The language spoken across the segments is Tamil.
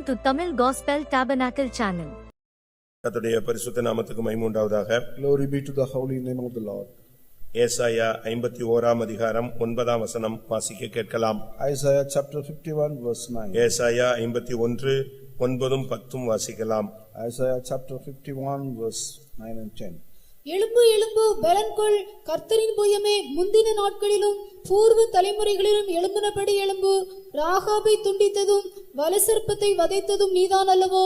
to Tamil Gospel Tabernacle channel. கர்த்தருடைய பரிசுத்த நாமத்துக்கு மகிமை உண்டாவதாக. Glory be to the holy name of the Lord. ஏசாயா 51 அதிகாரம் 9 வசனம் வாசிக்க கேட்கலாம். Isaiah chapter 51 verse 9. ஏசாயா 51 9 10 வாசிக்கலாம். Isaiah chapter 51 verse 9 and 10. எழும்பு எழும்பு பலன்கொள், கர்த்தரின் புயமே, முந்தின நாட்களிலும் பூர்வ தலைமுறைகளிலும் எழும்பினபடி எழும்பு. ராகாபை துண்டித்ததும் வலசர்ப்பத்தை வதைத்ததும் நீதான் அல்லவோ?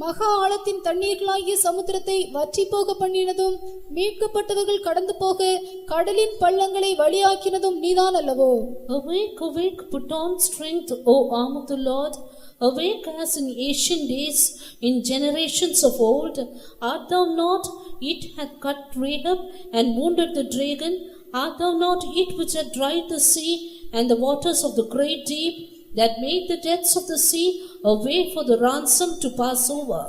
மகா ஆழத்தின் தண்ணீர்களாகிய சமுத்திரத்தை வற்றி போக பண்ணினதும் மீட்கப்பட்டவர்கள் கடந்து போக கடலின் பள்ளங்களை வழியாக்கினதும் நீதான் அல்லவோ? Awake, awake, put on strength, O arm of the Lord. Awake as in ancient days, in generations of old. Art thou not it hath cut Rahab and wounded the dragon? Art thou not it which hath dried the sea and the waters of the great deep, that made the depths of the sea a way for the ransom to pass over?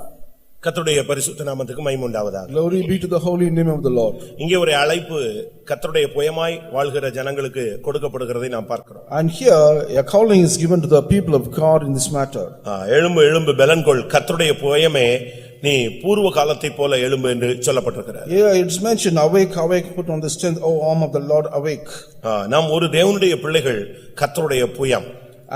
கர்த்தருடைய பரிசுத்த நாமத்துக்கு மகிமை உண்டாவதாக. Glory be to the holy name of the Lord. இங்கே ஒரு அழைப்பு கர்த்தருடைய புயமாய் வாழ்கிற ஜனங்களுக்கு கொடுக்கப்படுகிறதை நாம் பார்க்கிறோம். And here a calling is given to the people of God in this matter. எழும்பு எழும்பு பலன்கொள், கர்த்தருடைய புயமே நீ பூர்வ காலத்தை போல எழும்பு என்று சொல்லப்பட்டிருக்கிறது. Here it's mentioned, awake, awake, put on the strength, O arm of the Lord, awake. நாம் ஒரு தேவனுடைய பிள்ளைகள், கர்த்தருடைய புயம்.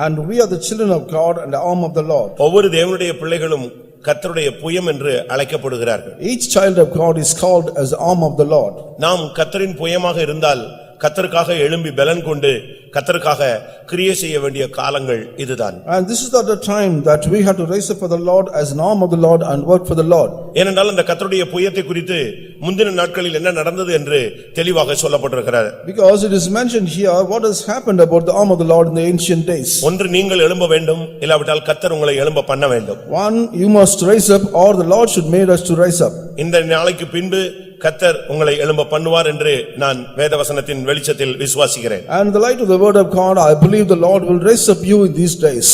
And we are the children of God and the arm of the Lord. ஒவ்வொரு தேவனுடைய பிள்ளைகளும் கர்த்தருடைய புயம் என்று அழைக்கப்படுகிறார்கள். Each child of God is called as the arm of the Lord. நாம் கர்த்தரின் புயமாக இருந்தால் கர்த்தருக்காக எழும்பி பலன் கொண்டு கர்த்தருக்காக கிரியை செய்ய வேண்டிய காலங்கள் இதுதான். And this is the time that we have to raise up for the Lord as an arm of the Lord and work for the Lord. ஏனென்றால் இந்த கர்த்தருடைய புயத்தை குறித்து முந்தின நாட்களில் என்ன நடந்தது என்று தெளிவாக சொல்லப்பட்டிருக்கிறது. Because it is mentioned here what has happened about the arm of the Lord in the ancient days. ஒன்று நீங்கள் எழும்ப வேண்டும், இல்லாவிட்டால் கர்த்தர் உங்களை எழும்ப பண்ண வேண்டும். One, you must rise up or the Lord should make us to rise up. இந்த நாளைக்கு பின்பு கர்த்தர் உங்களை எழும்ப பண்ணுவார் என்று நான் வேதவசனத்தின் வெளிச்சத்தில் விசுவாசிக்கிறேன். And in the light of the word of God, I believe the Lord will raise up you in these days.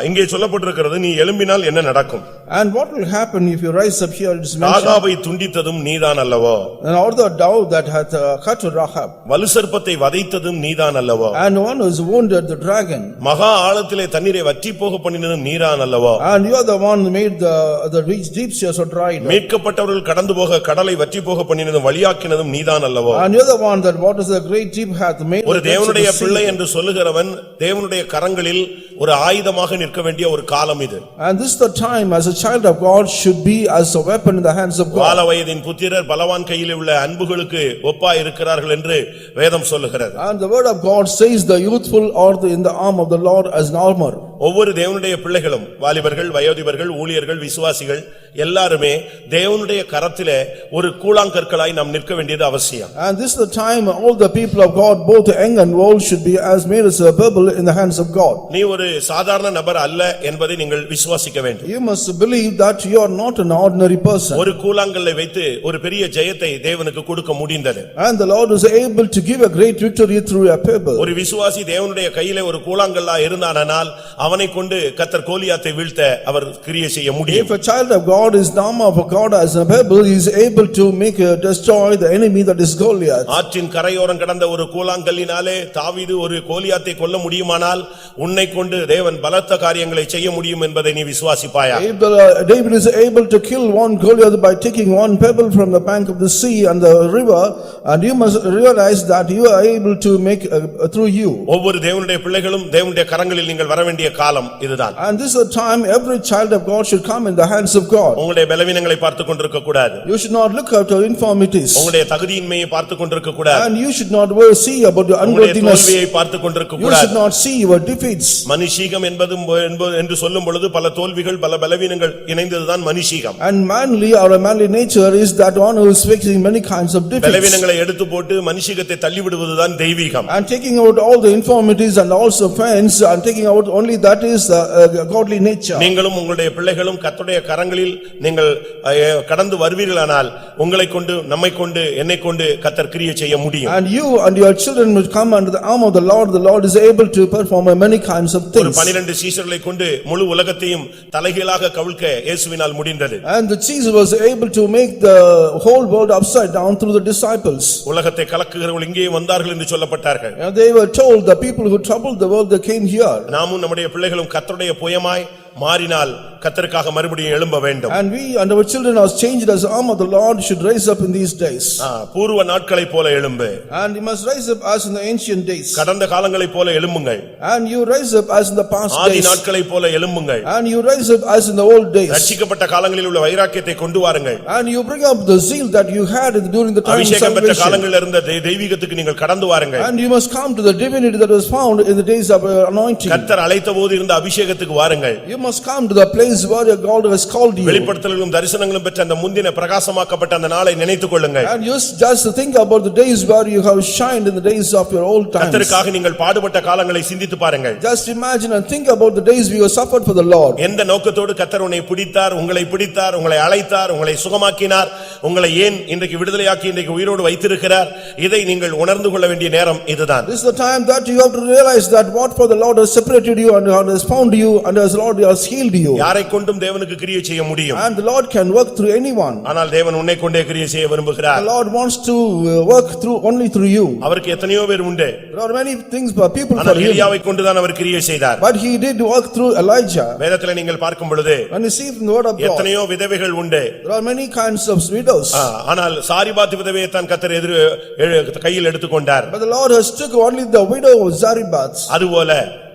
இங்கே சொல்லப்பட்டிருக்கிறது, நீ எழும்பினால் என்ன நடக்கும்? And what will happen if you rise up here? It is mentioned. ராகாபை துண்டித்ததும் நீதான் அல்லவோ? And all the dove that hath cut Rahab. வலுசர்ப்பத்தை வதைத்ததும் நீதான் அல்லவோ? And one who has wounded the dragon. மகா ஆழத்திலே தண்ணீரை வற்றி போக பண்ணினதும் நீதான் அல்லவோ? And you are the one who made the rich deep seas are dried. மீட்கப்பட்டவர்கள் கடந்து போக கடலை வற்றி போக பண்ணினதும் வழியாக்கினதும் நீதான் அல்லவோ? And you are the one that waters the great deep hath made. ஒரு தேவனுடைய பிள்ளை என்று சொல்லுகிறவன் தேவனுடைய கரங்களில் ஒரு ஆயுதமாக நிற்க வேண்டிய ஒரு காலம் இது. And this is the time as a child of God should be as a weapon in the hands of God. வால வயதின் புத்திரர் பலவான் கையில் உள்ள அன்புகளுக்கு ஒப்பாய் இருக்கிறார்கள் என்று வேதம் சொல்லுகிறது. And the word of God says the youthful are in the arm of the Lord as an armor. ஒவ்வொரு தேவனுடைய பிள்ளைகளும், வாலிபர்கள், வயோதிபர்கள், ஊழியர்கள், விசுவாசிகள் எல்லாருமே தேவனுடைய கரத்திலே ஒரு கூழாங்கற்களாய் நாம் நிற்க வேண்டியது அவசியம். And this is the time all the people of God, both young and old, should be as made as a pebble in the hands of God. நீ ஒரு சாதாரண நபர் அல்ல என்பதை நீங்கள் விசுவாசிக்க வேண்டும். You must believe that you are not an ordinary person. ஒரு கூழாங்கல்லை வைத்து ஒரு பெரிய ஜெயத்தை தேவனுக்கு கொடுக்க முடிந்தது. And the Lord was able to give a great victory through a pebble. ஒரு விசுவாசி தேவனுடைய கையிலே ஒரு கூழாங்கல்லா இருந்தானால் அவனை கொண்டு கர்த்தர் கோலியாத்தை வீழ்த்த அவர் கிரியை செய்ய முடியும். If a child of God is the arm of God as a pebble, he is able to make destroy the enemy that is Goliath. ஆற்றின் கரையோரம் கடந்த ஒரு கூழாங்கல்லினாலே தாவீது ஒரு கோலியாத்தை கொல்ல முடியுமானால் உன்னை கொண்டு தேவன் பலத்த காரியங்களை செய்ய முடியும் என்பதை நீ விசுவாசிப்பாயா? If David is able to kill one Goliath by taking one pebble from the bank of the sea and the river, and you must realize that you are able to make through you. ஒவ்வொரு தேவனுடைய பிள்ளைகளும் தேவனுடைய கரங்களில் நீங்கள் வர வேண்டிய காலம் இதுதான். And this is the time every child of God should come in the hands of God. உங்களுடைய பலவீனங்களை பார்த்து கொண்டிருக்க கூடாது. You should not look at your infirmities. உங்களுடைய தகுதியின்மையை பார்த்து கொண்டிருக்க கூடாது. And you should not see about your unworthiness. தோல்வியை பார்த்து கொண்டிருக்க You கூடாது. should not see your defeats. மனுஷீகம் என்று சொல்லும் பொழுது பல தோல்விகள் பல பலவீனங்கள் இணைந்ததுதான் மனுஷீகம். And manly or a manly nature is that one who is facing many kinds of defeats. பலவீனங்களை எடுத்து போட்டு மனுஷீகத்தை தள்ளி விடுவதுதான் தெய்வீகம். And taking out all the infirmities and also offense and taking out only that is godly nature. நீங்களும் உங்களுடைய பிள்ளைகளும் கர்த்தருடைய கரங்களில் நீங்கள் கடந்து வருவீர்களானால் உங்களை கொண்டு நம்மை கொண்டு என்னை கொண்டு கர்த்தர் கிரியை செய்ய முடியும். And you and your children will come under the arm of the Lord is able to perform many kinds of things. ஒரு 12 சீஷர்களை கொண்டு முழு உலகத்தையும் தலைகீழாக கவிழ்க்க இயேசுவினால் முடிந்தது. And the Jesus was able to make the whole world upside down through the disciples. உலகத்தை கலக்குகிறவர்கள் இங்கே வந்தார்கள் என்று சொல்லப்பட்டார்கள். And they were told the people who troubled the world they came here. நாமும் நம்முடைய பிள்ளைகளும் கர்த்தருடைய புயமாய் மாறினால் கர்த்தருக்காக மறுபடியும் எழும்ப வேண்டும். And we and our children are changed as arm of the Lord should rise up in these days. பூர்வ நாட்களைப் போல எழும்பு. And you must rise up as in the ancient days. கடந்த காலங்களைப் போல எழும்புங்கள். And you rise up as in the past days. ஆதி நாட்களைப் போல எழும்புங்கள். And you rise up as in the old days. ரட்சிக்கப்பட்ட காலங்களில் உள்ள வைராக்கியத்தை கொண்டு வாருங்கள். And you bring up the zeal that you had during the time of அபிஷேகம் பெற்ற salvation. காலங்களில் இருந்த தெய்வீகத்துக்கு நீங்கள் கடந்து வாருங்கள். And you must come to the divinity that was found in the days of anointing. கர்த்தர் அழைத்தபோது இருந்த அபிஷேகத்துக்கு வாருங்கள். You must come to the place where your God has called you. வெளிப்படுத்தல்களும் தரிசனங்களும் பெற்ற அந்த முந்தின பிரகாசமாக்கப்பட்ட அந்த நாளை நினைத்துக் கொள்ளுங்கள். And just think about the days where you have shined in the days of your old times. கர்த்தருக்காக நீங்கள் பாடுபட்ட காலங்களை சிந்தித்து பாருங்கள். Just imagine and think about the days we have suffered for the Lord. எந்த நோக்கத்தோடு கர்த்தர் உன்னை பிடித்தார், உங்களை பிடித்தார், உங்களை அழைத்தார், உங்களை சுகமாக்கினார், உங்களை ஏன் இன்றைக்கு விடுதலையாக்கி இன்றைக்கு உயிரோடு வைத்திருக்கிறார், இதை நீங்கள் உணர்ந்து கொள்ள வேண்டிய நேரம் இதுதான். This is the time that you have to realize that what for the Lord has separated you and has found you and as Lord has healed you. யாரை கொண்டும் தேவனுக்கு கிரியை செய்ய முடியும். And the Lord can work through anyone. ஆனால் தேவன் உன்னை கொண்டே கிரியை செய்ய விரும்புகிறார். The Lord wants to work through only through you. அவருக்கு எத்தனையோ பேர் உண்டு. There are many things for people for ஆனால் him. எலியாவை கொண்டுதான் அவர் கிரியை செய்தார். But he did work through Elijah. வேதத்திலே நீங்கள் பார்க்கும் பொழுது When you see from the word of God, எத்தனையோ விதவைகள் உண்டு. there are many kinds of widows. ஆனால் சாரிபாத் விதவையை தான் கர்த்தர் கையில் எடுத்துக்கொண்டார். But the Lord has took only the widow of Zarephath. அதுபோல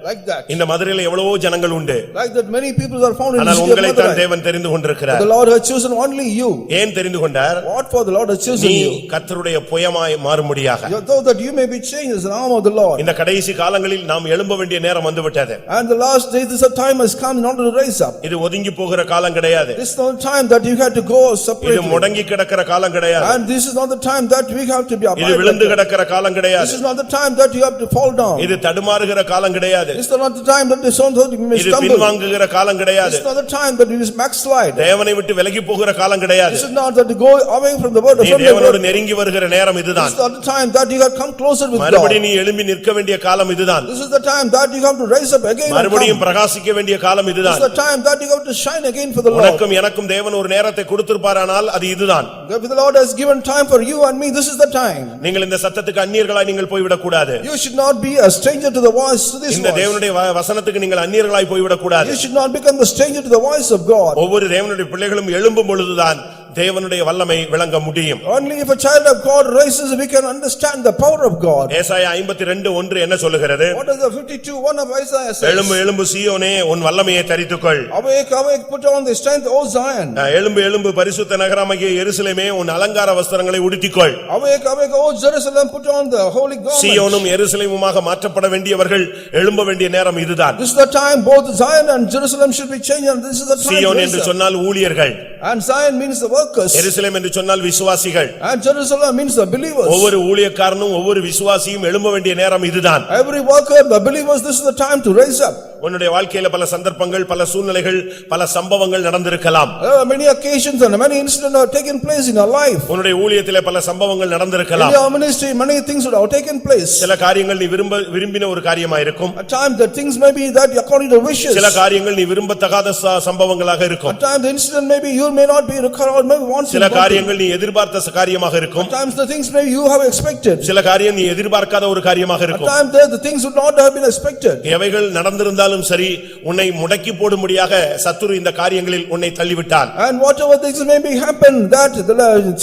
Like that. இந்த மதுரையில எவ்வளவோ ஜனங்கள் உண்டு. Like that many people are found in ஆனால் this உங்களை தான் Madurai. தேவன் தெரிந்து கொண்டிருக்கிறார். The Lord has chosen only you. ஏன் தெரிந்து கொண்டார்? What for the Lord has chosen நீ you? கர்த்தருடைய புயமாய் மாறும்படியாக. Though that you may be changed as an arm of the Lord. இந்த கடைசி காலங்களில் நாம் எழும்ப வேண்டிய நேரம் வந்துவிட்டது. And the last days this time has come in order to rise up. இது ஒதுங்கி போகிற காலம் கிடையாது. This is not the time that you have to go இது separately. முடங்கி கிடக்கிற காலம் கிடையாது. And this is not the time that we have to be இது abided. விழுந்து கிடக்கிற காலம் This கிடையாது. is not the time that you have to fall down. இது தடுமாறுகிற காலம் கிடையாது. This is not the time that the son that you may இது stumble. பின்வாங்குகிற காலம் This கிடையாது. is not the time that you is backslide. தேவனை விட்டு விலகி போகிற காலம் கிடையாது. This is not that you go away from the word of நீ God. தேவனோடு நெருங்கி வருகிற நேரம் This இதுதான். is not the time that you have come closer with God. மறுபடியும் நீ எழும்பி நிற்க வேண்டிய காலம் இதுதான். This is the time that you have to rise up again and மறுபடியும் come. பிரகாசிக்க வேண்டிய காலம் This இதுதான். is the time that you have to shine again for the Lord. உனக்கும் எனக்கும் தேவன் ஒரு நேரத்தை கொடுத்திருப்பாரானால் அது இதுதான். If the Lord has given time for you and me, this is the time. நீங்கள் இந்த சத்தத்துக்கு அந்நியர்களாய் நீங்கள் போய்விடக் கூடாது. You should not be a stranger to the voice to this இந்த voice. தேவனுடைய வசனத்துக்கு நீங்கள் அந்நியர்களாய் போய்விடக் கூடாது. You should not become the stranger to the voice of God. ஒவ்வொரு தேவனுடைய பிள்ளைகளும் எழும்பும் பொழுதுதான் தேவனுடைய வல்லமை விளங்க முடியும். Only if a child of God rises, we can understand the power of God. ஏசாயா 52:1 என்ன சொல்லுகிறது? What does the 52:1 of Isaiah says? எழும்பு எழும்பு சீயோனே உன் வல்லமையை தரித்துக்கொள். Awake, awake, put on the strength, O Zion. எழும்பு எழும்பு பரிசுத்த நகரமாகிய எருசலேமே உன் அலங்கார வஸ்திரங்களை உடுத்திக்கொள். Awake, awake, O Jerusalem, put on the holy garment. சீயோனும் எருசலேமுமாக மாற்றப்பட வேண்டியவர்கள் எழும்ப வேண்டிய நேரம் இதுதான். This is the time both Zion and Jerusalem should be changed, and this is the time. சீயோன் என்று சொன்னால் ஊழியர்கள். And Zion means the workers. எருசலேம் என்று சொன்னால் விசுவாசிகள். And Jerusalem means the believers. ஒவ்வொரு ஊழியக்காரனும் ஒவ்வொரு விசுவாசியும் எழும்ப வேண்டிய நேரம் இதுதான். Every worker, the believers, this is the time to rise up. உன்னுடைய வாழ்க்கையில பல சந்தர்ப்பங்கள், பல சூழ்நிலைகள், பல சம்பவங்கள் நடந்திருக்கலாம். There are many occasions and many incidents have taken place in our life. உன்னுடைய ஊழியத்திலே பல சம்பவங்கள் In நடந்திருக்கலாம். your ministry, many things would have taken place. சில காரியங்கள் நீ விரும்பின ஒரு காரியமாயிருக்கும். At times, the things may be that according to wishes. சில காரியங்கள் நீ விரும்பத்தகாத சம்பவங்களாக இருக்கும். At times, the incident may be you may not be required, maybe wants சில காரியங்கள் நீ எதிர்பார்த்த காரியமாக இருக்கும். At times, the things maybe you have expected. சில காரியம் நீ எதிர்பார்க்காத ஒரு காரியமாக At இருக்கும். times, the things would not have been expected. எவைகள் நடந்திருந்தாலும் சரி, உன்னை முடக்கி போடும்படியாக சத்துரு இந்த காரியங்களில் உன்னை தள்ளிவிட்டான். And whatever things may be happen, that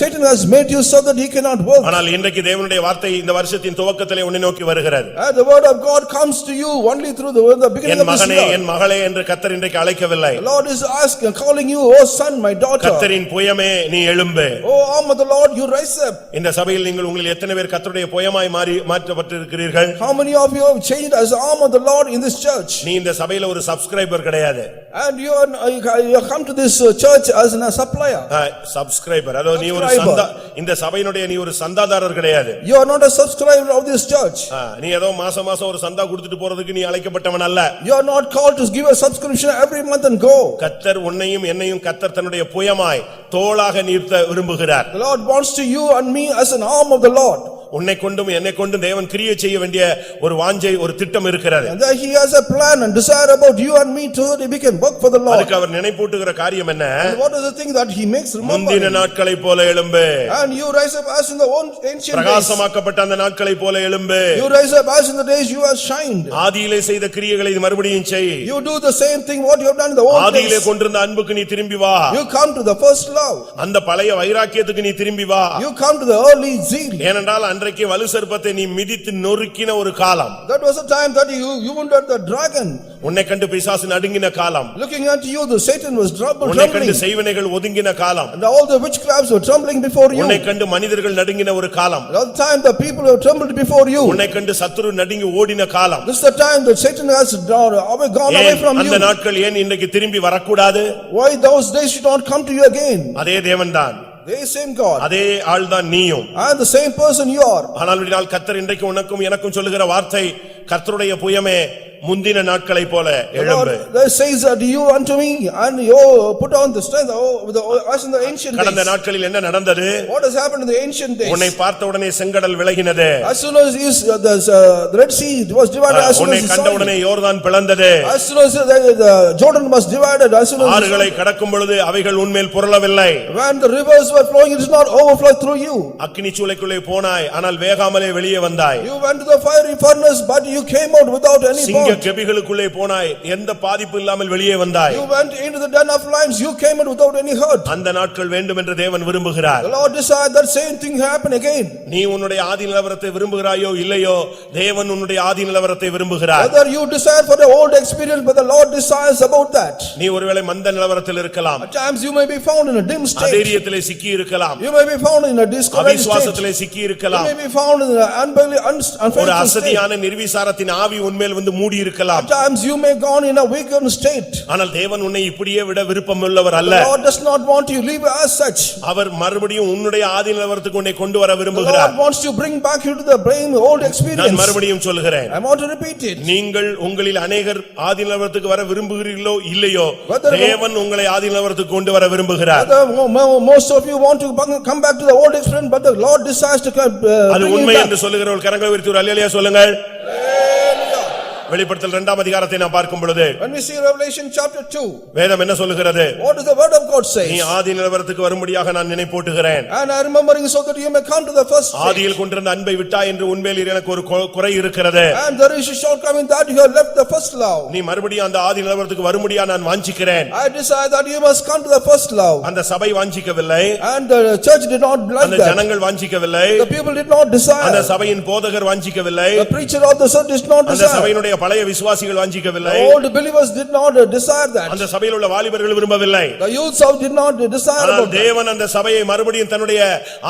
Satan has made you so that he cannot work. ஆனால் இன்றைக்கு தேவனுடைய வார்த்தை இந்த வருஷத்தின் துவக்கத்திலே உன்னை நோக்கி வருகிறது. And the word of God comes to you only through the beginning N of this மகனே year. என் மகளே என்று கர்த்தர் இன்றைக்கு அழைக்கவில்லை. The Lord is asking, calling you, oh son, my daughter. கர்த்தரின் புயமே நீ எழும்பு. Oh arm of the Lord, you rise up. இந்த சபையில் நீங்கள் உங்களில் எத்தனை பேர் கர்த்தருடைய புயமாய் மாற்றப்பட்டிருக்கிறீர்கள்? How many of you have changed as the arm of the Lord in this church? நீ இந்த சபையில ஒரு சப்ஸ்கிரைபர் கிடையாது. And you come to this church as a supplier. Subscriber அதாவது நீ ஒரு சந்தா இந்த சபையினுடைய நீ ஒரு சந்தாதாரர் கிடையாது. You are not a subscriber of this church. நீ ஏதோ மாசம் ஒரு சந்தா கொடுத்துட்டு போறதுக்கு நீ அழைக்கப்பட்டவன் அல்ல. You are not called to give a subscription every month and go. கர்த்தர் உன்னையும் என்னையும் கர்த்தர் தன்னுடைய புயமாய் தோளாக நிறுத்த விரும்புகிறார். The Lord wants to you and me as an arm of the Lord. உன்னை கொண்டும் என்னை கொண்டும் தேவன் கிரியை செய்ய வேண்டிய ஒரு வாஞ்சை ஒரு திட்டம் இருக்கிறது. And there he has a plan and desire about you and me too, that we can work for the Lord. அதுக்கு அவர் நினைப்பூட்டுகிற காரியம் என்ன? And what is the thing that he makes remember? முந்தின நாட்களை போல எழும்பு. And you rise up as in the old ancient days. பிரகாசமாக்கப்பட்ட அந்த நாட்களை போல எழும்பு. You rise up as in the days you have shined. ஆதியிலே செய்த கிரியைகளை மறுபடியும் செய். You do the same thing what you have done in the old days. ஆதியிலே கொண்டிருந்த அன்புக்கு நீ திரும்பி வா. You come to the first love. அந்த பழைய வைராக்கியத்துக்கு நீ திரும்பி வா. You come to the early zeal. ஏனென்றால் அன்றைக்கு வலு சர்ப்பத்தை நீ மிதித்து நொறுக்கின ஒரு காலம். That was the time that you wounded the dragon. உன்னை கண்டு பிசாசு நடுங்கின காலம். Looking at you, the Satan was உன்னை trembling. கண்டு செய்வினைகள் ஒதுங்கின காலம். And all the witchcrafts were trembling before you. உன்னை கண்டு மனிதர்கள் நடுங்கின ஒரு காலம். All the time the people have trembled before you. உன்னை கண்டு சத்துரு நடுங்கி ஓடின காலம். This is the time that Satan has gone away from you. அந்த நாட்கள் ஏன் இன்றைக்கு திரும்பி வரக்கூடாது? Why those days should not come to you again? அதே தேவன்தான், The same God. அதே ஆள்தான் நீயும். And the same person you are. ஆனால் கர்த்தர் இன்றைக்கு உனக்கும் எனக்கும் சொல்லுகிற வார்த்தை, கர்த்தருடைய புயமே முந்தின நாட்களை போல எழும்பு. Lord says that you unto me and you put on the strength as in the ancient days. கடந்த நாட்களில் என்ன நடந்தது? What has happened in the ancient days? உன்னை பார்த்த உடனே செங்கடல் விலகினது. As soon as the Red Sea was divided, as soon உன்னை as கண்ட உடனே யோர்தான் பிளந்தது. as soon as the Jordan was divided, as soon as ஆறுகளை கடக்கும் பொழுது அவைகள் உன்மேல் புரளவில்லை. when the rivers were flowing, it did not overflow through you. அக்கினி சூளைக்குள்ளே போனாய், ஆனால் வேகாமலே வெளியே வந்தாய். You went to the fiery furnace, but you came out without any burn. கெபிகளுக்குள்ளே போனாய், எந்த பாதிப்பு இல்லாமல் வெளியே வந்தாய். You went into the den of lions, you came out without any hurt. அந்த நாட்கள் வேண்டும் என்று தேவன் விரும்புகிறார். The Lord desired that same thing happen again. நீ உன்னுடைய ஆதி நிலவரத்தை விரும்புகிறாயோ இல்லையோ, தேவன் உன்னுடைய ஆதி நிலவரத்தை விரும்புகிறார். Whether you desire for the old experience, but the Lord desires about that. நீ ஒருவேளை மந்த நிலவரத்தில் இருக்கலாம். At times you may be found in a dim state. அதேரியத்திலே சிக்கி இருக்கலாம். You may be found in a discouraged state. அவிசுவாசத்திலே சிக்கி இருக்கலாம். You may be found in an unfaithful ஒரு state. அசதியான நிர்விசாரத்தின் ஆவி உன்மேல் வந்து மூடி இருக்கலாம். At times you may gone in a weakened state. ஆனால் தேவன் உன்னை இப்படியே விட விருப்பமுள்ளவர் அல்ல. The Lord does not want you leave as such. அவர் மறுபடியும் உன்னுடைய ஆதி நிலவரத்துக்கு உன்னை கொண்டு வர The விரும்புகிறார். Lord wants to bring back you to the brain old experience. நான் மறுபடியும் சொல்கிறேன். I want to repeat it. நீங்கள் உங்களில் அநேகர் ஆதி நிலவரத்துக்கு வர விரும்புகிறீர்களோ இல்லையோ, தேவன் உங்களை ஆதி நிலவரத்துக்கு கொண்டு வர விரும்புகிறார். Most of you want to come back to the old experience, but the Lord desires to அது bring உண்மை you back. என்று சொல்லுகிறவர்கள் கரங்களை உயர்த்தி ஒரு அல்லேலூயா சொல்லுங்கள். வெளிப்படுத்தல் 2ஆம் அதிகாரத்தை நாம் பார்க்கும் பொழுது, When we see Revelation chapter 2, வேதம் என்ன சொல்லுகிறது? what does the word of God say? நீ ஆதி நிலவரத்துக்கு வரும்படியாக நான் நினைப்பூட்டுகிறேன். And I remembering so that you may come to the first state. ஆதியில் கொண்டிருந்த அன்பை விட்டாய் என்று உன்மேல் எனக்கு ஒரு குறை இருக்கிறது. And there is a shortcoming that you have left the first love. நீ மறுபடியும் அந்த ஆதி நிலவரத்துக்கு வரும்படியா நான் வாஞ்சிக்கிறேன். I desire that you must come to the first love. அந்த சபை வாஞ்சிக்கவில்லை. And the church did not like அந்த that. ஜனங்கள் வாஞ்சிக்கவில்லை. The people did not desire. அந்த சபையின் போதகர் வாஞ்சிக்கவில்லை. The preacher of the church did not அந்த desire. சபையினுடைய பழைய விசுவாசிகள் வாஞ்சிக்கவில்லை. The old believers did not desire that. அந்த சபையில் உள்ள வாலிபர்கள் விரும்பவில்லை. The youths did not desire ஆனால் about that. தேவன் அந்த சபையை மறுபடியும் தன்னுடைய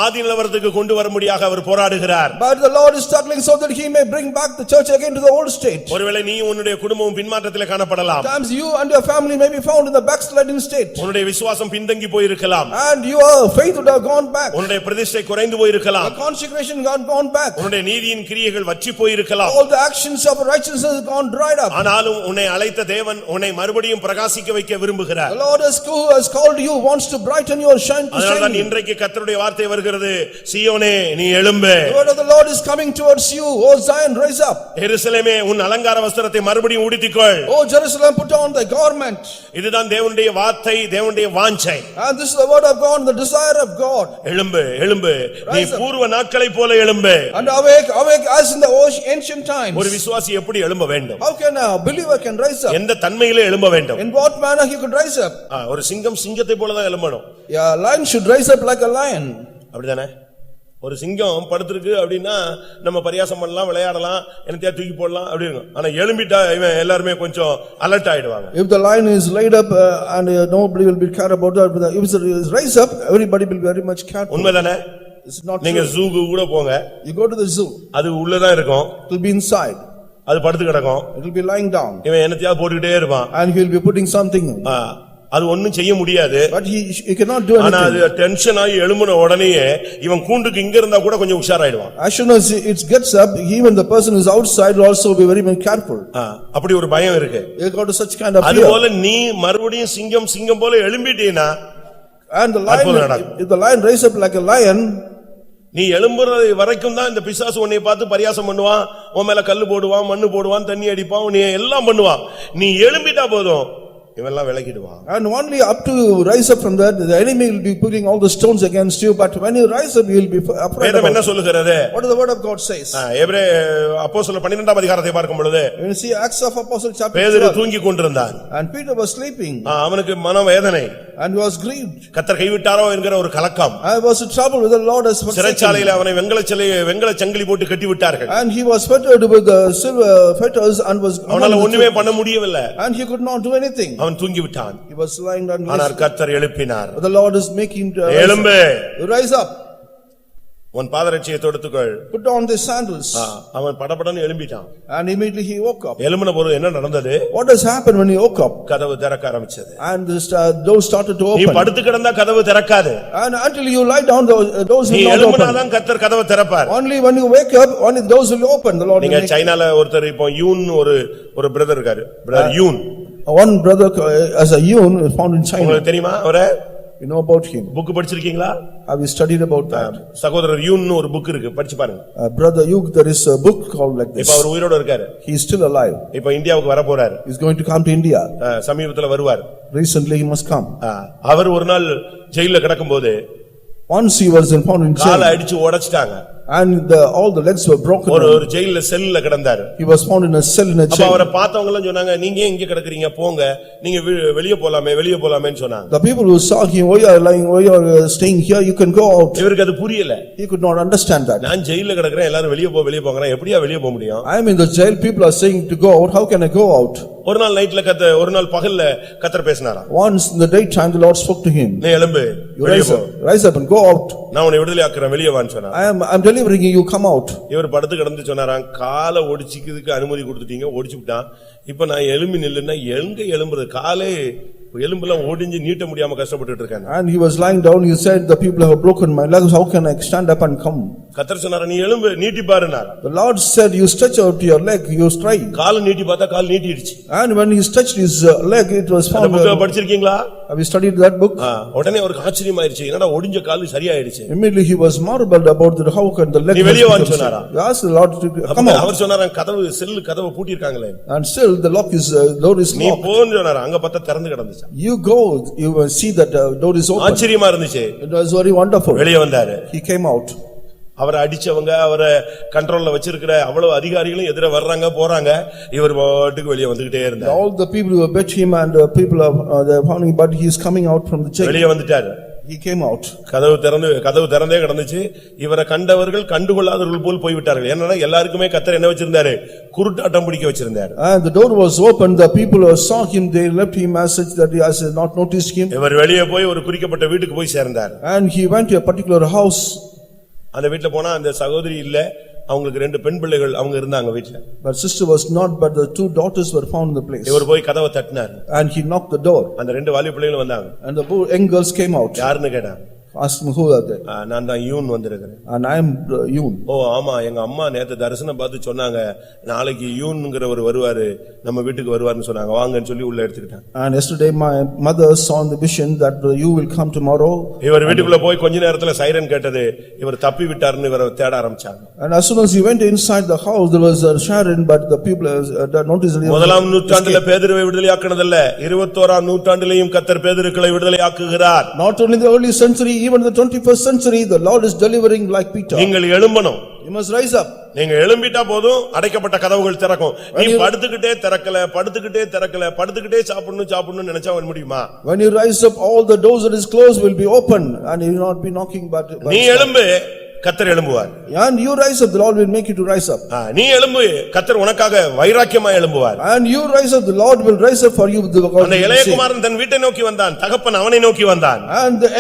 ஆதி நிலவரத்துக்கு கொண்டு வரும்படியாக அவர் போராடுகிறார். But the Lord is struggling so that he may bring back the church again to the old state. ஒருவேளை நீ உன்னுடைய குடும்பமும் பின்மாற்றத்திலே காணப்படலாம். Sometimes you and your family may be found in the backsliding state. உன்னுடைய விசுவாசம் பின்தங்கி போயிருக்கலாம். And your faith would have gone back. உன்னுடைய பிரதிஷ்டை குறைந்து போயிருக்கலாம். The consecration had gone back. உன்னுடைய நீதியின் கிரியைகள் வற்றி போயிருக்கலாம். All the actions of righteousness have gone dried up. ஆனாலும் உன்னை அழைத்த தேவன் உன்னை மறுபடியும் பிரகாசிக்க வைக்க விரும்புகிறார். The Lord who has called you wants to brighten your shine to அதனால்தான் shine. இன்றைக்கு கர்த்தருடைய வார்த்தை வருகிறது, சீயோனே நீ எழும்பு. The word of the Lord is coming towards you. O Zion, rise up. எருசலேமே உன் அலங்கார வஸ்திரத்தை மறுபடியும் உடுத்திக்கொள். O Jerusalem, put on thy garment. இதுதான் தேவனுடைய வார்த்தை, தேவனுடைய வாஞ்சை. And this is the word of God, the desire of God. எழும்பு எழும்பு, நீ பூர்வ நாட்களை போல எழும்பு. And awake, awake as in the ancient times. ஒரு விசுவாசி எப்படி எழும்ப வேண்டும்? How can a believer can rise up? எந்த தன்மையிலே எழும்ப வேண்டும்? In what manner he could rise up? ஒரு சிங்கம் சிங்கத்தை போல தான் எழும்பணும். Yeah, a lion should rise up like a lion. அப்படிதானே? ஒரு சிங்கம் படுத்திருக்கு அப்படின்னா நம்ம பரியாசம் பண்ணலாம், விளையாடலாம், என்னத்தையா தூக்கி போடலாம் அப்படி இருக்கும். ஆனா எழும்பிட்டா இவன் எல்லாருமே கொஞ்சம் அலர்ட் ஆயிடுவாங்க. If the lion is laid up and nobody will be care about that, if it rise up, everybody will be very much careful. உண்மைதானே? It's not நீங்க true. ஜூக்கு கூட போங்க, You go to the zoo, அது உள்ளதான் இருக்கும், it will be inside, அது படுத்து கிடக்கும், it will be lying down, இவன் என்னத்தையா போட்டுக்கிட்டே இருப்பான். and he will be putting something. அது ஒண்ணும் செய்ய முடியாது. But he cannot do ஆனா அது anything. டென்ஷன் ஆகி எழும்புன உடனேயே இவன் கூண்டுக்கு இங்க இருந்தா கூட கொஞ்சம் உஷாராயிடுவான். As soon as it gets up, even the person who is outside will also be very much careful. அப்படி ஒரு பயம் இருக்கு. You got to such kind of அது fear. போல நீ மறுபடியும் சிங்கம் போல எழும்பிட்டீனா, And the lion, if the lion rise up like a lion, நீ எழும்புறது வரைக்கும் தான் இந்த பிசாசு உன்னை பார்த்து பரியாசம் பண்ணுவான், உன் மேல கல்லு போடுவான், மண்ணு போடுவான், தண்ணி அடிப்பான், நீ எல்லாம் பண்ணுவான். நீ எழும்பிட்டா போதும் இவெல்லாம் விலகிடுவான். And only up to rise up from that, the enemy will be putting all the stones against you, but when you rise up, you will be afraid. வேதம் என்ன சொல்லுகிறது? What does the word of God says? எபிரே அப்போஸ்தலர் 12ஆம் அதிகாரத்தை பார்க்கும் பொழுது, When you see Acts of Apostles chapter பேதுரு 12, தூங்கி கொண்டிருந்தான், and Peter was sleeping, அவனுக்கு மனவேதனை, and he was grieved. கர்த்தர் கைவிட்டாரோ என்கிற ஒரு கலக்கம். I was in trouble with the Lord as forsaken. சிறைச்சாலையில அவனை வெங்கல சங்கிலி போட்டு கட்டி விட்டார்கள். And he was fettered with the silver fetters and was அவனால ஒண்ணுமே பண்ண முடியவில்லை. and he could not do anything. அவன் தூங்கி விட்டான். He was lying down. ஆனால் கர்த்தர் எழுப்பினார். The Lord is making எழும்பு, rise up, உன் பாதரட்சியை தொடுத்துக்கொள், put on the sandals. அவன் படபடன்னு எழும்பிட்டான். And immediately he woke up. எழும்பின போது என்ன நடந்தது? What has happened when he woke up? கதவு திறக்க ஆரம்பிச்சது. And the doors started to நீ open. படுத்து கிடந்தா கதவு திறக்காது. And until you lie down, the doors நீ will not எழும்பினா open. தான் கர்த்தர் கதவை திறப்பார். Only when you wake up, only the doors will open. The Lord will நீங்க make. சைனால ஒருத்தர் இப்போ யூன் ஒரு பிரதர் இருக்காரு, brother Yoon. One brother as a Yun found in China. உங்களுக்கு தெரியுமா அவரை? You know about him? Book படிச்சிருக்கீங்களா? Have you studied about that? சகோதரர் யூன் ஒரு புக் இருக்கு, படிச்சு பாருங்க. Brother Yug, there is a book called like this. இப்ப அவர் உயிரோட இருக்காரு. He is still alive. இப்ப இந்தியாவுக்கு வர போறாரு. He is going to come to India. சமீபத்துல வருவார். Recently he must come. அவர் ஒரு நாள் ஜெயில்ல கிடக்கும்போது Once he was found in காலை jail. அடிச்சு உடைச்சிட்டாங்க. And all the legs were broken. ஒரு ஜெயில்ல செல்ல கிடந்தாரு. He was found in a cell in a அப்ப jail. அவரை பார்த்தவங்க எல்லாம் சொன்னாங்க, நீங்க ஏன் இங்க கிடக்குறீங்க, போங்க, நீங்க வெளிய போலாமேன்னு சொன்னாங்க. The people who saw him, why you are lying, why you are staying here, you can go out. இவருக்கு அது புரியல. He could not understand that. நான் ஜெயில்ல கிடக்குறேன், எல்லாரும் வெளிய போங்கறாங்க, எப்படியா வெளிய போக முடியும்? I am in the jail, people are saying to go out, how can I go out? ஒரு நாள் பகல்ல கர்த்தர் பேசினாராம். Once in the daytime the Lord spoke to him. நீ எழும்பு, Rise up and go out. நான் உன்னை விடுதலை ஆக்குறேன், வெளிய வான்னு சொன்னார். I'm delivering you, come out. இவர் படுத்து கிடந்து சொன்னாராம், காலை ஒடிச்சிக்கிறதுக்கு அனுமதி கொடுத்துட்டீங்க, ஒடிச்சு விட்டான். இப்ப நான் எழும்பி நில்லுன்னா எங்க எழும்புறது? காலே எலும்பெல்லாம் ஓடிஞ்சு நீட்ட முடியாம கஷ்டப்பட்டுட்டு இருக்கேன். And he was lying down, he said, the people have broken my legs, how can I stand up and come? கர்த்தர் சொன்னாரா, நீ எழும்பு, நீட்டி பாருனார். The Lord said, you stretch out your leg, you strike. கால் நீட்டி பார்த்தா கால் நீட்டிடுச்சு. And when he stretched his leg, it was found. அந்த புக் படிச்சிருக்கீங்களா? Have you studied that book? உடனே அவருக்கு ஆச்சரியமாயிருச்சு, என்னடா ஒடிஞ்ச கால் சரியாயிடுச்சு. Immediately he was marveled about that, how can the leg. நீ வெளிய வான்னு சொன்னாரா? He asked the Lord to come out. அவர் சொன்னாரா, கதவு பூட்டி இருக்காங்களே. And still the lock is door is நீ locked. போன்னு சொன்னாரா, அங்க பார்த்தா திறந்து கிடந்துச்சு. You go, you will see that door is open. ஆச்சரியமா இருந்துச்சு. It was very wonderful. வெளிய வந்தாரு. He came out. அவரை அடிச்சவங்க, அவரை கண்ட்ரோல்ல வச்சிருக்கிற அவ்வளவு அதிகாரிகளும் எதிர வர்றாங்க போறாங்க, இவர் பாட்டுக்கு வெளிய வந்துட்டே இருந்தார். All the people who bet him and people they are finding, but he is coming out from the jail. வெளிய வந்துட்டாரு. He came out. கதவு திறந்தே கிடந்துச்சு. இவரை கண்டவர்கள் கண்டுகொள்ளாதவர்கள் போல் போய்விட்டார்கள். ஏன்னா எல்லாருக்குமே கர்த்தர் என்ன வச்சிருந்தாரு? குருட்டாட்டம் பிடிக்க வச்சிருந்தாரு. And the door was open, the people who saw him, they left him as such that he has not noticed him. இவர் வெளியே போய் ஒரு குறிக்கப்பட்ட வீட்டுக்கு போய் சேர்ந்தார். And he went to a particular house. அந்த வீட்ல போனா அந்த சகோதரி இல்ல, அவங்களுக்கு 2 பெண் பிள்ளைகள் அவங்க இருந்தாங்க வீட்ல. But sister was not, but the 2 daughters were found in the place. இவர் போய் கதவை தட்டினார். And he knocked the door. அந்த 2 வாலிப பிள்ளைகள் வந்தாங்க. And the young girls came out. யாருன்னு கேட்டாங்க. Asked me, who are they? நான் தான் யூன் வந்திருக்கிறேன். And I am Yun. ஓ ஆமா, எங்க அம்மா நேத்து தரிசனம் பார்த்து சொன்னாங்க, நாளைக்கு யூன்ங்கறவர் வருவாரு, நம்ம வீட்டுக்கு வருவாருன்னு சொன்னாங்க, வாங்கன்னு சொல்லி உள்ள எடுத்துக்கிட்டாங்க. And yesterday my mother saw in the vision that you will come tomorrow. இவர் வீட்டுக்குள்ள போய் கொஞ்ச நேரத்துல சைரன் கேட்டது, இவர் தப்பி விட்டாருன்னு இவரை தேட ஆரம்பிச்சாங்க. And as soon as he went inside the house, there was a siren, but the people noticed that. முதலாம் நூற்றாண்டுல பேதுருவை விடுதலையாக்குனதல்ல, 21ஆம் நூற்றாண்டிலேயும் கர்த்தர் பேதுருக்களை விடுதலையாக்குகிறார். Not only the early century, even the 21st century, the Lord is delivering like Peter. நீங்கள் எழும்பணும். You must rise up. நீங்க எழும்பிட்டா போதும், அடைக்கப்பட்ட கதவுகள் திறக்கும். நீ படுத்துக்கிட்டே படுத்துக்கிட்டே சாப்பிடணும் நினைச்சா முடியுமா? When you rise up, all the doors that is closed will be open, and you will not be knocking, but நீ எழும்பு, கர்த்தர் எழும்புவார். And you rise up, the Lord will make you to rise up. நீ எழும்பு, கர்த்தர் உனக்காக வைராக்கியமா எழும்புவார். And you rise up, the Lord will rise up for you with the God. அந்த இளைய குமாரன் தன் வீட்டை நோக்கி வந்தான், தகப்பன் அவனை நோக்கி வந்தான். And the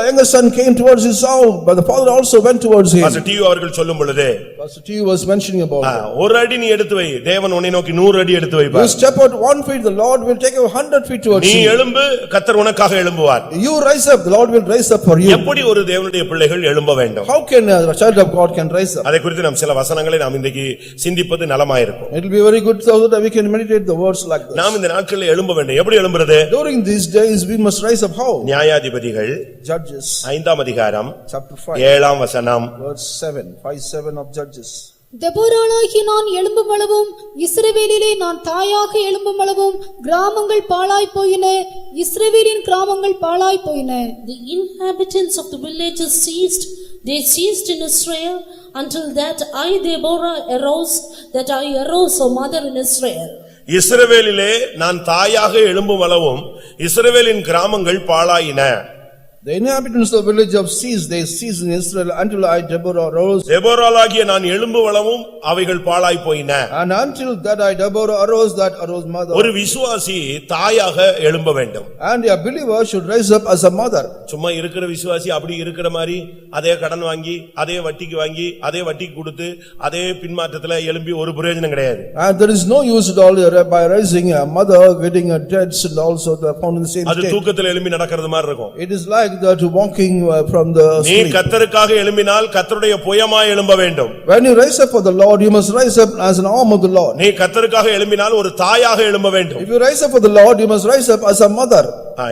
younger son came towards his house, but the father also went towards him. Pastor டியூ அவர்கள் சொல்லும் பொழுது, Pastor T was mentioning about it. ஒரு அடி நீ எடுத்து வை, தேவன் உன்னை நோக்கி 100 அடி எடுத்து வைப்பார். You step out 1 feet, the Lord will take you 100 feet towards you. நீ எழும்பு, கர்த்தர் உனக்காக எழும்புவார். You rise up, the Lord will rise up for you. எப்படி ஒரு தேவனுடைய பிள்ளைகள் எழும்ப வேண்டும்? How can a child of God can rise up. அதை குறித்து நாம் சில வசனங்களை நாம் இன்றைக்கு சிந்திப்பது நலமாயிருக்கும். It will be very good so that we can meditate the words like this. நாம் இந்த நாட்களில் எழும்ப வேண்டும். எப்படி எழும்புறது? During these days we must rise up how? நியாயாதிபதிகள் Judges 5ஆம் அதிகாரம் chapter 5 7ஆம் வசனம். verse 7 of Judges. தெபோராளாகி நான் எழும்புமளவும் இஸ்ரவேலிலே நான் தாயாக எழும்புமளவும் கிராமங்கள் பாழாய் போயின, இஸ்ரவேலின் கிராமங்கள் பாழாய் போயின. The inhabitants of the villages ceased, they ceased in Israel, until that I Deborah arose, O mother in Israel. இஸ்ரவேலிலே நான் தாயாக எழும்பும் அளவும் இஸ்ரவேலின் கிராமங்கள் பாழாயின. The inhabitants of the village of ceased, they ceased in Israel until I Deborah arose. தெபோராளாகிய நான் எழும்பும் அளவும் அவைகள் பாழாய் போயின. And until that I Deborah arose, that arose mother. ஒரு விசுவாசி தாயாக எழும்ப வேண்டும். And a believer should rise up as a mother. சும்மா இருக்கிற விசுவாசி அப்படி இருக்கிற மாதிரி அதே கடன் வாங்கி அதே வட்டிக்கு வாங்கி அதே வட்டிக்கு கொடுத்து அதே பின்மாற்றத்துல எழும்பி ஒரு பிரயோஜனம் கிடையாது. And there is no use at all by rising a mother getting a debts and also found in the same அது state. தூக்கத்துல எழும்பி நடக்கிறது மாதிரி இருக்கும். It is like that walking from the நீ sleep. கர்த்தருக்காக எழும்பினால் கர்த்தருடைய புயமாய் எழும்ப வேண்டும். When you rise up for the Lord, you must rise up as an arm of the Lord. நீ கர்த்தருக்காக எழும்பினால் ஒரு தாயாக எழும்ப வேண்டும். If you rise up for the Lord, you must rise up as a mother.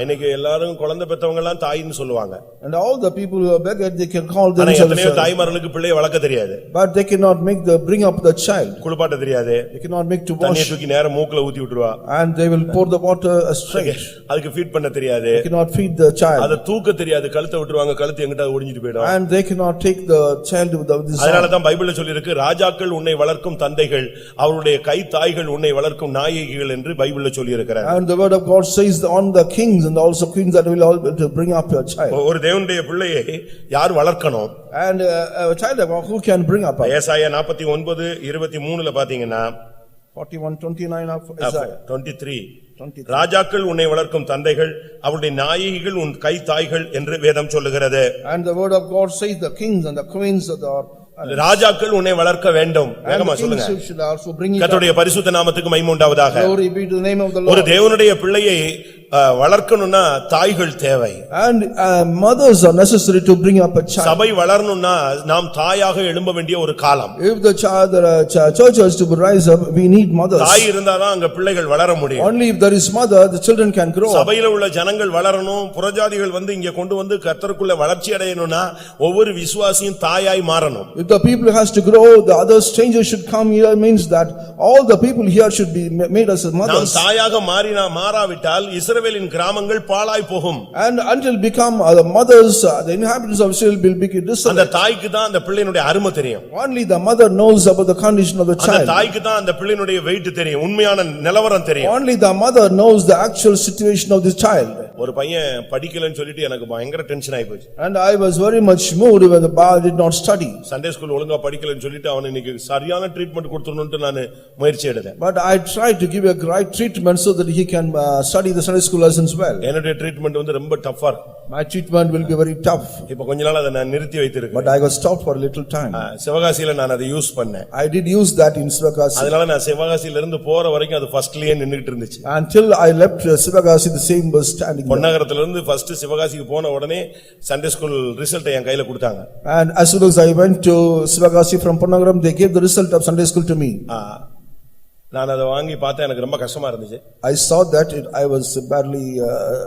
இன்னைக்கு எல்லாரும் குழந்தை பெற்றவங்க எல்லாம் தாயின்னு சொல்லுவாங்க. And all the people who are begged, they can call ஆனா themselves. எத்தனையோ தாய்மார்களுக்கு பிள்ளையை வளர்க்க தெரியாது. But they cannot bring up the child. குளிப்பாட்ட தெரியாது. They cannot make to தண்ணியை wash. தூக்கி நேரா மூக்குல ஊத்தி விட்டுருவா. And they will pour the water straight. அதுக்கு ஃபீட் பண்ண தெரியாது. They cannot feed the child. அத தூக்க தெரியாது. கழுத்தை விட்டுருவாங்க. கழுத்து எங்கிட்ட ஒடிஞ்சிட்டு போய்டும். And they cannot take the child with this. அதனால தான் பைபிள்ல சொல்லி இருக்கு, ராஜாக்கள் உன்னை வளர்க்கும் தந்தைகள் அவருடைய கை தாய்கள் உன்னை வளர்க்கும் நாயகிகள் என்று பைபிள்ல சொல்லி இருக்கிறார். And the word of God says on the kings and also queens that will all to bring up your child. ஒரு தேவனுடைய பிள்ளையை யார் வளர்க்கணும்? And a child of God who can bring up? ஏசாயா 49:23ல பாத்தீங்கன்னா 41:29 of Isaiah 23 ராஜாக்கள் உன்னை வளர்க்கும் தந்தைகள் அவருடைய நாயகிகள் உன் கை தாய்கள் என்று வேதம் சொல்லுகிறது. And the word of God says the kings and the queens of the ராஜாக்கள் உன்னை வளர்க்க வேண்டும். வேகமா சொல்லுங்க. கர்த்தருடைய பரிசுத்த நாமத்துக்கு மகிமை உண்டாவதாக. Glory be to the name of the Lord. ஒரு தேவனுடைய பிள்ளையை வளர்க்கணும்னா தாய்கள் தேவை. And mothers are necessary to bring up a child. சபை வளரணும்னா நாம் தாயாக எழும்ப வேண்டிய ஒரு காலம். If the church has to rise up, we need mothers. தாய் இருந்தாதான் அங்க பிள்ளைகள் வளர முடியும். Only if there is mother, the children can grow. சபையில உள்ள ஜனங்கள் வளரணும், புறஜாதிகள் வந்து இங்க கொண்டு வந்து கர்த்தருக்குள்ள வளர்ச்சி அடையணும்னா ஒவ்வொரு விசுவாசியும் தாயாய் மாறணும். If the people has to grow, the other strangers should come here, means that all the people here should be made as mothers. நாம் தாயாக மாறாவிட்டால் இஸ்ரவேலின் கிராமங்கள் பாழாய் போகும். And until become the mothers, the inhabitants of Israel will be desolate. அந்த தாய்க்கு தான் அந்த பிள்ளையினுடைய அருமை தெரியும். Only the mother knows about the condition of the child. அந்த தாய்க்கு தான் அந்த பிள்ளையினுடைய weight தெரியும், உண்மையான நிலவரம் தெரியும். Only the mother knows the actual situation of the child. ஒரு பையன் படிக்கலன்னு சொல்லிட்டு எனக்கு பயங்கர டென்ஷன் ஆயி போச்சு. And I was very much moved when the boy did not study. Sunday school ஒழுங்கா படிக்கலன்னு சொல்லிட்டு அவனை இன்னைக்கு சரியான ட்ரீட்மென்ட் கொடுத்துறணும்னு நான் முயற்சி எடுத்தேன். But I tried to give a right treatment so that he can study the Sunday school lessons well. என்னுடைய ட்ரீட்மென்ட் வந்து ரொம்ப டஃப்பா இருக்கு. My treatment will be very tough. இப்போ கொஞ்ச நாள் அதை நான் நிறுத்தி வைத்திருக்கேன். But I got stopped for a little time. சிவகாசியில நான் அதை யூஸ் பண்ணேன். I did use that in Sivagasi. அதனால நான் சிவகாசியில இருந்து போற வரைக்கும் அது ஃபர்ஸ்ட்லயே நின்னுட்டு இருந்துச்சு. Until I left Sivagasi, the same was standing. பொன்னகரத்துல இருந்து ஃபர்ஸ்ட் சிவகாசிக்கு போன உடனே சண்டே ஸ்கூல் ரிசல்ட் என் கையில கொடுத்தாங்க. And as soon as I went to Sivagasi from Ponnagaram, they gave the result of Sunday school to me. நான் அதை வாங்கி பார்த்தா எனக்கு ரொம்ப கஷ்டமா இருந்துச்சு. I saw that I was badly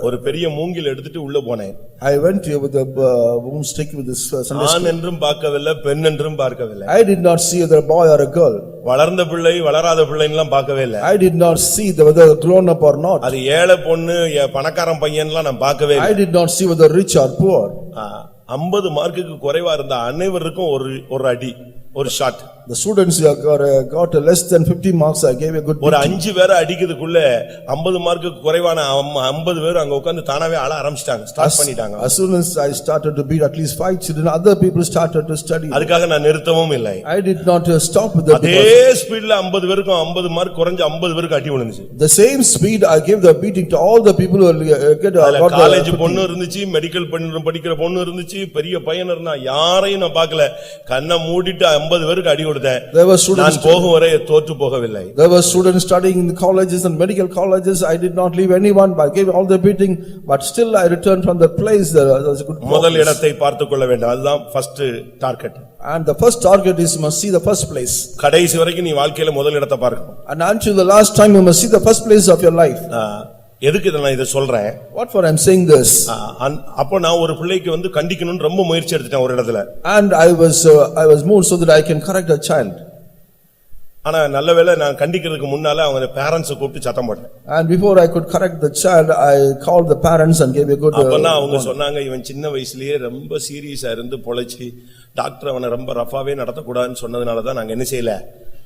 ஒரு பெரிய மூங்கில் எடுத்துட்டு உள்ள போனேன். I went here with a broomstick with this Sunday school. ஆண் என்றும் பார்க்கவில்லை, பெண் என்றும் பார்க்கவில்லை. I did not see whether a boy or a girl. வளர்ந்த பிள்ளை வளராத பிள்ளைன்னுலாம் பார்க்கவே இல்லை. I did not see whether grown up or not. அது ஏழை பொண்ணு பணக்காரன் பையன்லாம் நான் பார்க்கவே இல்லை. I did not see whether rich or poor. 50 மார்க்குக்கு குறைவா இருந்த அனைவருக்கும் ஒரு அடி, ஒரு shot. The students who got less than 50 marks, I gave a good ஒரு 5 பேரை அடிக்கிறதுக்குள்ள 50 மார்க்குக்கு குறைவான 50 பேர் அங்க உட்கார்ந்து தானாவே அழ ஆரம்பிச்சிட்டாங்க, ஸ்டார்ட் பண்ணிட்டாங்க. As soon as I started to beat at least 5 children, other people started to study. அதுக்காக நான் நிறுத்தவும் இல்லை. I did not stop with that. அதே ஸ்பீட்ல 50 பேருக்கும் 50 மார்க் குறைஞ்ச 50 பேருக்கு அடி விழுந்துச்சு. The same speed I gave the beating to all the people who get college பொண்ணு இருந்துச்சு, மெடிக்கல் படிக்கிற பொண்ணு இருந்துச்சு, பெரிய பையன் இருந்தா, யாரையும் நான் பார்க்கல. கண்ணை மூடிட்டு 50 பேருக்கு அடி விழுந்துச்சு. கொடுத்தேன். There were students. நான் போகும் வரை தோற்று போகவில்லை. There were students studying in the colleges and medical colleges. I did not leave anyone, but I gave all the beating, but still I returned from that place. There was a good progress. முதல் இடத்தை பார்த்துக்கொள்ள வேண்டும். அதுதான் first target. And the first target is you must see the first place. கடைசி வரைக்கும் நீ வாழ்க்கையில முதல் இடத்தை பார்க்கணும். And until the last time you must see the first place of your life. எதுக்கு நான் இத சொல்றேன்? What for I'm saying this? அப்போ நான் ஒரு பிள்ளைக்கு வந்து கண்டிக்கணும்னு ரொம்ப முயற்சி எடுத்துட்டேன் ஒரு இடத்துல. And I was moved so that I can correct a child. ஆனா நல்லவேளை நான் கண்டிக்கிறதுக்கு முன்னால அவங்க பேரண்ட்ஸ் கூப்பிட்டு சத்தம் போட்டேன். And before I could correct the child, I called the parents and gave a good அப்பனா அவங்க சொன்னாங்க இவன் சின்ன வயசுலயே ரொம்ப சீரியஸா இருந்து பொழைச்சி டாக்டர் அவனை ரொம்ப ரஃபாவே நடத்த கூடாதுன்னு சொன்னதனால தான் நாங்க என்ன செய்யல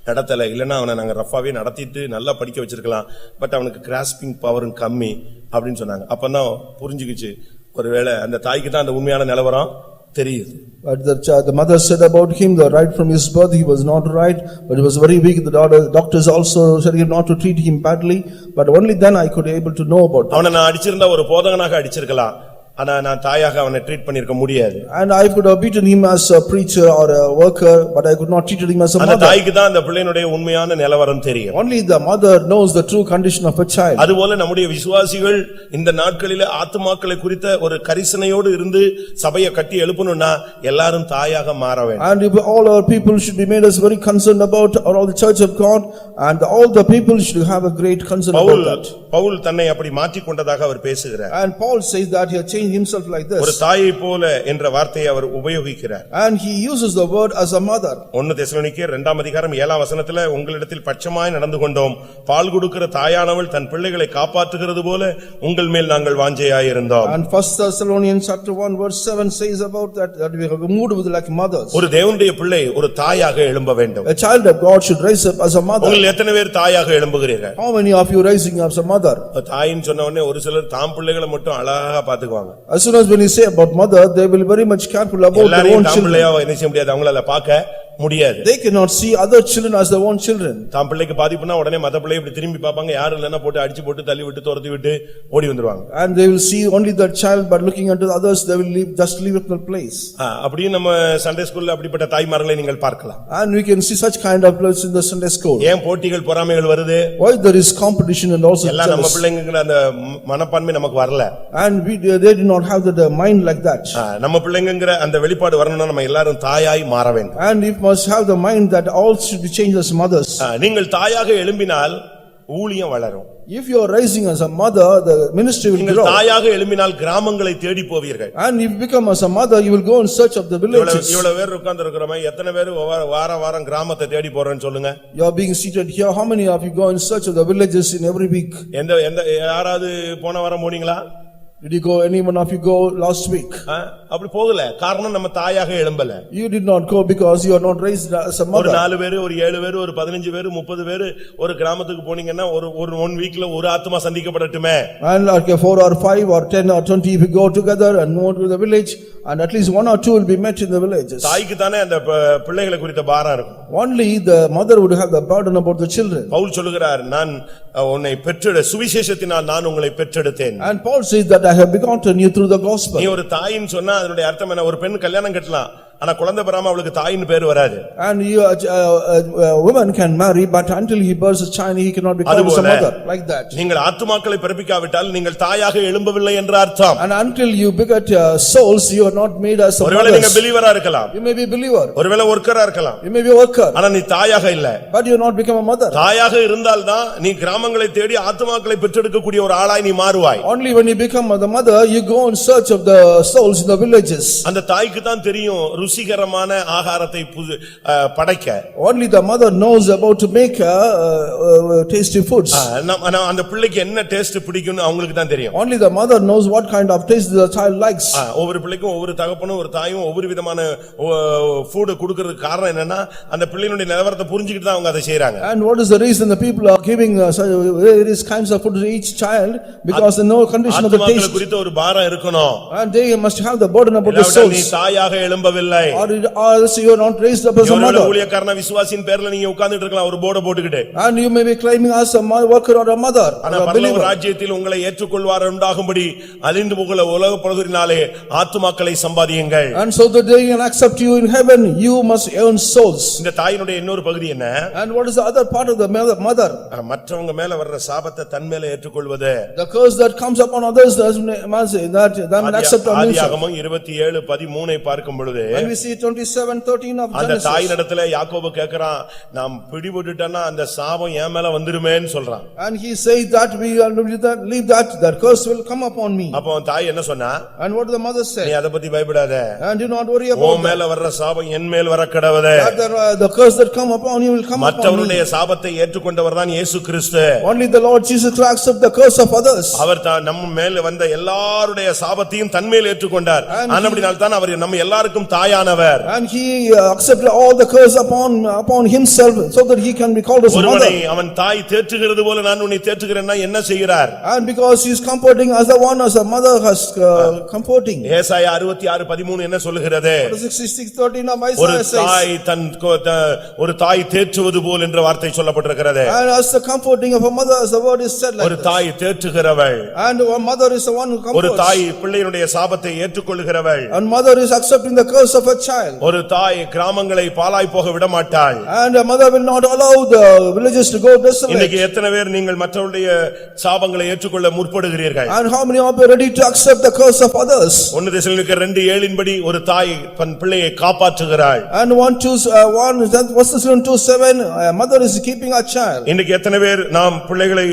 நடத்தல. இல்லன்னா அவனை நாங்க ரஃபாவே நடத்திட்டு நல்லா படிக்க வச்சிருக்கலாம். பட் அவனுக்கு கிராஸ்பிங் பவரும் கம்மி அப்படின்னு சொன்னாங்க. அப்பதான் புரிஞ்சுக்கிச்சு ஒருவேளை அந்த தாய்க்கு தான் அந்த உண்மையான நிலவரம் தெரியுது. But the mother said about him that right from his birth he was not right, but he was very weak. The doctors also said not to treat him badly, but only then I could able to know about that. அவனை நான் அடிச்சிருந்தா ஒரு போதகனாக அடிச்சிருக்கலாம். ஆனா நான் தாயாக அவனை ட்ரீட் பண்ணிருக்க முடியாது. And I could have beaten him as a preacher or a worker, but I could not treat him as a mother. அந்த தாய்க்கு தான் அந்த பிள்ளையினுடைய உண்மையான நிலவரம் தெரியும். Only the mother knows the true condition of a child. அதுபோல நம்முடைய விசுவாசிகள் இந்த நாட்களிலே ஆத்துமாக்களை குறித்த ஒரு கரிசனையோடு இருந்து சபையை கட்டி எழுப்பணும்னா எல்லாரும் தாயாக மாற வேண்டும். And if all our people should be made us very concerned about all the church of God, and all the people should have a great concern about that. Pavul தன்னை அப்படி மாற்றிக் கொண்டதாக அவர் பேசுகிறார். And Paul says that he had changed himself like this. ஒரு தாயை போல என்ற வார்த்தையை அவர் உபயோகிக்கிறார். And he uses the word as a mother. 1 தெசலோனிக்கேயர் 2ஆம் அதிகாரம் 7ஆம் வசனத்திலே உங்களிடத்தில் பட்சமாய் நடந்து கொண்டோம், பால் கொடுக்கிற தாயானவள் தன் பிள்ளைகளை காப்பாற்றுகிறது போல உங்கள் மேல் நாங்கள் வாஞ்சையாய் இருந்தோம். And 1 Thessalonians chapter 1 verse 7 says about that we have moved with like mothers. ஒரு தேவனுடைய பிள்ளை ஒரு தாயாக எழும்ப வேண்டும். A child of God should rise up as a mother. உங்கள் எத்தனை பேர் தாயாக எழும்புகிறீர்கள்? How many of you rising up as a mother? தாயின்னு சொன்ன உடனே ஒரு சிலர் தாம் பிள்ளைகளை மட்டும் அழகா பாத்துக்குவாங்க. As soon as when you say about mother, they will very much careful about their own children. என்ன செய்ய முடியாது, அவங்களால பார்க்க முடியாது. They cannot see other children as their own children. தாம் பிள்ளைக்கு பாதிப்புனா உடனே மத்த பிள்ளை இப்படி திரும்பி பாப்பாங்க, யாரும் இல்லன்னா போட்டு அடிச்சு போட்டு தள்ளி விட்டு துரத்தி விட்டு ஓடி வந்துருவாங்க. And they will see only that child, but looking unto the others they will just leave it in place. அப்படியே நம்ம சண்டே ஸ்கூல்ல அப்படிப்பட்ட தாய்மார்களை நீங்கள் பார்க்கலாம். And we can see such kind of place in the Sunday school. ஏன் போட்டிகள் பொறாமைகள் வருது? Why there is competition and also எல்லாம் நம்ம பிள்ளைங்கங்கற அந்த மனப்பான்மை நமக்கு வரல. And they do not have the mind like that. நம்ம பிள்ளைங்கங்கற அந்த வெளிப்பாடு வரணும்னா நம்ம எல்லாரும் தாயாய் மாற வேண்டும். And if must have the mind that all should be changed as mothers. நீங்கள் தாயாக எழும்பினால் ஊழியம் வளரும். If you are rising as a mother, the ministry will grow. தாயாக எழும்பினால் கிராமங்களை தேடி போவீர்கள். And if you become as a mother, you will go in search of the villages. இவ்வளவு பேர் உட்கார்ந்து இருக்கறோமே, எத்தனை பேர் வாரம் கிராமத்தை தேடி போறேன்னு சொல்லுங்க. You are being seated here. How many of you go in search of the villages in every week? எந்த யாராவது போன வாரம் போனீங்களா? Did you go, any one of you go last week? அப்படி போகல. காரணம் நம்ம தாயாக எழும்பல. You did not go because you are not raised as a mother. ஒரு 4 பேர், ஒரு 7 பேர், ஒரு 15 பேர், 30 பேர் ஒரு கிராமத்துக்கு போனீங்கன்னா ஒரு 1 வீக்ல ஒரு ஆத்மா சந்திக்கப்படட்டுமே. And like 4 or 5 or 10 or 20 if you go together and move to the village, and at least 1 or 2 will be met in the villages. தாய்க்கு தானே அந்த பிள்ளைகளை குறித்த பாரம் இருக்கும். Only the mother would have the burden about the children. Pavul சொல்லுகிறார், நான் உன்னை சுவிசேஷத்தினால் நான் உங்களை பெற்றெடுத்தேன். And Paul says that I have begotten you through the gospel. நீ ஒரு தாயின்னு சொன்னா அதனுடைய அர்த்தம் என்ன? ஒரு பெண் கல்யாணம் கட்டலாம், ஆனா குழந்தை பெறாம அவளுக்கு தாயின் பேர் வராது. And woman can marry, but until he bears a child he cannot become a mother like that. நீங்கள் ஆத்துமாக்களை பிறப்பிக்காவிட்டால் நீங்கள் தாயாக எழும்பவில்லை என்ற அர்த்தம். And until you beget souls, you are not made as a mother. ஒருவேளை நீங்க பிலீவரா இருக்கலாம், you may be believer, ஒருவேளை ஒர்க்கரா இருக்கலாம், you may be a worker, ஆனா நீ தாயாக இல்ல. but you not become a mother. தாயாக இருந்தால் தான் நீ கிராமங்களை தேடி ஆத்துமாக்களை பெற்றெடுக்க கூடிய ஒரு ஆளாய் நீ மாறுவாய். Only when you become the mother, you go in search of the souls in the villages. அந்த தாய்க்கு தான் தெரியும் ருசிகரமான ஆகாரத்தை படைக்க. Only the mother knows about to make tasty foods. அந்த பிள்ளைக்கு என்ன டேஸ்ட் பிடிக்கும்னு அவங்களுக்கு தான் தெரியும். Only the mother knows what kind of taste the child likes. ஒவ்வொரு பிள்ளைக்கும் ஒவ்வொரு தகப்பனும் ஒரு தாயும் ஒவ்வொரு விதமான ஃபுட் கொடுக்கிறதுக்கு காரணம் என்னன்னா அந்த பிள்ளையினுடைய நிலவரத்தை புரிஞ்சுக்கிட்டு தான் அவங்க அதை செய்றாங்க. And what is the reason the people are giving various kinds of food to each child? Because they know condition of the taste. குறித்த ஒரு பாரம் இருக்கணும். And they must have the burden about the souls. நீ தாயாக எழும்பவில்லை. or else you are not raised up as a mother. ஊழியக்காரனா விசுவாசியின் பேர்ல நீங்க உட்கார்ந்துட்டு இருக்கலாம் ஒரு போர்டு போட்டுக்கிட்டு. And you may be claiming as a worker or a mother or a believer. ராஜ்யத்தில் உங்களை ஏற்றுக்கொள்வார் உண்டாகும்படி அழிந்து போகிற உலக பிரபுவினாலே ஆத்துமாக்களை சம்பாதியுங்கள். And so that they can accept you in heaven, you must earn souls. இந்த தாயினுடைய இன்னொரு பகுதி என்ன? And what is the other part of the mother? மற்றவங்க மேல வர்ற சாபத்தை தன் மேல ஏற்றுக்கொள்வது. The curse that comes upon others must say that them accept on himself. ஆதியாகமம் 27:13 பார்க்கும் பொழுது when we see 27:13 of Genesis, அந்த தாயினிடத்துல யாக்கோபு கேக்குறான், நாம் பிடிபட்டுட்டனா அந்த சாபம் என் மேல வந்துருமேன்னு சொல்றான். and he says that we leave that curse will come upon me. அப்போ தாய் என்ன சொன்னா? And what the mother said? நீ அத பத்தி பயப்படாத. And do not worry about உன் மேல வர்ற சாபம் என் மேல் வர கடவுதே. the curse that come upon you will come upon me. மற்றவருடைய சாபத்தை ஏற்றுக்கொண்டவர் தான் இயேசு கிறிஸ்து. only the Lord Jesus Christ accept the curse of others. அவர் தான் நம்ம மேல வந்த எல்லாருடைய சாபத்தையும் தன் மேல் ஏற்றுக்கொண்டார். ஆனபடியால் தான் அவர் நம்ம எல்லாருக்கும் தாயானவர். And he accepted all the curse upon himself so that he can be called as a mother. அவன் தாய் தேற்றுகிறது போல நான் உன்னை தேற்றுகிறேன்னா என்ன செய்கிறார்? And because he is comforting as the one as a mother has comforting. ஏசாயா 66:13 என்ன சொல்லுகிறது? 66:13 of Isaiah says, ஒரு தாய் தேற்றுவது போல் என்ற வார்த்தை சொல்லப்பட்டிருக்கிறது. And as the comforting of a mother, as the word is said like ஒரு this. தாய் தேற்றுகிறவள். And a mother is the one who comforts. ஒரு தாய் பிள்ளையினுடைய சாபத்தை ஏற்றுக்கொள்கிறவள். And mother is accepting the curse of a child. ஒரு தாய் கிராமங்களை பாழாய் போக விட மாட்டாள். And a mother will not allow the villages to go desolate. இன்னைக்கு எத்தனை பேர் நீங்கள் மற்றவருடைய சாபங்களை ஏற்றுக்கொள்ள முற்படுகிறீர்கள்? And how many of you are ready to accept the curse of others? 1 தெசலோனிக்கர் 2:7 படி ஒரு தாய் தன் பிள்ளையை காப்பாற்றுகிறாள். And 1:2:7 a mother is keeping a child. இன்னைக்கு எத்தனை பேர் நாம் பிள்ளைகளை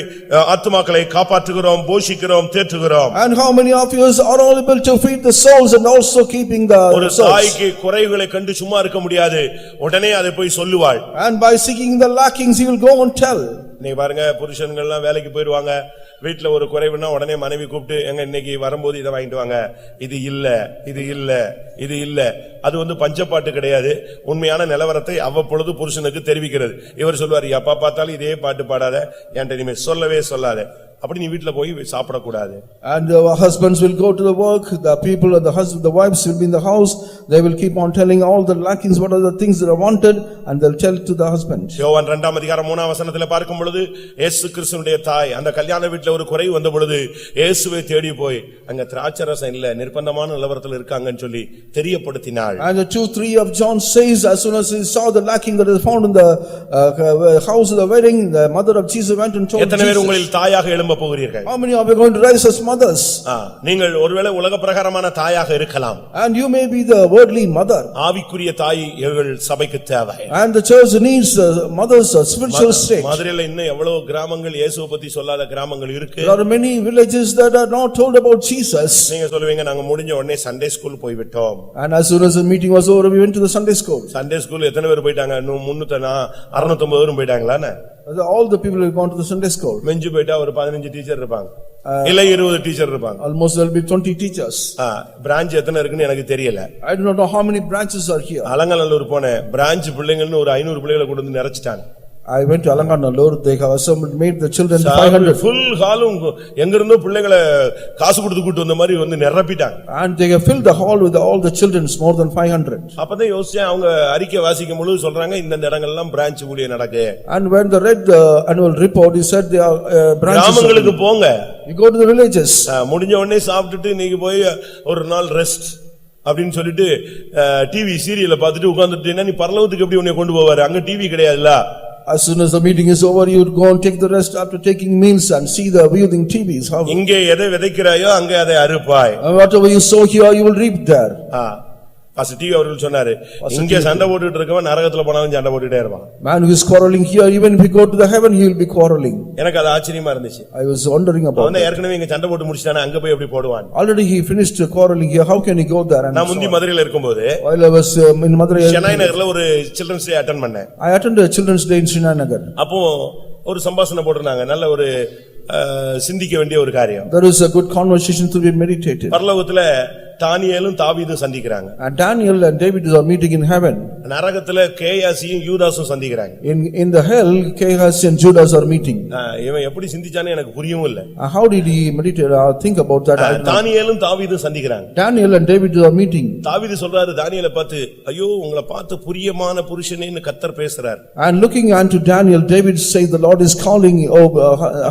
ஆத்துமாக்களை காப்பாற்றுகிறோம், போஷிக்கிறோம், தேற்றுகிறோம்? And how many of you are all able to feed the souls and also keeping the ஒரு souls? தாய்க்கு குறைகளை கண்டு சும்மா இருக்க முடியாது, உடனே அதை போய் சொல்லுவாள். And by seeking the lackings he will go and tell. நீ பாருங்க, புருஷன்கள் எல்லாம் வேலைக்கு போயிடுவாங்க, வீட்டுல ஒரு குறைவுன்னா உடனே மனைவி கூப்பிட்டு எங்க இன்னைக்கு வரும்போது இதை வாங்கிட்டு வாங்க, இது இல்ல இது இல்ல இது இல்ல. அது பஞ்சப்பாட்டு கிடையாது, உண்மையான நிலவரத்தை அவ்வப்பொழுது புருஷனுக்கு தெரிவிக்கிறது. இவர் சொல்வார், எப்ப பார்த்தாலும் இதே பாட்டு பாடாத, என்கிட்ட இனிமே சொல்லவே சொல்லாத, அப்படி நீ வீட்டுல போய் சாப்பிடக்கூடாது. And the husbands will go to the work, the people and the wives will be in the house, they will keep on telling all the lackings, what are the things that are wanted, and they'll tell to the husband. யோவான் 2:3 பார்க்கும் பொழுது இயேசு கிறிஸ்துவினுடைய தாய் அந்த கல்யாண வீட்டுல ஒரு குறை வந்த பொழுது இயேசுவை தேடி போய் அங்க திராட்சரசம் இல்ல, நிர்பந்தமான நிலவரத்தில் இருக்காங்கன்னு சொல்லி தெரியப்படுத்தினாள். And the 2:3 of John says, as soon as he saw the lacking that is found in the house of the wedding, the mother of Jesus went and told எத்தனை பேர் Jesus. உங்களில் தாயாக எழும்ப போகிறீர்கள்? How many of you are going to rise as mothers? நீங்கள் ஒருவேளை உலக பிரகாரமான தாயாக இருக்கலாம். And you may be the worldly mother. ஆவிக்குரிய தாய் இவர்கள் சபைக்கு தேவை. And the church needs mothers of spiritual state. மதுரையில இன்னும் எவ்வளவு கிராமங்கள் இயேசுவை பத்தி சொல்லாத கிராமங்கள் இருக்கு. There are many villages that are not told about Jesus. நீங்க சொல்லுவீங்க, நாங்க முடிஞ்ச உடனே சண்டே ஸ்கூல் போய் விட்டோம். And as soon as the meeting was over, we went to the Sunday school. Sunday school எத்தனை பேர் போயிட்டாங்க? 650 பேரும் போயிட்டாங்களானே? All the people have gone to the Sunday school. மெஞ்சு போயிட்டா ஒரு 15 டீச்சர் இருப்பாங்க, இல்ல 20 டீச்சர் இருப்பாங்க. Almost there will be 20 teachers. Branch எத்தனை இருக்குன்னு எனக்கு தெரியல. I do not know how many branches are here. Alanganallur போனேன், பிரான்ச் பிள்ளைங்கள்னு ஒரு 500 பிள்ளைகளை கொண்டு வந்து நிறைச்சிட்டாங்க. I went to Alanganallur, they have assembled, made the children 500. Full hall எங்க இருந்தோ பிள்ளைகளை காசு கொடுத்து கூட்டி வந்த மாதிரி நிரப்பிட்டாங்க. And they have filled the hall with all the children, more than 500. அப்பதான் யோசிச்சேன், அவங்க அறிக்கை வாசிக்கும் பொழுது சொல்றாங்க இந்த இடங்கள் எல்லாம் பிரான்ச் ஊழியம் நடக்கு. And when they read the annual report, he said they are branches. கிராமங்களுக்கு போங்க, you go to the villages. முடிஞ்ச உடனே சாப்பிட்டுட்டு நீங்க போய் ஒரு நாள் ரெஸ்ட் அப்படின்னு சொல்லிட்டு டிவி சீரியலை பார்த்துட்டு உட்கார்ந்துட்டீங்கன்னா நீ பரலோகத்துக்கு எப்படி உன்னை கொண்டு போவாரு? அங்க டிவி கிடையாதுல்ல. As soon as the meeting is over, you would go and take the rest after taking meals and see the viewing TVs. இங்கே எதை விதைக்கிறாயோ அங்கே அதை அறுப்பாய். Whatever you sow here, you will reap there. Positive அவர்கள் சொன்னாரு, இங்கே சண்டை போட்டுட்டு இருக்கவன் நரகத்துல போனாலும் சண்டை போட்டுட்டே இருப்பான். Man who is quarreling here, even if he go to the heaven, he will be quarreling. எனக்கு அது ஆச்சரியமா இருந்துச்சு. I was wondering about அவன் ஏற்கனவே இங்க சண்டை போட்டு முடிச்சிட்டானே, அங்க போய் எப்படி போடுவான்? Already he finished quarreling here, how can he go there? நான் முந்தி மதுரையில இருக்கும்போது, while I was in Madurai, Chennai நகர்ல ஒரு children's day அட்டெண்ட் பண்ணேன். I attended a children's day in Chennai Nagar. அப்போ ஒரு சம்பாஷணை போட்டுருந்தாங்க, நல்ல ஒரு சிந்திக்க வேண்டிய ஒரு காரியம். There is a good conversation to be meditated. பரலோகத்துல தானியேலும் தாவீதும் சந்திக்கிறாங்க. And Daniel and David are meeting in heaven. நரகத்துல கேயாசியும் யூதாசும் சந்திக்கிறாங்க. In the hell, Gehazi and Judas are meeting. இவன் எப்படி சிந்திச்சானே எனக்கு புரியவும் இல்ல. How did he meditate or think about that? தானியேலும் தாவீதும் சந்திக்கிறாங்க. Daniel and David are meeting. தாவீது சொல்றாரு தானியேலை பார்த்து, ஐயோ உங்களை பார்த்து பிரியமான புருஷனேன்னு கர்த்தர் பேசுறார். And looking unto Daniel, David says, the Lord is calling,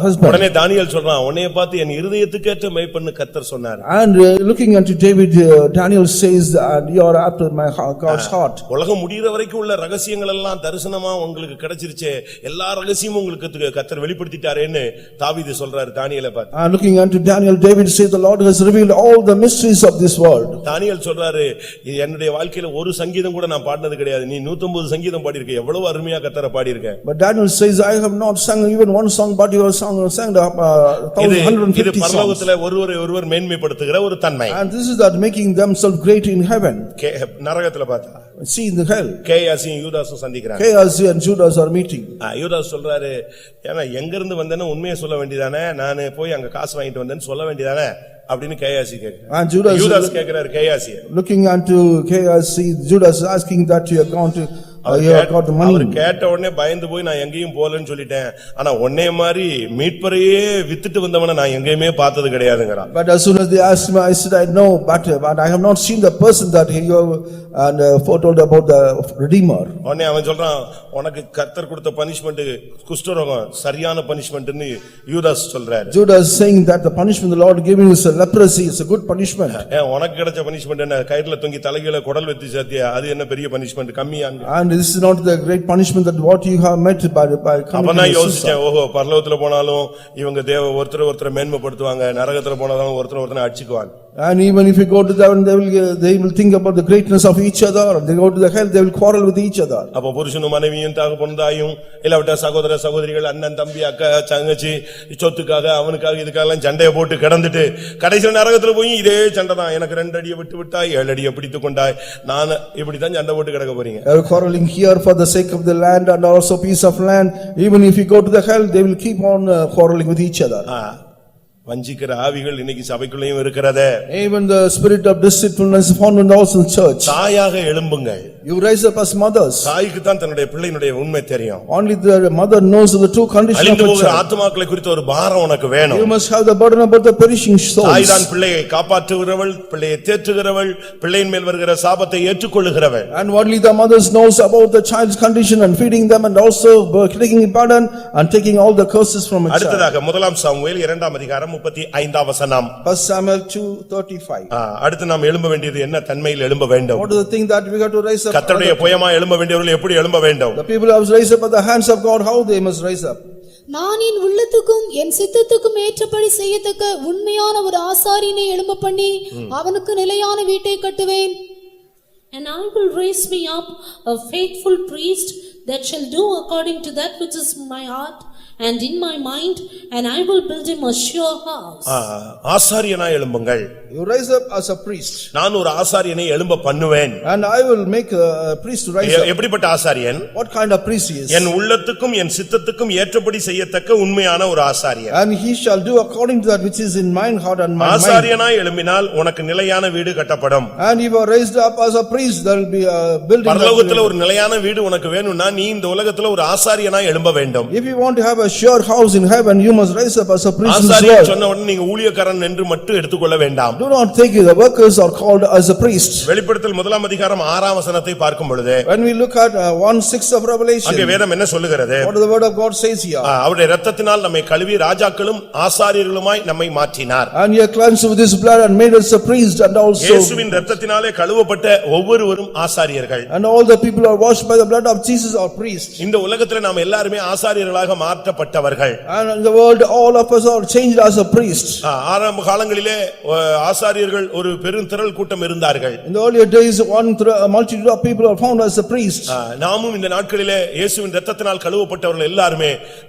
husband. உடனே தானியேல் சொல்றான், உன்னைய பார்த்து என் இருதயத்துக்கேற்ற மேய்ப்பன்னு கர்த்தர் சொன்னார். And looking unto David, Daniel says, you are after my God's heart. உலகம் முடிகிற வரைக்கும் உள்ள ரகசியங்கள் எல்லாம் தரிசனமா உங்களுக்கு கிடைச்சிருச்சே, எல்லா ரகசியமும் உங்களுக்கு கர்த்தர் வெளிப்படுத்திட்டாரேன்னு தாவீது சொல்றாரு தானியேலை பார்த்து. And looking unto Daniel, David says, the Lord has revealed all the mysteries of this world. தானியேல் சொல்றாரு, என்னுடைய வாழ்க்கையில ஒரு சங்கீதம் கூட நான் பாடினது கிடையாது, நீ 150 சங்கீதம் பாடியிருக்க, எவ்வளவு அருமையா கர்த்தரை பாடியிருக்க. But Daniel says, I have not sung even one song, but you have sang 150 இது songs. பரலோகத்துல ஒருவர் மேன்மைப்படுத்துகிற ஒரு தன்மை. And this is that making themselves great in heaven. நரகத்துல பார்த்தா See in the hell, கேயாசியும் யூதாசும் சந்திக்கிறாங்க. Gehazi and Judas are meeting. யூதாஸ் சொல்றாரு, ஏன்னா எங்க இருந்து வந்தேன்னு உண்மையை சொல்ல வேண்டியதானே, நானு போய் அங்க காசு வாங்கிட்டு வந்தேன்னு சொல்ல வேண்டியதானே அப்படின்னு கேயாசி And கேக்குறாரு. யூதாஸ் கேக்குறாரு Gehazi. Looking unto Gehazi, Judas asking that you have gone to you have got the our money. கேட்ட உடனே பயந்து போய் நான் எங்கேயும் போலன்னு சொல்லிட்டேன். ஆனா உன்னை மாதிரி மீட்பரையே வித்துட்டு வந்தவன நான் எங்கேயுமே பார்த்தது கிடையாதுங்கறான். But as soon as they asked me, I said, I know, but I have not seen the person that you have and foretold about the Redeemer. உடனே அவன் சொல்றான், உனக்கு கர்த்தர் கொடுத்த பனிஷ்மெண்ட் குஷ்டரோகம் சரியான பனிஷ்மெண்ட்னு யூதாஸ் சொல்றாரு. Judas saying that the punishment the Lord gave you is a leprosy, it's a good punishment. உனக்கு கிடைச்ச பனிஷ்மெண்ட் என்ன, கயிறுல தொங்கி தலைகீழ குடல் வெட்டி சாத்தியா, அது என்ன பெரிய பனிஷ்மெண்ட் கம்மியா? And this is not the great punishment that what you have met by அப்பனா யோசிச்சேன், ஓஹோ பரலோகத்துல போனாலும் இவங்க ஒருத்தர் மேன்மைப்படுத்துவாங்க, நரகத்துல போனாலும் ஒருத்தர் அடிச்சுக்குவாங்க. And even if you go to heaven, they will think about the greatness of each other. And they go to the hell, they will quarrel with each other. அப்ப புருஷனும் மனைவியும் தகப்பனும் தாயும் இல்லாவிட்டா சகோதர சகோதரிகள் அண்ணன் தம்பி அக்கா தங்கச்சி சொத்துக்காக அவனுக்காக இதுக்காக சண்டையை போட்டு கிடந்துட்டு கடைசியில் நரகத்துல போய் இதே சண்டை தான், எனக்கு 2 அடியை விட்டு விட்டாய் 7 அடியை பிடித்து கொண்டாய், நான் இப்படித்தான் சண்டை போட்டு கிடக்க போறீங்க. They are quarreling here for the sake of the land and also piece of land. Even if you go to the hell, they will keep on quarreling with each other. வஞ்சிக்கிற ஆவிகள் இன்னைக்கு சபைக்குள்ளேயும் இருக்கிறதே. Even the spirit of deceitfulness is found in also in church. தாயாக எழும்புங்கள். You rise up as mothers. தாய்க்கு தான் தன்னுடைய பிள்ளையினுடைய உண்மை தெரியும். Only the mother knows the true condition of அழிந்து her போகிற child. ஆத்துமாக்களை குறித்த ஒரு பாரம் உனக்கு வேணும். You must have the burden about the perishing souls. தாய் தான் பிள்ளையை காப்பாற்றுகிறவள், பிள்ளையை தேற்றுகிறவள், பிள்ளையின் மேல் வருகிற சாபத்தை ஏற்றுக்கொள்ளுகிறவள். And only the mothers knows about the child's condition and feeding them and also taking burden and taking all the curses from a child. அடுத்ததாக முதலாம் சாமுவேல் 2ஆம் அதிகாரம் 35ஆம் வசனம். 1 Samuel 2:35. அடுத்து நாம் எழும்ப வேண்டியது என்ன தன்மையில் எழும்ப வேண்டும்? What is the thing that we got to raise up? கர்த்தருடைய புயமா எழும்ப வேண்டியவர்கள் எப்படி எழும்ப வேண்டும்? The people who have raised up at the hands of God, how they must rise up? நான் என் உள்ளத்துக்கும் என் சித்தத்துக்கும் ஏற்றபடி செய்யத்தக்க உண்மையான ஒரு ஆசாரியனை எழும்ப பண்ணி அவனுக்கு நிலையான வீட்டை கட்டுவேன். And I will raise me up a faithful priest that shall do according to that which is my heart and in my mind, and I will build him a sure house. ஆசாரியனாய் எழும்புங்கள். You rise up as a priest. நான் ஒரு ஆசாரியனை எழும்ப பண்ணுவேன். And I will make a priest to rise up. எப்படிப்பட்ட ஆசாரியன்? What kind of priest he is? என் உள்ளத்துக்கும் என் சித்தத்துக்கும் ஏற்றபடி செய்யத்தக்க உண்மையான ஒரு ஆசாரியன். And he shall do according to that which is in mine heart and my mind. ஆசாரியனாய் எழும்பினால் உனக்கு நிலையான வீடு கட்டப்படும். And if you are raised up as a priest, there will be a building. பரலோகத்துல ஒரு நிலையான வீடு உனக்கு வேணும்னா நீ இந்த உலகத்துல ஒரு ஆசாரியனாய் எழும்ப வேண்டும். If you want to have a sure house in heaven, you must rise up as a priest in this ஆசாரியன் world. சொன்ன உடனே நீங்க ஊழியக்காரன் என்று மட்டும் எடுத்துக்கொள்ள வேண்டாம். Do not think the workers are called as a priest. வெளிப்படுத்தல் 1ஆம் அதிகாரம் 6ஆம் வசனத்தை பார்க்கும் பொழுது When we look at 1:6 of Revelation, அங்கே வேதம் என்ன சொல்லுகிறது? what the word of God says here? அவருடைய இரத்தத்தினால் நம்மை கழுவி ராஜாக்களும் ஆசாரியர்களுமாய் நம்மை மாற்றினார். And he cleansed with his blood and made us a priest and also. இயேசுவின் இரத்தத்தினாலே கழுவப்பட்ட ஒவ்வொருவரும் ஆசாரியர்கள். And all the people are washed by the blood of Jesus are priests. இந்த உலகத்துல நாம் எல்லாரும் ஆசாரியர்களாக மாற்றப்பட்டவர்கள். And in the world all of us are changed as a priest. ஆரம்ப காலங்களிலே ஆசாரியர்கள் ஒரு பெருந்திரள் கூட்டம் இருந்தார்கள். In the earlier days a multitude of people are found as a priest. நாமும் இந்த நாட்களிலே இயேசுவின் இரத்தத்தினால் கழுவப்பட்டவர்கள் எல்லாரும்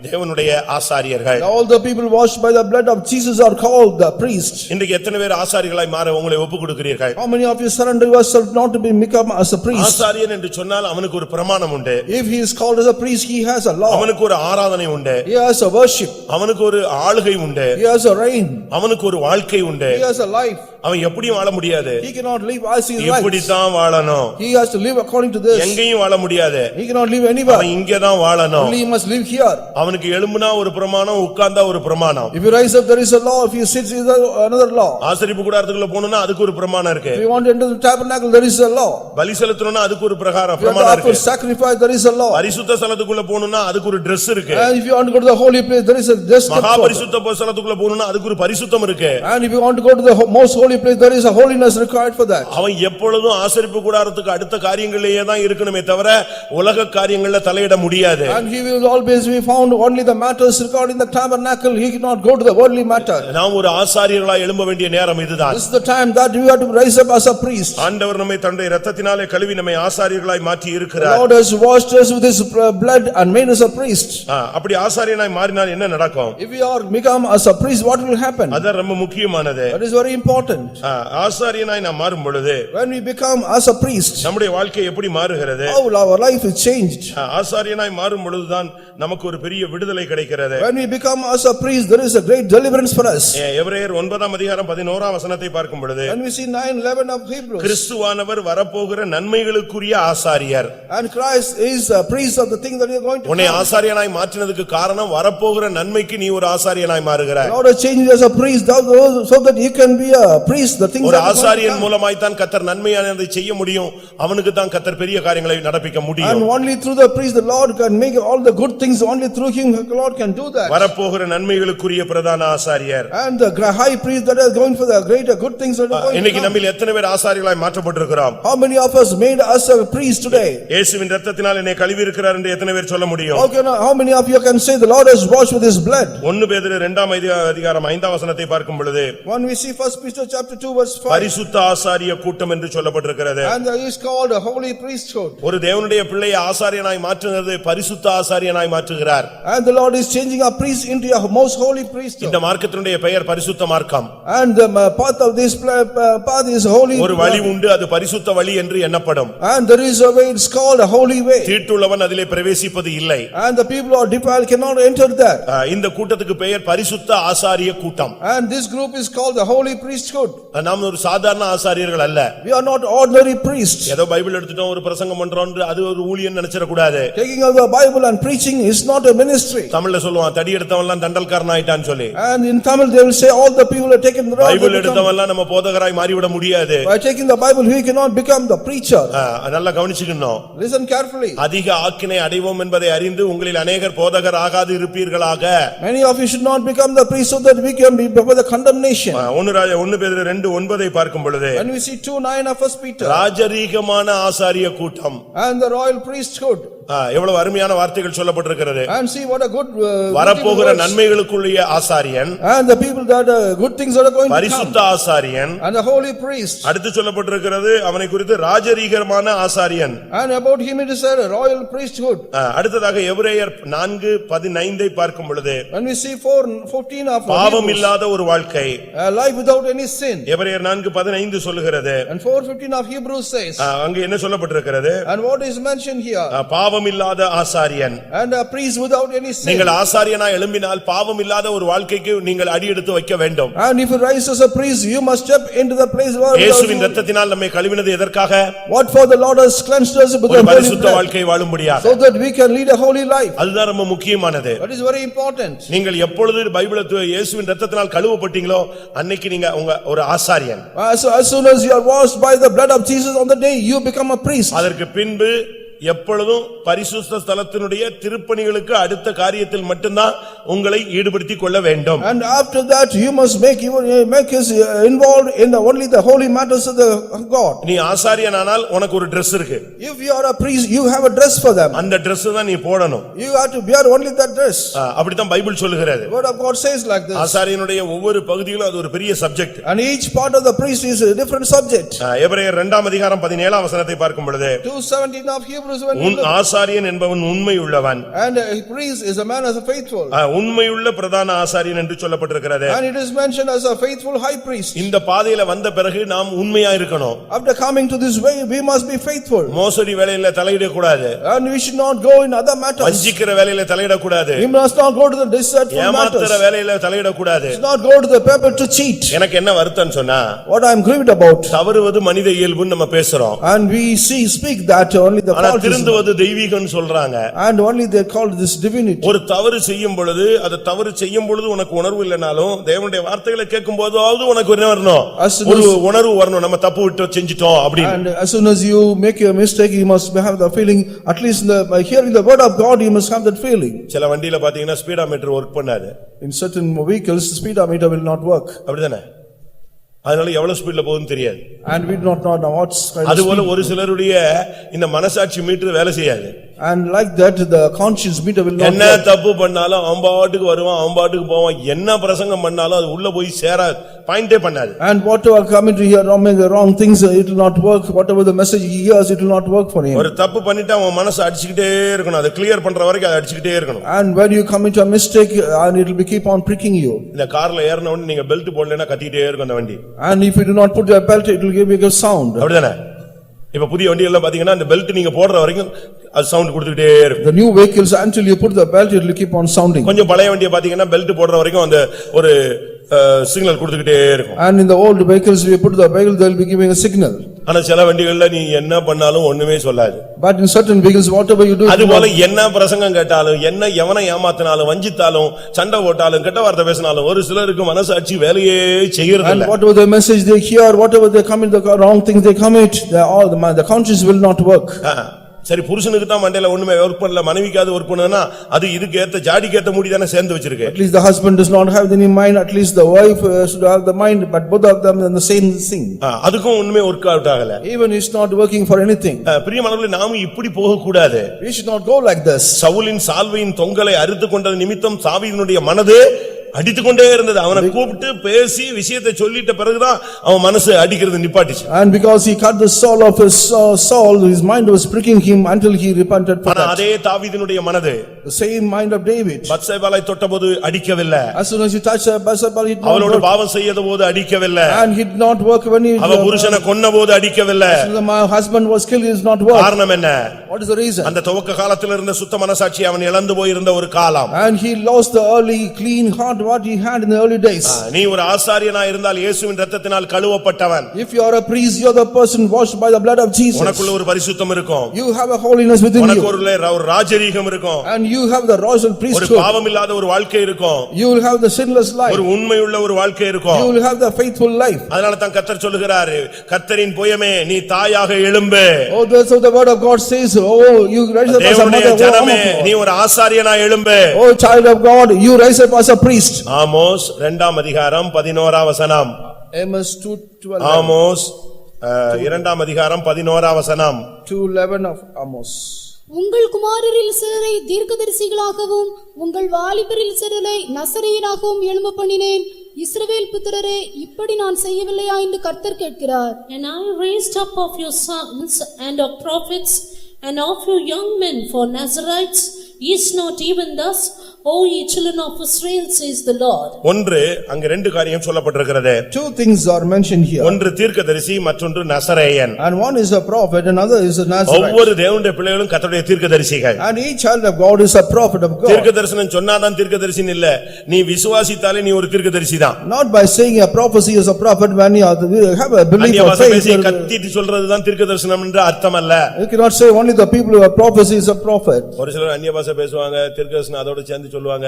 தேவனுடைய ஆசாரியர்கள். All the people washed by the blood of Jesus are called the priests. இன்றைக்கு எத்தனை பேர் ஆசாரியர்களாய் மாற உங்களை ஒப்புக்கொடுக்கிறீர்கள்? How many of you surrender yourself not to become as a priest? ஆசாரியன் என்று சொன்னால் அவனுக்கு ஒரு பிரமாணம் உண்டு. If he is called as a priest, he has a law. அவனுக்கு ஒரு ஆராதனை உண்டு. He has a worship. அவனுக்கு ஒரு ஆளுகை உண்டு. He has a reign. அவனுக்கு ஒரு வாழ்க்கை உண்டு. He has a life. அவன் எப்படியும் வாழ முடியாது. He cannot live as he likes. இப்படித்தான் வாழணும். He has to live according to this. எங்கேயும் வாழ முடியாது. He cannot live anywhere. அவன் இங்கதான் வாழணும். Only he must live here. அவனுக்கு எழும்புனா ஒரு பிரமாணம், உட்கார்ந்தா ஒரு பிரமாணம். If he rise up, there is a law. If he sits, there is another law. ஆசரிப்பு கூடாரத்துக்குள்ள போகணும்னா அதுக்கு ஒரு பிரமாணம் இருக்கு. If you want to enter the tabernacle, there is a law. பலி செலுத்தணும்னா அதுக்கு ஒரு பிரமாணம் If you want to offer இருக்கு. sacrifice, there is a law. பரிசுத்த ஸ்தலத்துக்குள்ள போகணும்னா அதுக்கு ஒரு Dress இருக்கு. And if you want to go to the holy place, there is a dress code. மகா பரிசுத்த ஸ்தலத்துக்குள்ள போகணும்னா அதுக்கு ஒரு பரிசுத்தம் இருக்கு. And if you want to go to the most holy place, there is a holiness required for that. அவன் எப்பொழுதும் ஆசரிப்பு கூடாரத்துக்கு அடுத்த காரியங்களிலேயே தான் இருக்கணுமே தவிர உலக காரியங்கள்ல தலையிட முடியாது. And he will always be found only the matters regarding the tabernacle. He cannot go to the worldly matter. நாம் ஒரு ஆசாரியர்களா எழும்ப வேண்டிய நேரம் இதுதான். This is the time that you have to rise up as a priest. ஆண்டவர் நம்மை தன்னுடைய இரத்தத்தினாலே கழுவி நம்மை ஆசாரியர்களாய் மாற்றி The இருக்கிறார். Lord has washed us with his blood and made us a priest. அப்படி ஆசாரியனாய் மாறினால் என்ன நடக்கும்? If we are become as a priest, what will happen? அது ரொம்ப முக்கியமானது. That is very important. ஆசாரியனாய் நாம் மாறும் பொழுது When we become as a priest, நம்முடைய வாழ்க்கை எப்படி மாறுகிறது? how will our life is changed? ஆசாரியனாய் மாறும் பொழுதுதான் நமக்கு ஒரு பெரிய விடுதலை கிடைக்கிறது. When we become as a priest, there is a great deliverance for us. எபிரேயர் 9:11 வசனத்தை பார்க்கும் பொழுது When we see 9:11 of Hebrews, கிறிஸ்துவானவர் வரப்போகிற நன்மைகளுக்குரிய ஆசாரியர். and Christ is a priest of the thing that you are going to உன்னை come. ஆசாரியனாய் மாற்றினதுக்கு காரணம் வரப்போகிற நன்மைக்கு நீ ஒரு ஆசாரியனாய் மாறுகிறாய். The Lord has changed you as a priest so that you can be a priest. The things ஒரு that are going to ஆசாரியன் come. மூலமாய் தான் கர்த்தர் நன்மையானதை செய்ய முடியும். அவனுக்கு தான் கர்த்தர் பெரிய காரியங்களை நடப்பிக்க And முடியும். only through the priest the Lord can make all the good things. Only through him the Lord can do that. வரப்போகிற நன்மைகளுக்குரிய பிரதான ஆசாரியர். And the high priest that is going for the greater good things that are going to இன்னைக்கு come. நம்மில் எத்தனை பேர் ஆசாரியர்களாய் மாற்றப்பட்டிருக்கிறோம்? How many of us made us a priest today? இயேசுவின் இரத்தத்தினால் என்னை கழுவி இருக்கிறார் என்று எத்தனை பேர் சொல்ல முடியும்? How many of you can say the Lord has washed with his blood? 1 பேதுரு 2:5 வசனத்தை பார்க்கும் பொழுது When we see 1 Peter chapter 2 verse 5, பரிசுத்த ஆசாரிய கூட்டம் என்று சொல்லப்பட்டிருக்கிறது. and there is called a holy priesthood. ஒரு தேவனுடைய பிள்ளையை ஆசாரியனாய் மாற்றுகிறது பரிசுத்த ஆசாரியனாய் மாற்றுகிறார். And the Lord is changing a priest into a most holy priesthood. இந்த மார்க்கத்தினுடைய பெயர் பரிசுத்த மார்க்கம். And the path of this path is holy. ஒரு வழி உண்டு, அது பரிசுத்த வழி என்று எண்ணப்படும். And there is a way, it's called a holy way. தீட்டுள்ளவன் அதிலே பிரவேசிப்பது இல்லை. And the people who are defiled cannot enter there. இந்த கூட்டத்துக்கு பெயர் பரிசுத்த ஆசாரிய கூட்டம். And this group is called the holy priesthood. நாம் ஒரு சாதாரண ஆசாரியர்கள் அல்ல. We are not ordinary priests. ஏதோ பைபிள் எடுத்துட்டோம் ஒரு பிரசங்கம் பண்றோம் அது ஒரு ஊழியம் நினைச்சிட கூடாது. Taking of the Bible and preaching is not a ministry. தமிழ்ல சொல்லுவான் தடி எடுத்தவன் எல்லாம் தண்டல்காரன் ஆயிட்டான்னு சொல்லி. And in Tamil they will say all the people are taken the road. Bible எடுத்தவன் எல்லாம் நம்ம போதகராய் மாறிவிட முடியாது. By taking the Bible we cannot become the preacher. நல்லா கவனிச்சுக்கணும். Listen carefully. அதிக ஆக்கினை அடைவோம் என்பதை அறிந்து உங்களில் அநேகர் போதகர் ஆகாது இருப்பீர்களாக. Many of you should not become the priest so that we can be before the condemnation. 1 பேதுரு 2:9 பார்க்கும் பொழுது When we see 2:9 of 1 Peter, ராஜரீகமான ஆசாரிய கூட்டம். and the royal priesthood. எவ்வளவு அருமையான வார்த்தைகள் சொல்லப்பட்டிருக்கிறது. And see what a good வரப்போகிற நன்மைகளுக்குரிய ஆசாரியன். And the people that good things are going to come. பரிசுத்த ஆசாரியன். And the holy priest. அடுத்து சொல்லப்பட்டிருக்கிறது அவனை குறித்து ராஜரீகமான ஆசாரியன். And about him it is said a royal priesthood. அடுத்ததாக எபிரேயர் 4:15 பார்க்கும் பொழுது When we see 4:14 of பாவம் இல்லாத ஒரு வாழ்க்கை. a life without any sin. எபிரேயர் 4:15 சொல்லுகிறது. And 4:15 of Hebrews says. அங்க என்ன சொல்லப்பட்டிருக்கிறது? And what is mentioned here? பாவம் இல்லாத ஆசாரியன். And a priest without any sin. நீங்கள் ஆசாரியனாய் எழும்பினால் பாவம் இல்லாத ஒரு வாழ்க்கைக்கு நீங்கள் அடியெடுத்து வைக்க வேண்டும். And if you rise as a priest you must step into the place where இயேசுவின் இரத்தத்தினால் நம்மை கழுவினது எதற்காக? what for the Lord has cleansed us with the பரிசுத்த வாழ்க்கை வாழும்படியாக. so that we can lead a holy life. அதுதான் ரொம்ப முக்கியமானது. That is very important. நீங்கள் எப்பொழுது பைபிளை இயேசுவின் இரத்தத்தினால் கழுவப்பட்டீங்களோ அன்னைக்கு நீங்க ஒரு ஆசாரியன். As soon as you are washed by the blood of Jesus on the day you become a priest. அதற்கு பின்பு எப்பொழுதும் பரிசுத்த ஸ்தலத்தினுடைய திருப்பணிகளுக்கு அடுத்த காரியத்தில் மட்டும்தான் உங்களை ஈடுபடுத்திக் கொள்ள வேண்டும். And after that you must make us involved in only the holy matters of the God. நீ ஆசாரியனானால் உனக்கு ஒரு Dress இருக்கு. If you are a priest you have a dress for them. அந்த Dress தான் நீ போடணும். You have to wear only that dress. அப்படிதான் பைபிள் சொல்லுகிறது. The word of God says like this. ஆசாரியனுடைய ஒவ்வொரு பகுதியிலும் அது ஒரு பெரிய subject. And each part of the priest is a different subject. எபிரேயர் 2:17 வசனத்தை பார்க்கும் பொழுது 2:17 of Hebrews is when உன் ஆசாரியன் என்பவன் உண்மை உள்ளவன். and a priest is a man as a faithful. உண்மையுள்ள பிரதான ஆசாரியன் என்று சொல்லப்பட்டிருக்கிறது. And it is mentioned as a faithful high priest. இந்த பாதையில வந்த பிறகு நாம் உண்மையா இருக்கணும். After coming to this way, we must be faithful. மோசடி வேலையில தலையிட கூடாது. And we should not go in other matters. வஞ்சிக்கிற வேலையில தலையிட கூடாது. We must not go to the deceitful matters. ஏமாத்துற வேலையில தலையிட கூடாது. We must not go to the people to cheat. எனக்கு என்ன வருத்தம் சொன்னா, What I am grieved about. தவறுவது மனித இயல்புன்னு நம்ம பேசுறோம். And we speak that only the ஆனா fault is. திருந்துவது தெய்வீகம்னு சொல்றாங்க. And only they call this divinity. ஒரு தவறு செய்யும் பொழுது அது தவறு செய்யும் பொழுது உனக்கு உணர்வு இல்லனாலும் தேவனுடைய வார்த்தைகளை கேட்கும் போதாவது உனக்கு என்ன வரணும், ஒரு உணர்வு வரணும், நம்ம தப்பு விட்டு செஞ்சிட்டோம் அப்படி. And as soon as you make a mistake, you must have the feeling, at least by hearing the word of God, you must have that feeling. சில வண்டியில பாத்தீங்கன்னா ஸ்பீடாமீட்டர் வர்க் பண்ணாது. In certain vehicles, speedometer will not work. அப்படிதானே? அதனால எவ்வளவு ஸ்பீட்ல போகுதுன்னு தெரியாது. And we do not know what's kind of அதுபோல ஒரு சிலருடைய இந்த மனசாட்சி மீட்டர் வேலை செய்யாது. And like that, the conscience meter will not என்ன work. தப்பு பண்ணாலும் அவன்பாட்டுக்கு வருவான், அவன்பாட்டுக்கு போவான், என்ன பிரசங்கம் பண்ணாலும் அது உள்ள போய் சேராது, பாயிண்டே பண்ணாது. And whatever coming to hear wrong things, it will not work. Whatever the message he hears, it will not work for him. ஒரு தப்பு பண்ணிட்டு அவன் மனசு அடிச்சுக்கிட்டே இருக்கணும், அதை கிளியர் பண்ற வரைக்கும் அதை அடிச்சுக்கிட்டே இருக்கணும். And when you come into a mistake, and it will keep on pricking you. இந்த கார்ல ஏறின உடனே நீங்க பெல்ட் போடலைன்னா கத்திக்கிட்டே இருக்கும் அந்த வண்டி. And if you do not put your belt, it will give you a sound. அப்படிதானே? இப்ப புதிய வண்டி எல்லாம் பாத்தீங்கன்னா அந்த பெல்ட் நீங்க போடுற வரைக்கும் அது சவுண்ட் கொடுத்துக்கிட்டே இருக்கும். The new vehicles, until you put the belt, it will keep on sounding. கொஞ்சம் பழைய வண்டியை பாத்தீங்கன்னா பெல்ட் போடுற வரைக்கும் அந்த ஒரு சிக்னல் கொடுத்துக்கிட்டே இருக்கும். And in the old vehicles, we put the vehicle, they will be giving a signal. ஆனா சில வண்டிகள்ல நீ என்ன பண்ணாலும் ஒண்ணுமே சொல்லாது. But in certain vehicles, whatever you do, அதுபோல என்ன பிரசங்கம் கேட்டாலும், என்ன எவனை ஏமாத்தினாலும், வஞ்சித்தாலும், சண்டை போட்டாலும், கெட்ட வார்த்தை பேசினாலும் ஒரு சிலருக்கு மனசாட்சி வேலையே செய்யறது இல்ல. and whatever the message they hear, whatever they commit, the wrong things they commit, the conscience will not work. சரி, புருஷனுக்கு தான் மண்டையில ஒண்ணுமே வர்க் பண்ணல, மனைவிக்காவது வர்க் பண்ணுனா அது இதுக்கு ஏத்த ஜாடிக்கு ஏத்த மூடி தானே சேர்ந்து வச்சிருக்கு. At least the husband does not have any mind, at least the wife should have the mind, but both of them in the same thing. அதுக்கும் ஒண்ணுமே வர்க் அவுட் ஆகல. Even it's not working for anything. பிரியமானவர்களே, நாமும் இப்படி போக கூடாது. We should not go like this. சவுலின் சால்வையின் தொங்கலை அறுத்து கொண்டது நிமித்தம் தாவீதினுடைய மனது அடித்துக்கொண்டே இருந்தது. அவனை கூப்பிட்டு பேசி விஷயத்தை சொல்லிட்ட பிறகுதான் அவன் மனசு அடிக்கிறது நிப்பாட்டிச்சு. And because he cut the soul of his soul, his mind was pricking him until he repented for that. அதே தாவீதினுடைய மனது, The same mind of David. பத்சேபாளை தொட்டபோது அடிக்கவில்லை. As soon as he touched Bathsheba, he did not அவளோடு work. பாவம் செய்தபோது அடிக்கவில்லை. And he did not work when he அவ புருஷனை கொன்னபோது அடிக்கவில்லை. my husband was killed, he did not work. காரணம் என்ன? What is the reason? அந்த துவக்க காலத்தில் இருந்த சுத்த மனசாட்சி அவன் இழந்து போயிருந்த ஒரு காலம். And he lost the early clean heart what he had in the early days. நீ ஒரு ஆசாரியனா இருந்தால் இயேசுவின் இரத்தத்தினால் கழுவப்பட்டவன். If you are a priest, you are the person washed by the blood of Jesus. உனக்குள்ள ஒரு பரிசுத்தம் இருக்கும். You have a holiness within you. உனக்கு ஒரு ராஜரீகம் இருக்கும். And you have the royal priesthood. ஒரு பாவம் இல்லாத ஒரு வாழ்க்கை இருக்கும். You will have the sinless life. ஒரு உண்மையுள்ள ஒரு வாழ்க்கை இருக்கும். You will have the faithful life. அதனால தான் கர்த்தர் சொல்லுகிறார், கர்த்தரின் புயமே நீ தாயாக எழும்பு. Oh, that's what the word of God says. Oh, you rise up as a mother. ஜனமே, நீ ஒரு ஆசாரியனா எழும்பு. Oh, child of God, you rise up as a priest. Amos 2ஆம் அதிகாரம் 11ஆம் வசனம். Amos 2:12. ஆமோஸ் 2ஆம் அதிகாரம் 11ஆம் வசனம். 2:11 of Amos. உங்கள் குமாரரில் சிலரை தீர்க்கதரிசிகளாகவும் உங்கள் வாலிபரில் சிலரை நசரேயராகவும் எழும்ப பண்ணினேன். இஸ்ரவேல் புத்திரரே, இப்படி நான் செய்யவில்லையா என்று கர்த்தர் கேட்கிறார். And I raised up of your sons and of prophets and of your young men for Nazarites, is not even thus, O ye children of Israel, says the Lord. ஒன்று, அங்க ரெண்டு காரியம் சொல்லப்பட்டிருக்கிறது. Two things are mentioned here. ஒன்று தீர்க்கதரிசி, மற்றொன்று நசரேயன். And one is a prophet, another is a Nazarite. ஒவ்வொரு தேவனுடைய பிள்ளைகளும் கர்த்தருடைய தீர்க்கதரிசிகள். And each child of God is a prophet of God. தீர்க்கதரிசனம் சொன்னாதான் தீர்க்கதரிசின்னு இல்ல, நீ விசுவாசித்தாலே நீ ஒரு தீர்க்கதரிசி தான். Not by saying a prophecy is a prophet when you have a belief அந்நிய or பாஷை பேசி faith. கத்திட்டு சொல்றதுதான் தீர்க்கதரிசனம் என்று அர்த்தம் அல்ல. You cannot say only the people who have prophecy is a prophet. ஒரு சிலர் அந்நிய பாஷை பேசுவாங்க, தீர்க்கதரிசனம் அதோட சேர்ந்து சொல்லுவாங்க.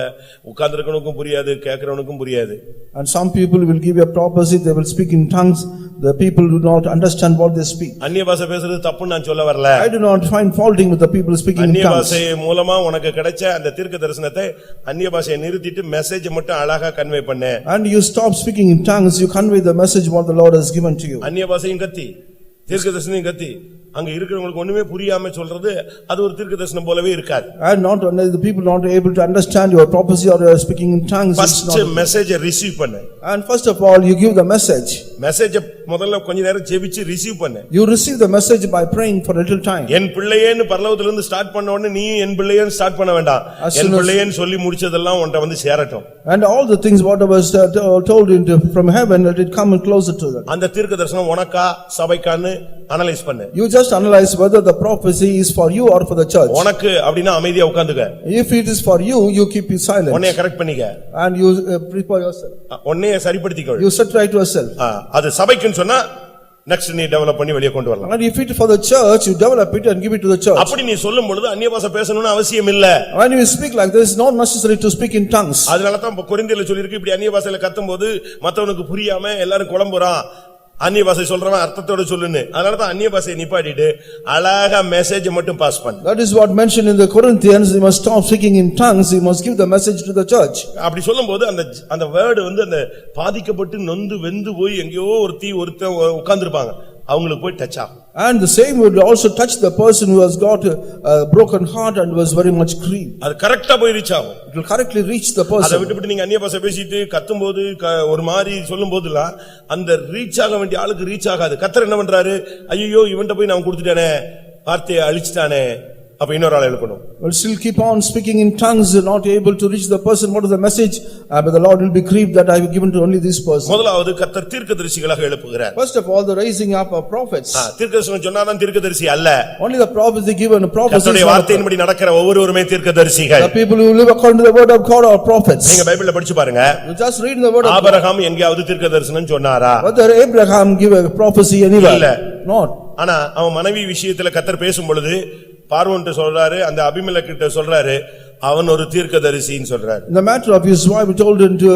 உட்கார்ந்திருக்கவனுக்கும் புரியாது, கேட்கிறவனுக்கும் புரியாது. And some people will give a prophecy, they will speak in tongues, the people do not understand what they speak. அந்நிய பாஷை பேசுறது தப்புன்னு நான் சொல்ல வரல. I do not find faulting with the people speaking in அந்நிய tongues. பாஷை மூலமா உனக்கு கிடைச்ச அந்த தீர்க்கதரிசனத்தை அந்நிய பாஷையை நிறுத்திட்டு மெசேஜ் மட்டும் அழகா கன்வே பண்ணு. And you stop speaking in tongues, you convey the message what the Lord has given to you. அந்நிய பாஷையும் கத்தி, தீர்க்கதரிசனம் கத்தி அங்க இருக்கிறவங்களுக்கு ஒண்ணுமே புரியாம சொல்றது அது ஒரு தீர்க்கதரிசனம் போலவே இருக்காது. And not the people not able to understand your prophecy or you are speaking in tongues. First message receive பண்ணு. And first of all you give the message. Message முதல்ல கொஞ்ச நேரம் ஜெபிச்சு ரிசீவ் பண்ணு. You receive the message by praying for a little time. என் பிள்ளையேன்னு பரலோகத்துல இருந்து ஸ்டார்ட் பண்ண உடனே நீ என் பிள்ளையேன்னு ஸ்டார்ட் பண்ண வேண்டாம். என் பிள்ளையேன்னு சொல்லி முடிச்சதெல்லாம் உன்கிட்ட வந்து சேரட்டும். And all the things whatever was told from heaven, let it come closer to them. அந்த தீர்க்கதரிசனம் உனக்கா சபைக்கான்னு அனலைஸ் பண்ணு. You just analyze whether the prophecy is for you or for the church. உனக்கு அப்படினா அமைதியா உட்கார்ந்துக்க. If it is for you, you keep it silent. உன்னை கரெக்ட் பண்ணிக்க. And you prepare yourself. உன்னை சரிப்படுத்திக்கோ. You set right yourself. அது சபைக்குன்னு சொன்னா நெக்ஸ்ட் நீ டெவலப் பண்ணி வெளிய கொண்டு வரலாம். And if it is for the church, you develop it and give it to the church. அப்படி நீ சொல்லும் பொழுது அந்நிய பாஷை பேசணும்னு அவசியம் இல்ல. When you speak like this, it's not necessary to speak in tongues. அதனால தான் கொரிந்தியர்ல சொல்லி இருக்கு இப்படி அந்நிய பாஷையில கத்தும்போது மத்தவனுக்கு புரியாம எல்லாரும் குழம்புறான். அந்நிய பாஷை சொல்றவன் அர்த்தத்தோட சொல்லுன்னு. அதனால தான் அந்நிய பாஷையை நிப்பாட்டிட்டு அழகா மெசேஜ் மட்டும் பாஸ் பண்ணு. That is what mentioned in the Corinthians, you must stop speaking in tongues, you must give the message to the church. அப்படி சொல்லும்போது அந்த வேர்ட் வந்து அந்த பாதிக்கப்பட்டு நொந்து வெந்து போய் எங்கேயோ ஒருத்தன் உட்கார்ந்திருப்பாங்க. அவங்களுக்கு போய் டச் ஆகும். And the same would also touch the person who has got a broken heart and was very much grieved. அது கரெக்ட்டா போய் ரீச் ஆகும். It will correctly reach the person. அதை விட்டுவிட்டு நீங்க அந்நிய பாஷை பேசிட்டு கத்தும்போது ஒரு மாதிரி சொல்லும்போதெல்லாம் அந்த ரீச் ஆக வேண்டிய ஆளுக்கு ரீச் ஆகாது. கர்த்தர் என்ன பண்றாரு? ஐயோ இவன்ட்ட போய் நான் கொடுத்துட்டானே, வார்த்தையை அழிச்சிட்டானே, அப்ப இன்னொரு ஆளை எழுப்பணும். Will still keep on speaking in tongues, not able to reach the person. What is the message? But the Lord will be grieved that I have given to only this person. முதலாவது கர்த்தர் தீர்க்கதரிசிகளாக எழுப்புகிறார். First of all, the raising up of prophets. தீர்க்கதரிசனம் சொன்னாதான் தீர்க்கதரிசி அல்ல. Only the prophecy given prophecy. கர்த்தருடைய வார்த்தையின்படி நடக்கிற ஒவ்வொருவருமே தீர்க்கதரிசிகள். The people who live according to the word of God are prophets. நீங்க பைபிள்ல படிச்சு பாருங்க. You just read the word of God. Abraham எங்கேயாவது தீர்க்கதரிசனம் சொன்னாரா? Whether Abraham give a prophecy anywhere? இல்ல. Not. ஆனா அவன் மனைவி விஷயத்துல கர்த்தர் பேசும் பொழுது பார்வோன்ட்ட சொல்றாரு, அந்த அபிமெலேக்கிட்ட சொல்றாரு, அவன் ஒரு தீர்க்கதரிசின்னு சொல்றாரு. In the matter of his wife told him to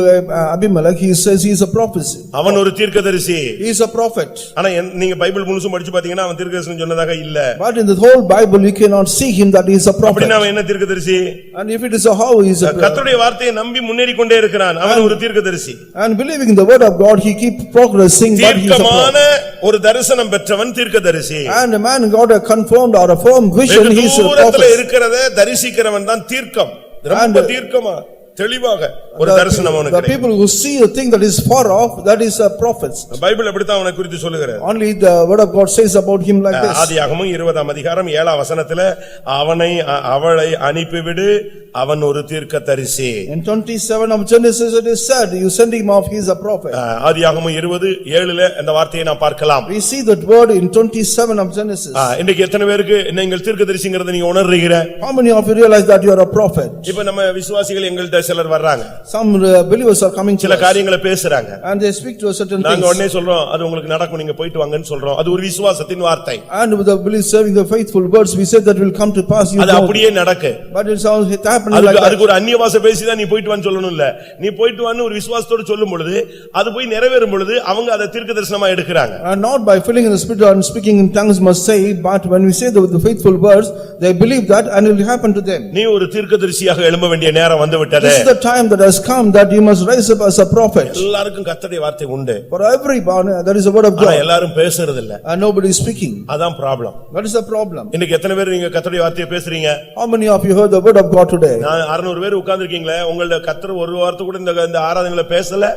Abimelech, he says he is a prophet. அவன் ஒரு தீர்க்கதரிசி. He is a prophet. ஆனா நீங்க பைபிள் முழுசும் படிச்சு பாத்தீங்கன்னா அவன் தீர்க்கதரிசனம் சொன்னதாக இல்ல. But in the whole Bible you cannot see him that he is a prophet. அப்படினா அவன் என்ன தீர்க்கதரிசி? And if it is a how he is a கர்த்தருடைய வார்த்தையை நம்பி முன்னேறி கொண்டே இருக்கிறான், அவன் ஒரு தீர்க்கதரிசி. And believing in the word of God he keep progressing, but he is a prophet. ஒரு தரிசனம் பெற்றவன் தீர்க்கதரிசி. And a man got a confirmed or a firm vision, he is a prophet. இருக்கிறத தரிசிக்கிறவன் தான் தீர்க்கம். ரொம்ப தீர்க்கமா தெளிவாக ஒரு தரிசனம் அவனுக்கு. The people who see a thing that is far off, that is a prophet. Bible அப்படிதான் அவனை குறித்து சொல்லுகிறது. Only the word of God says about him like this. ஆதியாகமம் 20ஆம் அதிகாரம் 7ஆம் வசனத்திலே அவளை அனுப்பிவிடு, அவன் ஒரு தீர்க்கதரிசி. In 27 of Genesis it is said, you send him off, he is a prophet. ஆதியாகமம் 20:7 அந்த வார்த்தையை நாம் பார்க்கலாம். We see that word in 27 of Genesis. இன்னைக்கு எத்தனை பேருக்கு நீங்கள் தீர்க்கதரிசிங்கறதை நீங்க உணர்றீங்க? How many of you realize that you are a prophet? இப்ப நம்ம விசுவாசிகள் எங்கள்ட்ட சிலர் வர்றாங்க. Some believers are coming to சில காரியங்களை பேசுறாங்க. And they speak to a certain things. நாங்க உடனே சொல்றோம் அது உங்களுக்கு நடக்கும், நீங்க போய்ட்டு வாங்கன்னு சொல்றோம். அது ஒரு விசுவாசத்தின் வார்த்தை. And with the belief serving the faithful words, we said that will come to pass. அது அப்படியே நடக்கு. But it's all happening like that. அதுக்கு ஒரு அந்நிய பாஷை பேசி தான் நீ போய்ட்டு வான்னு சொல்லணும் இல்ல. நீ போய்ட்டு வான்னு ஒரு விசுவாசத்தோட சொல்லும் பொழுது அது போய் நிறைவேறும் பொழுது அவங்க அதை தீர்க்கதரிசனமா எடுக்கறாங்க. And not by filling in the spirit and speaking in tongues must say, but when we say the faithful words, they believe that and it will happen to them. நீ ஒரு தீர்க்கதரிசியாக எழும்ப வேண்டிய நேரம் வந்து விட்டது. This is the time that has come that you must rise up as a prophet. எல்லாருக்கும் கர்த்தருடைய வார்த்தை உண்டு. For everyone there is a word of God. எல்லாரும் பேசுறது இல்ல. And nobody is speaking. அதான் problem. What is the problem? இன்னைக்கு எத்தனை பேர் நீங்க கர்த்தருடைய வார்த்தையை பேசுறீங்க? How many of you heard the word of God today? நான் 600 பேர் உட்கார்ந்திருக்கீங்களே, உங்களோட கர்த்தர் ஒரு வார்த்தை கூட இந்த ஆராதனையில பேசல.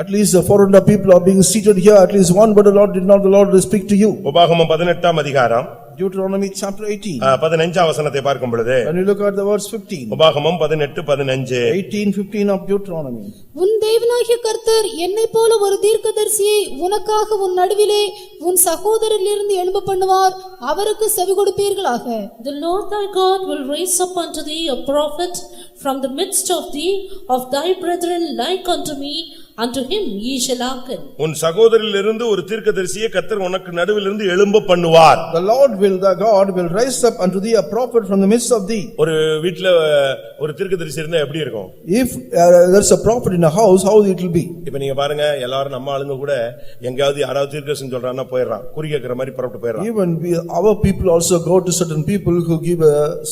At least 400 people are being seated here, at least one word of the Lord did not the Lord speak to you. உபாகமம் 18ஆம் அதிகாரம் Deuteronomy chapter 18. 15ஆம் வசனத்தை பார்க்கும் பொழுது, when you look at the verse 15. உபாகமம் 18:15. 18:15 of Deuteronomy. உன் தேவனாகிய கர்த்தர் என்னைப் போல ஒரு தீர்க்கதரிசியை உனக்காக உன் நடுவிலே உன் சகோதரரிலிருந்து எழும்ப பண்ணுவார், அவருக்கு செவி கொடுப்பீர்களாக. The Lord thy God will raise up unto thee a prophet from the midst of thee, of thy brethren like unto me, unto him ye shall hearken. உன் சகோதரரிலிருந்து ஒரு தீர்க்கதரிசியை கர்த்தர் உனக்கு நடுவிலிருந்து எழும்ப பண்ணுவார். The Lord the God will raise up unto thee a prophet from the midst of thee. ஒரு வீட்ல ஒரு தீர்க்கதரிசி இருந்தா எப்படி இருக்கும்? If there is a prophet in a house, how it will be? இப்ப நீங்க பாருங்க, எல்லாரும் நம்ம ஆளுங்க கூட எங்கயாவது யாராவது தீர்க்கதரிசி சொல்றான்னா போயிடுறான், குறி கேக்குற மாதிரி புறப்பட்டு போயிடுறான். Even our people also go to certain people who give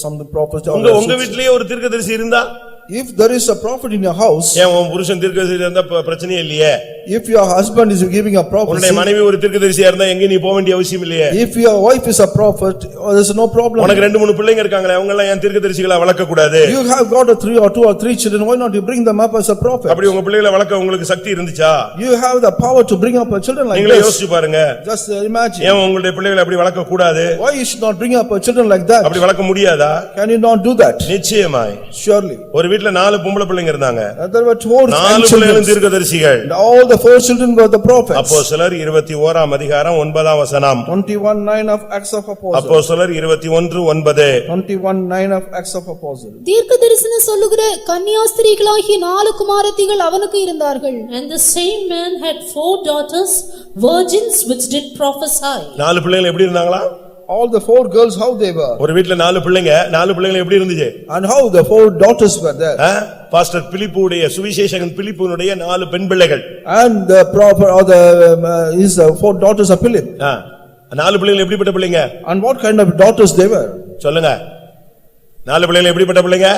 some prophet. உங்க வீட்லயே ஒரு தீர்க்கதரிசி இருந்தா If there is a prophet in your house, ஏன் உன் புருஷன் தீர்க்கதரிசியா இருந்தா பிரச்சனையே இல்லையே? if your husband is giving a prophecy, உன்னுடைய மனைவி ஒரு தீர்க்கதரிசியா இருந்தா எங்க நீ போக வேண்டிய அவசியம் இல்லையே? if your wife is a prophet, there's no problem. உனக்கு 2-3 பிள்ளைங்க இருக்காங்களே, அவங்க எல்லாம் ஏன் தீர்க்கதரிசிகளா வளர்க்க கூடாது? You have got a 3 or 2 or 3 children, why not you bring them up as a prophet? அப்படி உங்க பிள்ளைகளை வளர்க்க உங்களுக்கு சக்தி இருந்துச்சா? You have the power to bring up a children like நீங்களே this. யோசிச்சு பாருங்க. Just imagine. ஏன் உங்களுடைய பிள்ளைகளை அப்படி வளர்க்க கூடாது? Why you should not bring up a children like that? அப்படி வளர்க்க முடியாதா? Can you not do that? நிச்சயமாய். Surely. ஒரு வீட்ல 4 பொம்பளை பிள்ளைங்க இருந்தாங்க. There were 4 4 பிள்ளைகளும் தீர்க்கதரிசிகள். and all the 4 children were the prophets. அப்போஸ்தலர் 21 அதிகாரம் 9 வசனம். 21:9 of Acts of Apostles. அப்போஸ்தலர் 21:9. 21:9 of Acts of Apostles. தீர்க்கதரிசனம் சொல்லுகிற கன்னியாஸ்திரிகளாகிய 4 குமாரத்திகள் அவனுக்கு இருந்தார்கள். And the same man had 4 daughters, virgins which did prophesy. 4 பிள்ளைகள் எப்படி இருந்தாங்களா? All the 4 girls, how they were. ஒரு வீட்ல 4 பிள்ளைங்க, 4 பிள்ளைகள் எப்படி இருந்துச்சு? And how the 4 daughters were there. Pastor பிலிப்புடைய சுவிசேஷகன் பிலிப்புனுடைய 4 பெண் பிள்ளைகள். And the prophet or the is the 4 daughters of Philip. 4 பிள்ளைகள் எப்படிப்பட்ட பிள்ளைங்க? And what kind of daughters they were? சொல்லுங்க. 4 பிள்ளைகள் எப்படிப்பட்ட பிள்ளைங்க?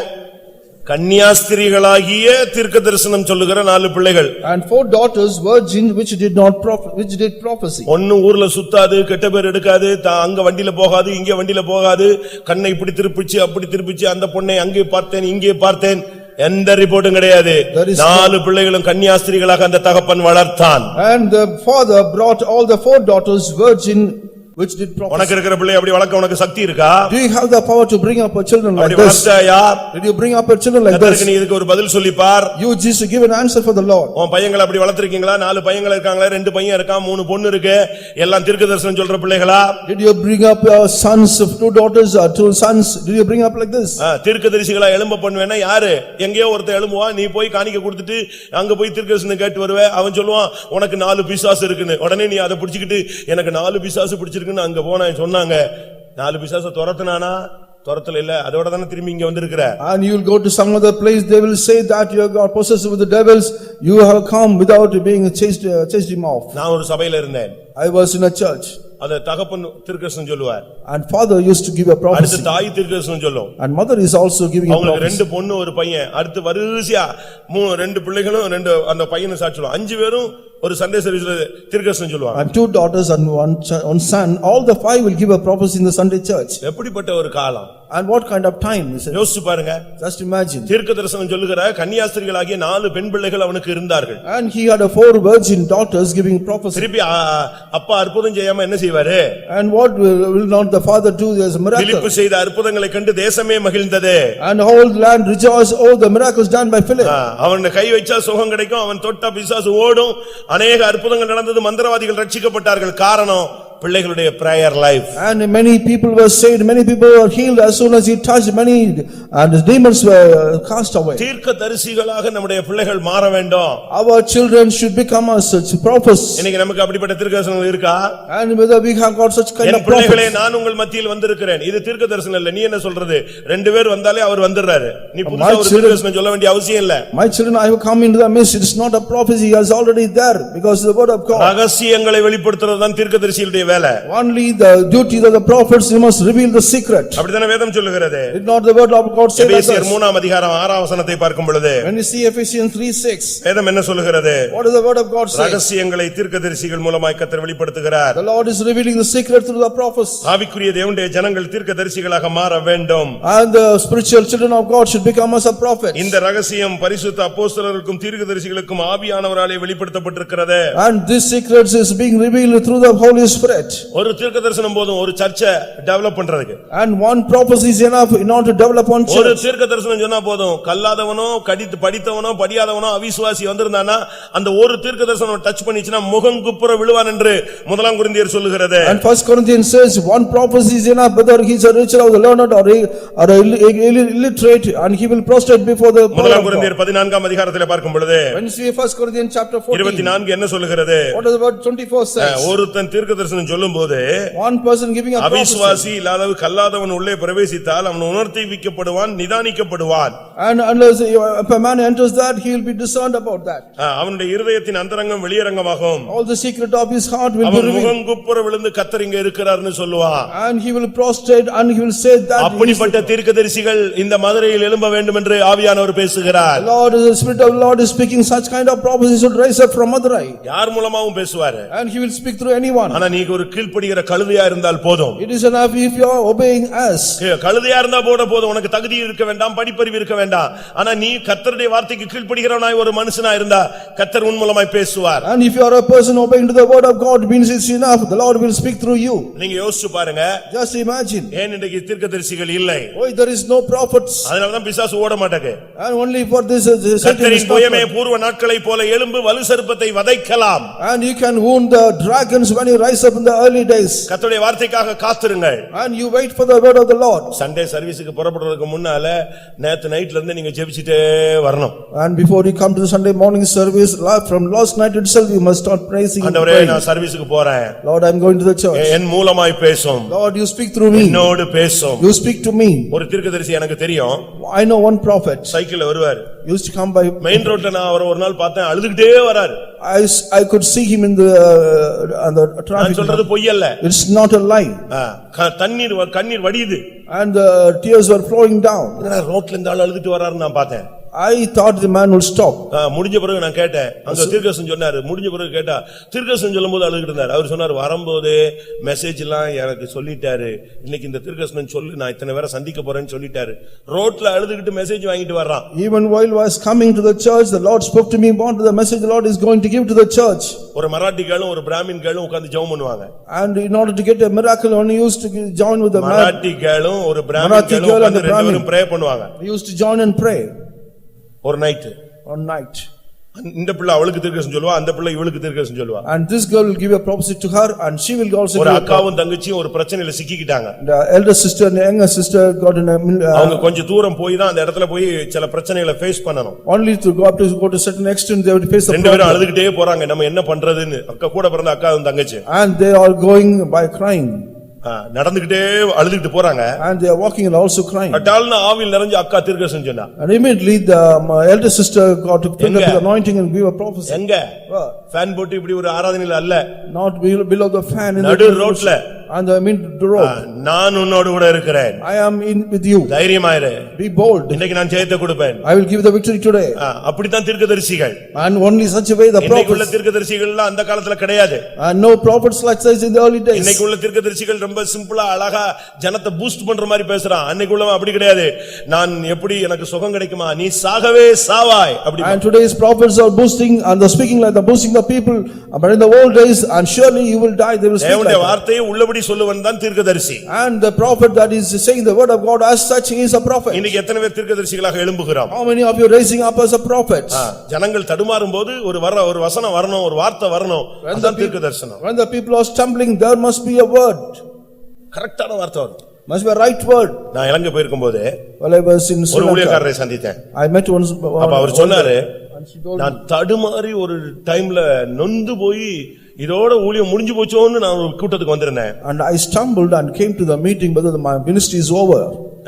கன்னியாஸ்திரிகளாகிய தீர்க்கதரிசனம் சொல்லுகிற 4 பிள்ளைகள். And 4 daughters virgin which did prophecy. ஒன்னு ஊர்ல சுத்தாது, கெட்ட பேர் எடுக்காது, அங்க வண்டியில போகாது, இங்க வண்டியில போகாது, கண்ணை இப்படி திருப்பிச்சு அப்படி திருப்பிச்சு அந்த பொண்ணை அங்கே பார்த்தேன் இங்கே பார்த்தேன், எந்த ரிப்போர்ட்டும் கிடையாது. 4 பிள்ளைகளும் கன்னியாஸ்திரிகளாக அந்த தகப்பன் வளர்த்தான். And the father brought all the 4 daughters virgin which did prophecy. உனக்கு இருக்கிற பிள்ளை அப்படி வளர்க்க உனக்கு சக்தி இருக்கா? Do you have the power to bring up a children like அப்படி this? வளர்த்தாயா? Did you bring up a children like this? நீ இதுக்கு ஒரு பதில் சொல்லி பார். You just give an answer for the Lord. உன் பையங்களை அப்படி வளர்த்திருக்கீங்களா? 4 பையங்கள் இருக்காங்களா? 2 பையன் இருக்கான், 3 பொண்ணு இருக்கு, எல்லாம் தீர்க்கதரிசனம் சொல்ற பிள்ளைகளா? Did you bring up sons of 2 daughters or 2 sons? Did you bring up like this? தீர்க்கதரிசிகளா எழும்ப பண்ணுவேன்னா யாரு? எங்கேயோ ஒருத்தன் எழும்புவான், நீ போய் காணிக்க கொடுத்துட்டு அங்க போய் தீர்க்கதரிசனம் கேட்டு வருவே, அவன் சொல்லுவான் உனக்கு 4 பிசாசு இருக்குன்னு. உடனே நீ அதை பிடிச்சிக்கிட்டு எனக்கு 4 பிசாசு பிடிச்சிருக்குன்னு அங்க போன சொன்னாங்க. 4 பிசாசு துரத்துனானா? துரத்தல இல்ல, அதோட தானே திரும்பி இங்க வந்திருக்கிற. And you will go to some other place, they will say that you are possessed with the devils, you have come without being chased him off. நான் ஒரு சபையில இருந்தேன். I was in a church. அத தகப்பன் தீர்க்கதரிசனம் சொல்லுவார். And father used to give a prophecy. அடுத்து தாய் தீர்க்கதரிசனம் சொல்லும். And mother is also giving a prophecy. அவங்களுக்கு 2 பொண்ணு ஒரு பையன். அடுத்து வரிசையா 2 பிள்ளைகளும் 2 அந்த பையனை சாட்சி சொல்லுவாங்க. 5 பேரும் ஒரு சண்டே சர்வீஸ்ல தீர்க்கதரிசனம் சொல்லுவாங்க. And 2 daughters and one son, all the 5 will give a prophecy in the Sunday church. எப்படிப்பட்ட ஒரு காலம். And what kind of time is it? யோசிச்சு பாருங்க. Just imagine. தீர்க்கதரிசனம் சொல்லுகிற கன்னியாஸ்திரிகளாகிய 4 பெண் பிள்ளைகள் அவனுக்கு இருந்தார்கள். And he had 4 virgin daughters giving prophecy. திருப்பி அப்பா அற்புதம் செய்யாம என்ன செய்வாரு? And what will not the father do as a miracle? பிலிப்பு செய்த அற்புதங்களை கண்டு தேசமே மகிழ்ந்தது. And the whole land rejoiced, oh the miracles done by Philip. அவன் கை வச்சா சுகம் கிடைக்கும், அவன் தொட்டா பிசாசு ஓடும். அநேக அற்புதங்கள் நடந்தது, மந்திரவாதிகள் ரட்சிக்கப்பட்டார்கள். காரணம் பிள்ளைகளுடைய prayer life. And many people were saved, many people were healed as soon as he touched many, and the demons were cast away. தீர்க்கதரிசிகளாக நம்முடைய பிள்ளைகள் மாற வேண்டும். Our children should become as such prophets. இன்னைக்கு நமக்கு அப்படிப்பட்ட தீர்க்கதரிசனம் இருக்கா? And whether we have got such kind of prophets. பிள்ளைகளே, நான் உங்கள் மத்தியில் வந்திருக்கிறேன். இது தீர்க்கதரிசனம் இல்ல. நீ என்ன சொல்றது? 2 பேர் வந்தாலே அவர் வந்துறாரு. நீ புதுசா ஒரு தீர்க்கதரிசனம் சொல்ல வேண்டிய அவசியம் இல்ல. My children, I have come into the midst. It is not a prophecy, he is already there because the word of God. ரகசியங்களை வெளிப்படுத்துறது தான் தீர்க்கதரிசியுடைய வேலை. Only the duty of the prophets, you must reveal the secret. அப்படிதானே வேதம் சொல்லுகிறது. Did not the word of God say that? எபேசியர் 3 அதிகாரம் 6 வசனத்தை பார்க்கும் பொழுது, when you see Ephesians 3:6, வேதம் என்ன சொல்லுகிறது? what does the word of God say? ரகசியங்களை தீர்க்கதரிசிகள் மூலமாய் கர்த்தர் வெளிப்படுத்துகிறார். The Lord is revealing the secret through the prophets. ஆவிக்குரிய தேவனுடைய ஜனங்கள் தீர்க்கதரிசிகளாக மாற வேண்டும். And the spiritual children of God should become as a prophet. இந்த ரகசியம் பரிசுத்த அப்போஸ்தலருக்கும் தீர்க்கதரிசிகளுக்கும் ஆவியானவராலே வெளிப்படுத்தப்பட்டிருக்கிறது. And this secret is being revealed through the Holy Spirit. ஒரு தீர்க்கதரிசனம் போதும் ஒரு சர்ச்சை டெவலப் பண்றதுக்கு. And one prophecy is enough in order to develop one church. ஒரு தீர்க்கதரிசனம் சொன்னா போதும், கல்லாதவனோ படித்தவனோ படியாதவனோ அவிசுவாசி வந்திருந்தானா அந்த ஒரு தீர்க்கதரிசனம் டச் பண்ணிச்சுனா முகம் குப்புற விழுவான் என்று முதலாம் கொரிந்தியர் சொல்லுகிறது. And First Corinthians says one prophecy is enough, whether he is a rich or the learned or illiterate, and he will prostrate before the முதலாம் கொரிந்தியர் 14 அதிகாரத்திலே பார்க்கும் பொழுது, when you see First Corinthians chapter 14, 24 என்ன சொல்லுகிறது? what does the word 24 says? ஒருத்தன் தீர்க்கதரிசனம் தீர்க்கதரிசனம் சொல்லும்போது one person giving a prophecy. அவிசுவாசி இல்லாதவ கல்லாதவன் உள்ளே பிரவேசித்தால் அவன் உணர்த்திவிக்கப்படுவான், நிதானிக்கப்படுவான். And unless if a man enters that, he will be discerned about that. அவனுடைய இருதயத்தின் அந்தரங்கம் வெளியரங்கமாகும். All the secret of his heart will be அவன் revealed. முகங்குப்புற விழுந்து கர்த்தர் இங்க இருக்கிறார்னு சொல்லுவான். And he will prostrate and he will say that அப்படிப்பட்ட தீர்க்கதரிசிகள் இந்த மதுரையில் எழும்ப வேண்டும் என்று ஆவியானவர் பேசுகிறார். Lord, the Spirit of the Lord is speaking such kind of prophecies should rise up from Madurai. யார் மூலமாவும் பேசுவாரு. And he will speak through anyone. ஆனா நீ ஒரு கீழ்ப்படிகிற கழுதையா இருந்தால் போதும். It is enough if you are obeying us. கழுதையா இருந்தா போதும், உனக்கு தகுதி இருக்க வேண்டாம், படிப்பறிவு இருக்க வேண்டாம். ஆனா நீ கர்த்தருடைய வார்த்தைக்கு கீழ்ப்படிகிறவனாய் ஒரு மனுஷனா இருந்தா கர்த்தர் உன் மூலமாய் பேசுவார். And if you are a person obeying to the word of God, means it's enough, the Lord will speak through you. நீங்க யோசிச்சு பாருங்க. Just imagine. ஏன் இன்றைக்கு தீர்க்கதரிசிகள் இல்லை? Why there is no prophets? அதனால தான் பிசாசு ஓட மாட்டேங்குது. And only for this கர்த்தரின் புயமே பூர்வ நாட்களைப் போல எழும்பு, வலு சர்ப்பத்தை வதைக்கலாம். And you can wound the dragons when you rise up in the early days. கர்த்தருடைய வார்த்தைக்காக காத்திருங்கள். And you wait for the word of the Lord. Sunday சர்வீஸ்க்கு புறப்படுறதுக்கு முன்னால நேத்து நைட்ல இருந்து நீங்க ஜெபிச்சிட்டே வரணும். And before you come to the Sunday morning service, from last night itself you must start praising and ஆண்டவரே praying. நான் சர்வீஸ்க்கு போறேன். Lord, I am going to the church. என் மூலமாய் பேசும். Lord, you speak through me. என்னோடு பேசும். You speak to me. ஒரு தீர்க்கதரிசி எனக்கு தெரியும். I know one prophet. சைக்கிள்ல வருவார். Used to come by main ரோட்ல நான் அவரை ஒரு நாள் பார்த்தேன், அழுதுகிட்டே வராரு. I could see him in the on the நான் traffic. சொல்றது பொய் அல்ல. It's not a lie. கண்ணீர் வடியுது. And the tears were flowing down. ரோட்ல இருந்து ஆள் அழுதுட்டு வராருன்னு நான் பார்த்தேன். I thought the man will stop. முடிஞ்ச பிறகு நான் கேட்டேன். அங்க தீர்க்கதரிசனம் சொன்னாரு. முடிஞ்ச பிறகு கேட்டா தீர்க்கதரிசனம் சொல்லும்போது அழுதுட்டு இருந்தாரு. அவர் சொன்னாரு, வரும்போது மெசேஜ் எல்லாம் எனக்கு சொல்லிட்டாரு. இன்னைக்கு இந்த தீர்க்கதரிசனம் சொல்லி நான் இத்தனை பேரை சந்திக்க போறேன்னு சொல்லிட்டாரு. ரோட்ல அழுதுகிட்டு மெசேஜ் வாங்கிட்டு வர்றான். Even while I was coming to the church, the Lord spoke to me about the message the Lord is going to give to the church. ஒரு மராட்டி கேளும் ஒரு பிராமின் கேளும் உட்கார்ந்து ஜெபம் பண்ணுவாங்க. And in order to get a miracle, one used to join with the Marathi கேளும் ஒரு பிராமின் கேளும் உட்கார்ந்து ரெண்டு பேரும் ப்ரே பண்ணுவாங்க. They used to join and pray. ஒரு நைட் on night. இந்த பிள்ளை அவளுக்கு தீர்க்கதரிசனம் சொல்லுவா, அந்த பிள்ளை இவளுக்கு தீர்க்கதரிசனம் சொல்லுவா. And this girl will give a prophecy to her and she will also ஒரு அக்காவும் தங்கச்சியும் ஒரு பிரச்சனையில சிக்கிக்கிட்டாங்க. The elder sister and the younger sister got in a அவங்க கொஞ்சம் தூரம் போய் தான் அந்த இடத்துல போய் சில பிரச்சனைகளை ஃபேஸ் பண்ணனும். Only to go to certain extent they would face the problem. ரெண்டு பேரும் அழுதுகிட்டே போறாங்க, நம்ம என்ன பண்றதுன்னு. அக்கா கூட பிறந்த அக்காவும் தங்கச்சி. And they are going by crying. நடந்துகிட்டே அழுதுகிட்டு போறாங்க. And they are walking and also crying. அட்டால்னா ஆவியில் நிறைஞ்ச அக்கா தீர்க்கதரிசனம் சொன்னா. And immediately the elder sister got to fill up with anointing and give a prophecy. எங்க ஃபேன் போட்டு இப்படி ஒரு ஆராதனையில அல்ல. Not below the fan in நடு ரோட்ல. And I mean the road. நான் உன்னோடு கூட இருக்கிறேன். I am in with you. தைரியமாயிரு. Be bold. இன்னைக்கு நான் ஜெயத்தை கொடுப்பேன். I will give the victory today. அப்படி தான் தீர்க்கதரிசிகள். And only such a way the prophets. இன்னைக்குள்ள தீர்க்கதரிசிகள் எல்லாம் அந்த காலத்துல கிடையாது. And no prophets like such in the early days. இன்னைக்குள்ள தீர்க்கதரிசிகள் ரொம்ப சிம்பிளா அழகா ஜனத்தை பூஸ்ட் பண்ற மாதிரி பேசுறான். அன்னைக்குள்ளவன் அப்படி கிடையாது. நான் எப்படி எனக்கு சுகம் கிடைக்குமா, நீ சாகவே சாவாய் அப்படி. And today's prophets are boosting and the speaking like the boosting the people, but in the old days and surely you will die, they will speak like தேவனுடைய வார்த்தையை உள்ளபடி சொல்லுவன் தான் தீர்க்கதரிசி. And the prophet that is saying the word of God as such is a prophet. இன்னைக்கு எத்தனை பேர் தீர்க்கதரிசிகளாக எழும்புகிறோம்? How many of you raising up as a prophet? ஜனங்கள் தடுமாறும்போது ஒரு வசனம் வரணும், ஒரு வார்த்தை வரணும். அதுதான் தீர்க்கதரிசனம். When the people are stumbling, there must be a word. கரெக்ட்டான வார்த்தை வரும். Must be a right word. நான் இலங்கை போயிருக்கும்போது While I was in ஒரு ஊழியக்காரரை சந்தித்தேன். I met once. அப்ப அவர் சொன்னாரு, நான் தடுமாறி ஒரு டைம்ல நொந்து போய் இதோட ஊழியம் முடிஞ்சு போச்சோன்னு நான் ஒரு கூட்டத்துக்கு வந்திருந்தேன். And I stumbled and came to the meeting whether my ministry is over.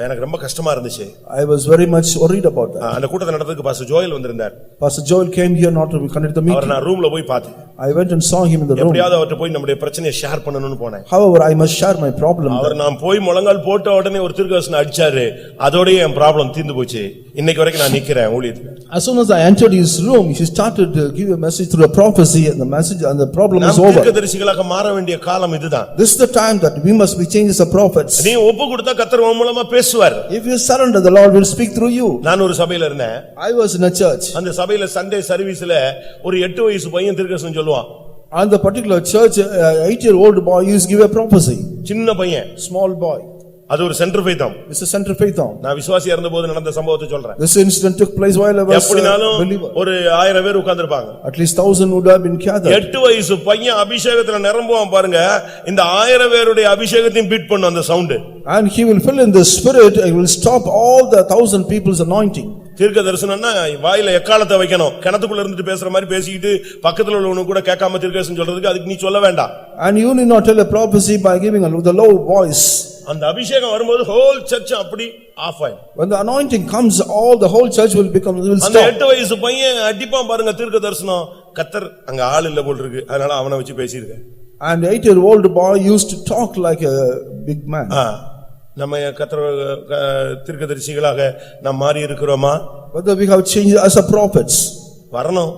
எனக்கு ரொம்ப கஷ்டமா இருந்துச்சு. I was very much worried about that. அந்த கூட்டத்தை நடத்துறதுக்கு பாஸ்டர் ஜோயல் வந்திருந்தார். Pastor Joel came here not to conduct the meeting. அவர் நான் ரூம்ல போய் பார்த்தேன். I went and saw him in the room. எப்படியாவது அவர்ட்ட போய் நம்முடைய பிரச்சனையை ஷேர் பண்ணனும்னு போனேன். However, I must share my problem. அவர் நான் போய் முழங்கால் போட்ட உடனே ஒரு தீர்க்கதரிசனம் அடிச்சாரு. அதோடயே என் ப்ராப்ளம் தீர்ந்து போச்சு. இன்னைக்கு வரைக்கும் நான் நிக்கிறேன் ஊழியத்துல. As soon as I entered his room, he started to give a message through a prophecy and the message and the problem is over. தீர்க்கதரிசிகளாக மாற வேண்டிய காலம் இதுதான். This is the time that we must be changed as prophets. நீ ஒப்பு கொடுத்தா கர்த்தர் உன் மூலமா பேசுவார். If you surrender, the Lord will speak through you. நான் ஒரு சபையில இருந்தேன். I was in a church. அந்த சபையில சண்டே சர்வீஸ்ல ஒரு 8 வயசு பையன் தீர்க்கதரிசனம் சொல்லுவான். On the particular church, 8-year-old boy used to give a prophecy. சின்ன பையன், small boy. அது ஒரு centre ஃபெய்தாம். It's a center faithom. நான் விசுவாசியா இருந்தபோது நடந்த சம்பவத்தை சொல்றேன். This incident took place while I was எப்படினாலும் believer. ஒரு 1000 பேர் உட்கார்ந்திருப்பாங்க. At least 1000 would have been gathered. 8 வயசு பையன் அபிஷேகத்துல நிரம்புவான் பாருங்க. இந்த 1000 பேருடைய அபிஷேகத்தையும் பீட் பண்ணும் அந்த sound. And he will fill in the spirit, he will stop all the 1000 people's anointing. தீர்க்க தரிசனம்னா வாயில எக்காலத்தை வைக்கணும். கிணத்துக்குள்ள இருந்துட்டு பேசுற மாதிரி பேசிக்கிட்டு பக்கத்துல உள்ளவனு கூட கேட்காம தீர்க்க தரிசனம் சொல்றதுக்கு அதுக்கு நீ சொல்ல வேண்டாம். And you need not tell a prophecy by giving with a low voice. அந்த அபிஷேகம் வரும்போது ஹோல் சர்ச் அப்படி ஆஃப் ஆயிடும். When the anointing comes, all the whole church will அந்த stop. 8 வயசு பையன் அடிப்பான் பாருங்க தீர்க்க தரிசனம். கத்தர் அங்க ஆள் இல்ல போல் இருக்கு, அதனால அவனை வச்சு பேசியிருக்கேன். And 8-year-old boy used to talk like a big man. நம்ம கத்தர் தீர்க்கதரிசிகளாக நாம் மாறி இருக்கிறோமா? Whether we have changed as a prophets. வரணும்.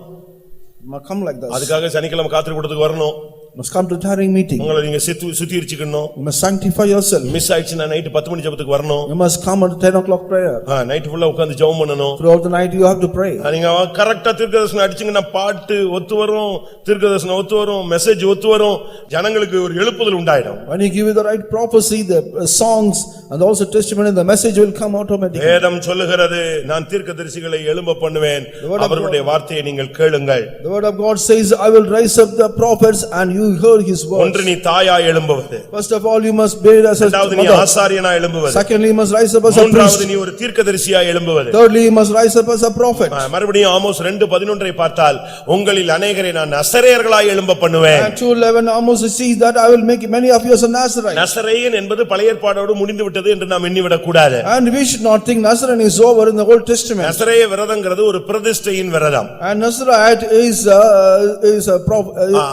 Come like this. அதுக்காக சனிக்கிழமை காத்திரு கூட்டத்துக்கு வரணும். Must come to tarrying meeting. உங்களை நீங்க சுத்திரிச்சுக்கணும். You must sanctify yourself. Miss ஆயிடுச்சுனா நைட் 10 மணி ஜெபத்துக்கு வரணும். You must come at 10 o'clock prayer. Night ஃபுல்லா உட்கார்ந்து ஜெபம் பண்ணணும். Throughout the night you have to pray. நீங்க கரெக்ட்டா தீர்க்கதரிசனம் அடிச்சீங்கன்னா பாட்டு ஒத்து வரும், தீர்க்கதரிசனம் ஒத்து வரும், மெசேஜ் ஒத்து வரும், ஜனங்களுக்கு ஒரு எழுப்புதல் உண்டாயிடும். When you give the right prophecy, the songs and also testimony, the message will come automatically. வேதம் சொல்லுகிறது, நான் தீர்க்கதரிசிகளை எழும்ப பண்ணுவேன், அவர்களுடைய வார்த்தையை நீங்கள் கேளுங்கள். The word of God says, I will raise up the prophets and you hear his words. ஒன்று நீ தாயாய் எழும்புவது. First of all you must be as a இரண்டாவது நீ ஆசாரியனாய் எழும்புவது. Secondly you must rise up as a priest. மூன்றாவது நீ ஒரு தீர்க்கதரிசியாய் எழும்புவது. Thirdly you must rise up as a prophet. மறுபடியும் ஆமோஸ் 2:11 பார்த்தால், உங்களில் அநேகரை நான் நசரேயர்களாய் எழும்ப பண்ணுவேன். And 2:11 Amos says that I will make many of you as a Nazarite. நசரேயன் என்பது பழைய ஏற்பாடோடு முடிந்து விட்டது என்று நாம் எண்ணிவிடக் கூடாது. And we should not think Nazarene is over in the Old Testament. நசரேய விரதம்ங்கிறது ஒரு பிரதிஷ்டையின் விரதம். And Nazarite is a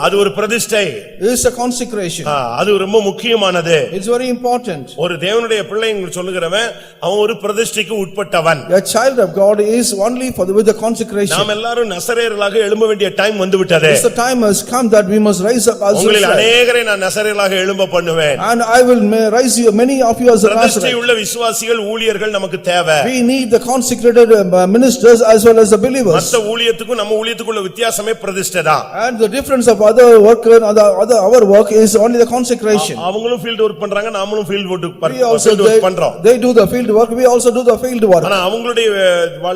அது ஒரு பிரதிஷ்டை, is a consecration. அது ரொம்ப முக்கியமானது. It's very important. ஒரு தேவனுடைய பிள்ளை என்று சொல்லுகிறவன் அவன் ஒரு பிரதிஷ்டைக்கு உட்பட்டவன். A child of God is only with the consecration. நாம் எல்லாரும் நசரேயர்களாக எழும்ப வேண்டிய டைம் வந்துவிட்டது. The time has come that we must rise up as உங்களில் அநேகரை நான் நசரேயர்களாக எழும்ப பண்ணுவேன். And I will raise you many of you as a Nazarite. பிரதிஷ்டை உள்ள விசுவாசிகள் ஊழியர்கள் நமக்கு தேவை. We need the consecrated ministers as well as the believers. மற்ற ஊழியத்துக்கும் நம்ம ஊழியத்துக்குள்ள வித்தியாசமே பிரதிஷ்டை தான். And the difference of other work and our work is only the consecration. அவங்களும் ஃபீல்ட் வொர்க் பண்றாங்க, நாமளும் ஃபீல்ட் வொர்க் பண்றோம். They do the field work, we also do the field work. ஆனா அவங்களுடைய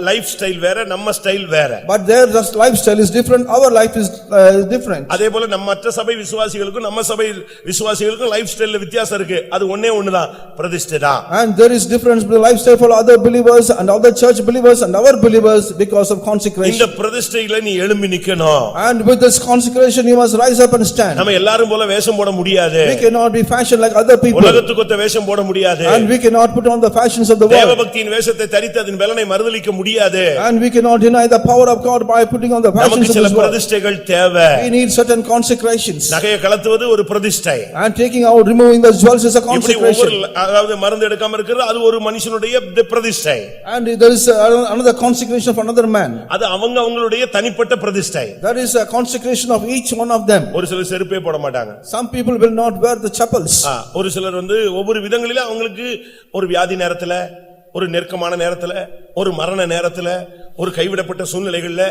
லைஃப் ஸ்டைல் வேற, நம்ம ஸ்டைல் வேற. But their lifestyle is different, our life is different. அதேபோல நம்ம மற்ற சபை விசுவாசிகளுக்கும் நம்ம சபை விசுவாசிகளுக்கும் லைஃப் ஸ்டைல்ல வித்தியாசம் இருக்கு. அது ஒண்ணே ஒண்ணுதான், பிரதிஷ்டை தான். And there is difference between the lifestyle for other believers and other church believers and our believers because of consecration. இந்த பிரதிஷ்டையில நீ எழும்பி நிக்கணும். And with this consecration you must rise up and stand. நம்ம எல்லாரும் போல வேஷம் போட முடியாது. We cannot be fashioned like other people. உலகத்துக்கு ஒத்த வேஷம் போட முடியாது. And we cannot put on the fashions of the world. தேவபக்தியின் வேஷத்தை தரித்து அதன் பலனை மறுதலிக்க முடியாது. And we cannot deny the power of God by putting on the fashions of சில this world. பிரதிஷ்டைகள் தேவை. We need certain consecrations. நகையை கலத்துவது ஒரு பிரதிஷ்டை. And taking out, removing the jewels is a consecration. அதாவது மருந்து எடுக்காம இருக்கிறது அது ஒரு மனுஷனுடைய பிரதிஷ்டை. And there is another consecration of another man. அது அவங்களுடைய தனிப்பட்ட பிரதிஷ்டை. That is a consecration of each one of them. ஒரு சிலர் செருப்பே போட மாட்டாங்க. Some people will not wear the chappals. ஒரு சிலர் ஒவ்வொரு விதங்களில அவங்களுக்கு ஒரு வியாதி நேரத்துல, ஒரு நெருக்கமான நேரத்துல, ஒரு மரண நேரத்துல, ஒரு கைவிடப்பட்ட சூழ்நிலைகள்ல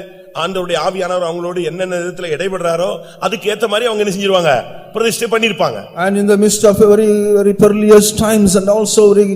ஆண்டவருடைய ஆவியானவர் அவங்களோடு என்னென்ன விதத்துல இடைபடுறாரோ அதுக்கு ஏத்த மாதிரி அவங்க என்ன செஞ்சிருவாங்க, பிரதிஷ்டை பண்ணிருப்பாங்க. And in the midst of very very perilous times and also very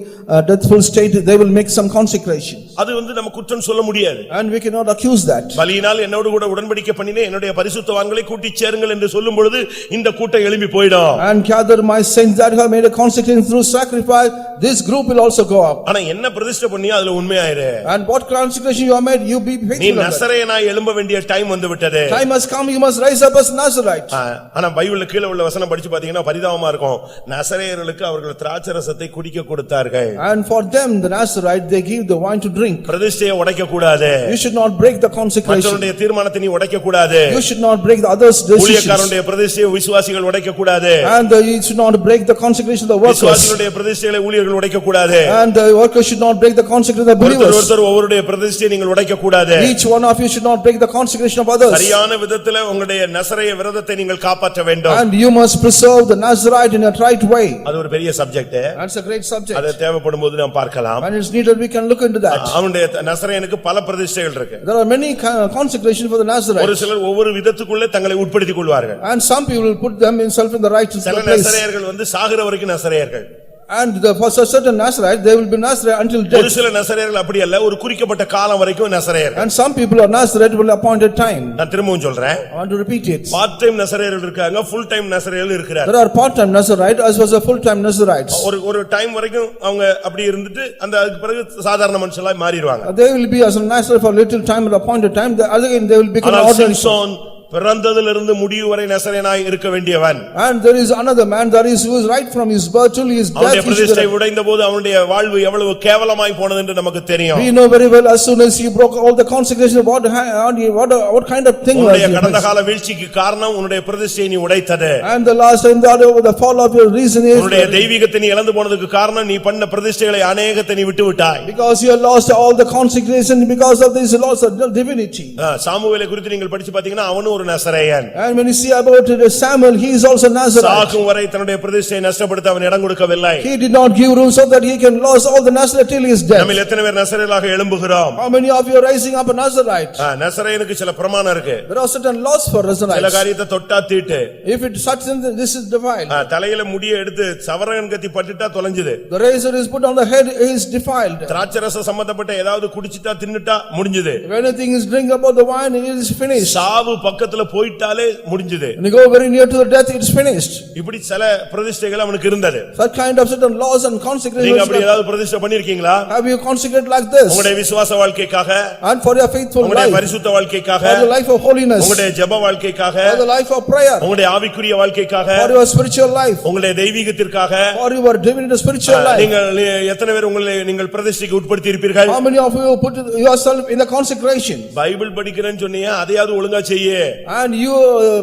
deathful state they will make some consecration. அது நம்ம குற்றம் சொல்ல முடியாது. And we cannot accuse that. பலியினால் என்னோடு கூட உடன்படிக்கை பண்ணினே என்னுடைய பரிசுத்தவான்களை கூட்டி சேருங்கள் என்று சொல்லும் பொழுது இந்த கூட்டம் எழும்பி போய்டும். And gather my saints that have made a consecration through sacrifice, this group will also go up. ஆனா என்ன பிரதிஷ்டை பண்ணியா அதுல உண்மையாயிரு. And what consecration you have made, you be faithful. நீ நசரேயனாய் எழும்ப வேண்டிய டைம் வந்து விட்டது. Time has come, you must rise up as Nazarite. ஆனா பைபிள்ல கீழ உள்ள வசனம் படிச்சு பாத்தீங்கன்னா பரிதாபமா இருக்கும். நசரேயர்களுக்கு அவர்கள் திராட்சரசத்தை குடிக்க கொடுத்தார்கள். And for them the Nazarite they give the wine to drink. பிரதிஷ்டையை உடைக்க கூடாது. You should not break the consecration. மற்றவருடைய தீர்மானத்தை நீ உடைக்க கூடாது. You should not break the others' decisions. ஊழியக்காரனுடைய பிரதிஷ்டையை விசுவாசிகள் உடைக்க கூடாது. And you should not break the consecration of the workers. விசுவாசிகளுடைய பிரதிஷ்டையை ஊழியர்கள் உடைக்க கூடாது. And the workers should not break the consecration of the believers. ஒருத்தர் ஒவ்வொருடைய பிரதிஷ்டையை நீங்கள் உடைக்க கூடாது. Each one of you should not break the consecration of others. சரியான விதத்திலே உங்களுடைய நசரேய விரதத்தை நீங்கள் காப்பாற்ற வேண்டும். And you must preserve the Nazarite in a right way. அது ஒரு பெரிய subject. That's a great subject. அது தேவைப்படும்போது நாம் பார்க்கலாம். When it's needed we can look into that. அவனுடைய நசரேயனுக்கு பல பிரதிஷ்டைகள் இருக்கு. There are many consecrations for the Nazarite. ஒரு சிலர் ஒவ்வொரு விதத்துக்குள்ளே தங்களை உட்படுத்திக் கொள்வார்கள். And some people will put them himself in the right place. சில நசரேயர்கள் சாகிற வரைக்கும் நசரேயர்கள். And for certain Nazarite, they will be Nazarite until ஒரு death. சில நசரேயர்கள் அப்படி அல்ல, ஒரு குறிக்கப்பட்ட காலம் வரைக்கும் நசரேயர்கள். And some people are Nazarite will appointed time. நான் திரும்பவும் சொல்றேன், I want to repeat it. Part time நசரேயர்கள் இருக்காங்க, ஃபுல் டைம் நசரேயர்கள் இருக்கிறாங்க. There are part-time Nazarite as well as full-time Nazarites. ஒரு டைம் வரைக்கும் அவங்க அப்படி இருந்துட்டு அந்த அதுக்கு பிறகு சாதாரண மனுஷங்களா மாறிடுவாங்க. They will be as a Nazarite for little time and appointed time, again they will become ஆனால் ordinary. சிம்சோன் பிறந்ததிலிருந்து முடிவு வரை நசரேயனாய் இருக்க வேண்டியவன். And there is another man that is who is right from his birth till his death. அவனுடைய பிரதிஷ்டை உடைந்தபோது அவனுடைய வாழ்வு எவ்வளவு கேவலமாய் போனது என்று நமக்கு தெரியும். We know very well as soon as he broke all the consecration what kind of thing was உன்னுடைய கடந்த கால வீழ்ச்சிக்கு காரணம் உன்னுடைய பிரதிஷ்டையை நீ உடைத்தது. And the last time the fall of your reason is உன்னுடைய தெய்வீகத்தை நீ இழந்து போனதுக்கு காரணம் நீ பண்ண பிரதிஷ்டைகளை அநேகத்தை நீ விட்டு விட்டாய். Because you have lost all the consecration because of this loss of divinity. சாமுவேலை குறித்து நீங்கள் படிச்சு பாத்தீங்கன்னா அவனும் ஒரு நசரேயன். And when you see about Samuel, he is also Nazarite. சாகும் வரை தன்னுடைய பிரதிஷ்டையை நஷ்டப்படுத்த அவன் இடம் கொடுக்கவில்லை. He did not give room so that he can lose all the Nazarite till his death. நம்மில் எத்தனை பேர் நசரேயர்களாக எழும்புகிறோம்? How many of you are rising up a Nazarite? நசரேயனுக்கு சில பிரமாணம் இருக்கு. There are certain laws for Nazarites. சில காரியத்தை தொட்டா தீட்டு. If it such this is defiled. தலையில முடியை எடுத்து சவரகன் கத்தி பட்டுட்டா தொலைஞ்சது. The razor is put on the head is defiled. திராட்சரசம் சம்பந்தப்பட்ட ஏதாவது குடிச்சிட்டா தின்னுட்டா முடிஞ்சது. If anything is drink about the wine, it is finished. சாவு பக்கத்துல போயிட்டாலே முடிஞ்சது. When you go very near to the death, it's finished. இப்படி சில பிரதிஷ்டைகள் அவனுக்கு இருந்தது. Such kind of certain laws and consecrations. நீங்க அப்படி ஏதாவது பிரதிஷ்டை பண்ணிருக்கீங்களா? Have you consecrated like this? உங்களுடைய விசுவாச வாழ்க்கைக்காக, And for your faithful உங்களுடைய life, பரிசுத்த வாழ்க்கைக்காக, for the life of holiness, உங்களுடைய ஜெப வாழ்க்கைக்காக, for the life of prayer, உங்களுடைய ஆவிக்குரிய வாழ்க்கைக்காக, for your spiritual life, உங்களுடைய தெய்வீகத்திற்காக, for your divinity spiritual life. நீங்கள் எத்தனை பேர் உங்களை நீங்கள் பிரதிஷ்டைக்கு உட்படுத்தி இருப்பீர்கள்? How many of you put yourself in the consecration? Bible படிக்கிறேன்னு சொன்னீங்க, அதையாவது ஒழுங்கா செய்யு. And you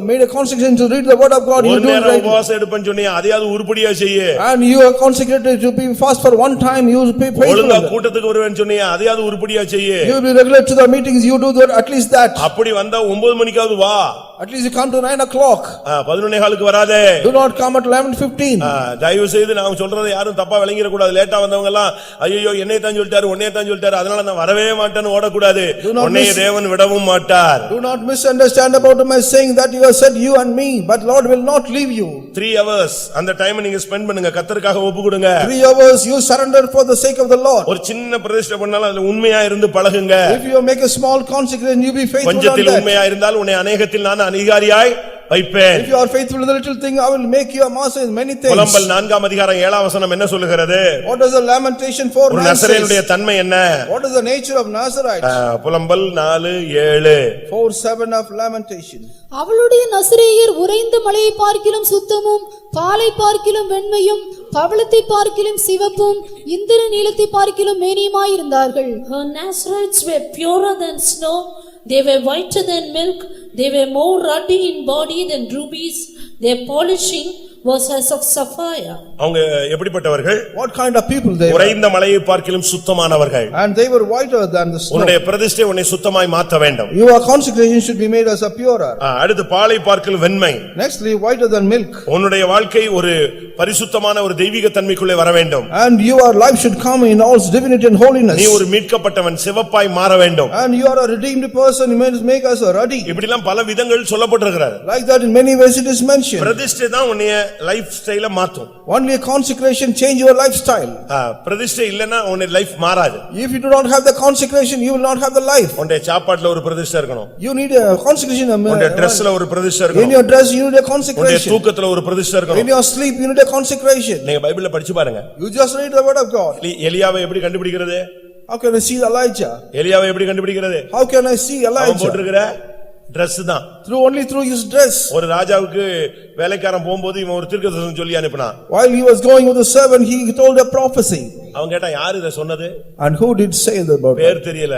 made a consecration to read the word of God, you do it right. உபவாசம் எடுப்பேன்னு சொன்னீங்க, அதையாவது உருப்படியா செய்யு. And you are consecrated to be fast for one time, you pay ஒழுங்கா faithful. கூட்டத்துக்கு வருவேன்னு சொன்னீங்க, அதையாவது உருப்படியா செய்யு. You will be regular to the meetings, you do that, at least that. அப்படி வந்தா 9 மணிக்காவது வா. At least you come to 9 o'clock. 11:15 வராதே. Do not come at 11:15. தயவு செய்து நான் சொல்றதை யாரும் தப்பா விளங்கிர கூடாது. லேட்டா வந்தவங்க எல்லாம் ஐயோ என்னைய தான் சொல்லிட்டாரு உன்னைய தான் சொல்லிட்டாரு அதனால நான் வரவே மாட்டேன்னு ஓடக்கூடாது. உன்னைய தேவன் விடவும் மாட்டார். Do not misunderstand about my saying that you have said you and me, but Lord will not leave you. 3 hours அந்த டைம் நீங்க ஸ்பெண்ட் பண்ணுங்க, கர்த்தருக்காக ஒப்பு கொடுங்க. 3 hours you surrender for the sake of the Lord. ஒரு சின்ன பிரதிஷ்டை பண்ணாலும் அதுல உண்மையா இருந்து பழகுங்க. If you make a small consecration, you be faithful on கொஞ்சத்தில் that. உண்மையா இருந்தால் உன்னை அநேகத்தில் நான் அதிகாரியாய் வைப்பேன். If you are faithful in the little thing, I will make you a master in many things. புலம்பல் 4 அதிகாரம் 7 வசனம் என்ன சொல்லுகிறது? What does the lamentation for ஒரு man நசரேயனுடைய says? தன்மை என்ன? What is the nature of Nazarite? புலம்பல் 4:7 4:7 of lamentation. அவளுடைய நசரேயர் உறைந்த மலையை பார்க்கிலும் சுத்தமும், பாலை பார்க்கிலும் வெண்மையும், பவளத்தை பார்க்கிலும் சிவப்பும், இந்திர நீலத்தை பார்க்கிலும் மேனியுமாயிருந்தார்கள். Her Nazarites were purer than snow, they were whiter than milk, they were more ruddy in body than rubies, their polishing was as of sapphire. அவங்க எப்படிப்பட்டவர்கள்? What kind of people they were? உறைந்த மலையை பார்க்கிலும் சுத்தமானவர்கள். And they were whiter than the snow. உன்னுடைய பிரதிஷ்டை உன்னை சுத்தமாய் மாற்ற வேண்டும். Your consecration should be made as a purer. அடுத்து பாலை பார்க்கிலும் வெண்மை. Nextly, whiter than milk. உன்னுடைய வாழ்க்கை ஒரு பரிசுத்தமான ஒரு தெய்வீக தன்மைக்குள்ளே வர வேண்டும். And your life should come in all divinity and holiness. நீ ஒரு மீட்கப்பட்டவன், சிவப்பாய் மாற வேண்டும். And you are a redeemed person, you must make us a ruddy. இப்படிலாம் பல விதங்கள் சொல்லப்பட்டிருக்கிறது. Like that in many ways it is mentioned. பிரதிஷ்டை தான் உன்னுடைய லைஃப் ஸ்டைல மாத்தும். Only a consecration change your lifestyle. பிரதிஷ்டை இல்லனா உன்னுடைய லைஃப் மாறாது. If you do not have the consecration, you will not have the life. உன்னுடைய சாப்பாட்டுல ஒரு பிரதிஷ்டை இருக்கணும். You need a consecration. உன்னுடைய Dressல ஒரு பிரதிஷ்டை இருக்கணும். In your dress you need a உன்னுடைய consecration. தூக்கத்துல ஒரு பிரதிஷ்டை இருக்கணும். In your sleep you need a consecration. நீங்க பைபிள்ல படிச்சு பாருங்க. You just read the word of God. எலியாவை எப்படி கண்டுபிடிக்கிறது? How can I see Elijah? எலியாவை எப்படி கண்டுபிடிக்கிறது? How can I see அவன் Elijah? போட்டுக்கிற Dress தான். Only through his dress. ஒரு ராஜாவுக்கு வேலைக்காரன் போகும்போது இவன் ஒரு தீர்க்கதரிசனம் சொல்லி அனுப்பினான். While he was going with the servant, he told a prophecy. அவன் கேட்டா யார் இத சொன்னது? And who did say that about it? பேர் தெரியல.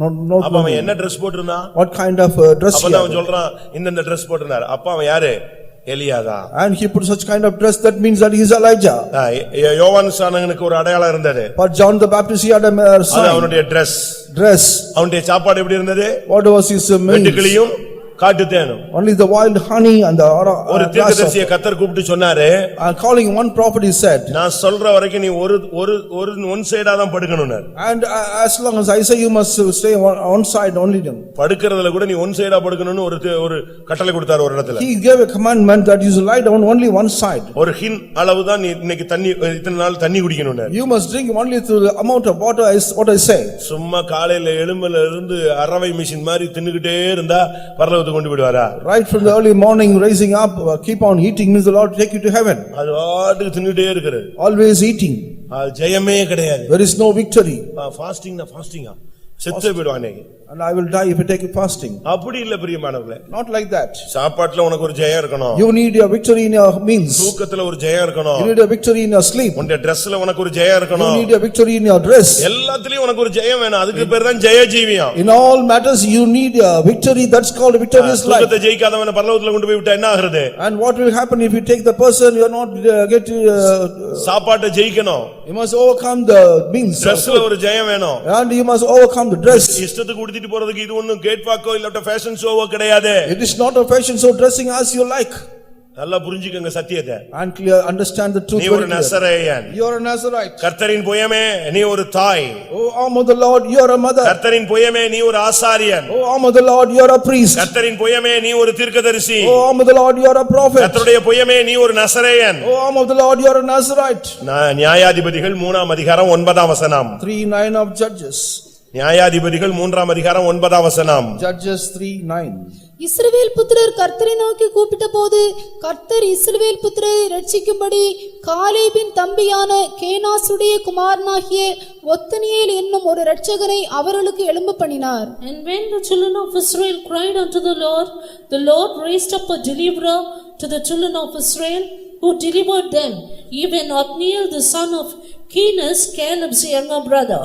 No. அப்ப அவன் என்ன Dress போட்டுருந்தான்? What kind of dress he அப்ப அவன் had? சொல்றான் இந்த Dress போட்டுனார். அப்ப அவன் யாரு? Eliada. And he put such kind of dress, that means that he is Elijah. யோவான் ஸ்நானகனுக்கு ஒரு அடையாளம் இருந்தது. For John the Baptist he had a அது sign. அவனுடைய dress. Dress. அவனுடைய சாப்பாடு எப்படி இருந்தது? What was his meal? வெட்டுக்கிளியும் காட்டு தேனும். Only the wild honey and the ஒரு grass of. தீர்க்கதரிசியை கர்த்தர் கூப்பிட்டு சொன்னாரு, Calling one prophet, he said, நான் சொல்ற வரைக்கும் நீ ஒன் சைடா தான் படுக்கணும்னாரு. and as long as I say, you must stay one side only. படுக்கிறதுல கூட நீ ஒன் சைடா படுக்கணும்னு ஒரு கட்டளை கொடுத்தாரு ஒரு இடத்துல. He gave a commandment that you should lie down only one side. ஒரு ஹின் அளவு தான் நீ இன்னைக்கு தண்ணி இத்தனை நாள் தண்ணி குடிக்கணும்னாரு. You must drink only to the amount of water is what I say. சும்மா காலையில எலும்புல இருந்து அரவை மிஷின் மாதிரி தின்னுகிட்டே இருந்தா பரலோகத்துக்கு கொண்டு விடுவாரா? Right from the early morning rising up, keep on eating means the Lord take you to heaven. அது வாட்டுக்கு தின்னுட்டே இருக்குது. Always eating. அது ஜெயமே கிடையாது. There is no victory. ஃபாஸ்டிங்கா செத்து போய்டுவானே. And I will die if I take it fasting. அப்படி இல்ல பிரியமானவர்களே. Not like that. சாப்பாட்டுல உனக்கு ஒரு ஜெயம் இருக்கணும். You need your victory in your meals. தூக்கத்துல ஒரு ஜெயம் இருக்கணும். You need a victory in your sleep. உன்னுடைய Dressல உனக்கு ஒரு ஜெயம் இருக்கணும். You need a victory in your dress. எல்லாத்துலயும் உனக்கு ஒரு ஜெயம் வேணும். அதுக்கு பேர் தான் ஜெய ஜீவியம். In all matters you need a victory, that's called a victorious life. தூக்கத்தை ஜெயிக்காதவன பரலோகத்துல கொண்டு போய் விட்டா என்ன ஆகுறது? And what will happen if you take the person you are not get சாப்பாட்டை ஜெயிக்கணும். you must overcome the means. Dressல ஒரு ஜெயம் வேணும். And you must overcome the dress. இஷ்டத்துக்கு உடுத்திட்டு போறதுக்கு இது ஒண்ணும் கேட் வாக்கோ இல்ல ஃபேஷன் ஷோவோ கிடையாது. It is not a fashion show dressing as you like. நல்லா புரிஞ்சுக்கங்க சத்தியத்தை. And clear understand the truth. நீ ஒரு நசரேயன். You are a Nazarite. கர்த்தரின் பொய்யமே நீ ஒரு தாய். Oh arm of the Lord, you are a mother. கர்த்தரின் பொய்யமே நீ ஒரு ஆசாரியன். Oh arm of the Lord, you are a priest. கர்த்தரின் பொய்யமே நீ ஒரு தீர்க்கதரிசி. Oh arm of the Lord, you are a prophet. கர்த்தருடைய பொய்யமே நீ ஒரு நசரேயன். Oh arm of the Lord, you are a Nazarite. நியாயாதிபதிகள் 3ஆம் அதிகாரம் 9ஆம் வசனம். 3:9 of Judges. நியாயாதிபதிகள் 3ஆம் அதிகாரம் 9ஆம் வசனம். Judges 3:9. இஸ்ரவேல் புத்திரர் கர்த்தரை நோக்கி கூப்பிட்ட போது கர்த்தர் இஸ்ரவேல் புத்திரரை ரட்சிக்கும்படி காலேபின் தம்பியான கேனாசுடைய குமாரனாகிய ஒத்னியேல் என்னும் ஒரு இரட்சகனை அவர்களுக்கு எழும்ப பண்ணினார். And when the children of Israel cried unto the Lord raised up a deliverer to the children of Israel, who delivered them, even Othniel the son of Kenaz, Caleb's younger brother.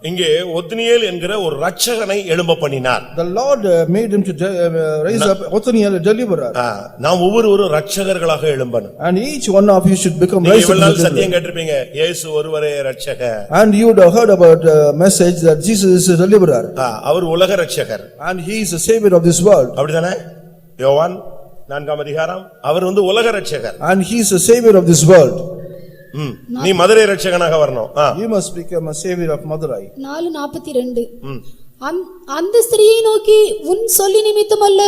இங்கே ஒத்னியேல் என்கிற ஒரு இரட்சகனை எழும்ப பண்ணினார். The Lord made him to raise up Othniel, a deliverer. நாம் ஒவ்வொருவரும் இரட்சகர்களாக எழும்பணும். And each one of you should become righteous. நீங்க சத்தியம் கேட்டிருப்பீங்க, இயேசு ஒருவரே இரட்சகர். And you would have heard about the message that Jesus is a deliverer. அவர் உலக இரட்சகர். And he is the savior of this world. அப்படிதானே? யோவான் 4ஆம் அதிகாரம் அவர் உலக இரட்சகர். And he is the savior of this world. நீ மதுரை இரட்சகனாக வரணும். You must become a savior of Madurai. 4:42. அந்த ஸ்திரியை நோக்கி உன் சொல்லி நிமித்தமல்ல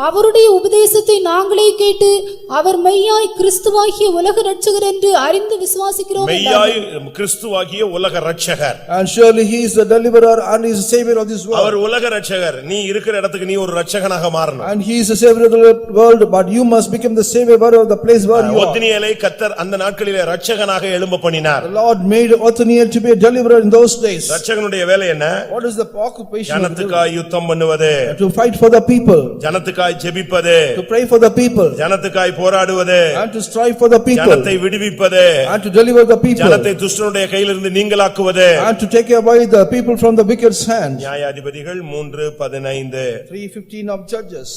அவருடைய உபதேசத்தை நாங்களே கேட்டு அவர் மெய்யாய் கிறிஸ்துவாகிய உலக இரட்சகர் என்று அறிந்து விசுவாசிக்கிறோம். மெய்யாய் கிறிஸ்துவாகிய உலக இரட்சகர். And surely he is the deliverer and he is the savior of this world. அவர் உலக இரட்சகர். நீ இருக்கிற இடத்துக்கு நீ ஒரு இரட்சகனாக மாறணும். And he is the savior of the world, but you must become the savior of the place where you are. ஒத்னியேலை கர்த்தர் அந்த நாட்களிலே இரட்சகனாக எழும்ப பண்ணினார். The Lord made Othniel to be a deliverer in those days. இரட்சகனுடைய வேலை என்ன? What is the occupation? ஜனத்துக்காய் யுத்தம் பண்ணுவது. To fight for the people. ஜனத்துக்காய் ஜெபிப்பது. To pray for the people. ஜனத்துக்காய் போராடுவது. And to strive for the people. ஜனத்தை விடுவிப்பது. And to deliver the people. ஜனத்தை துஷ்டனுடைய கையிலிருந்து நீங்கலாக்குவது. And to take away the people from the wicked's hand. நியாயாதிபதிகள் 3:15. 3:15 of Judges.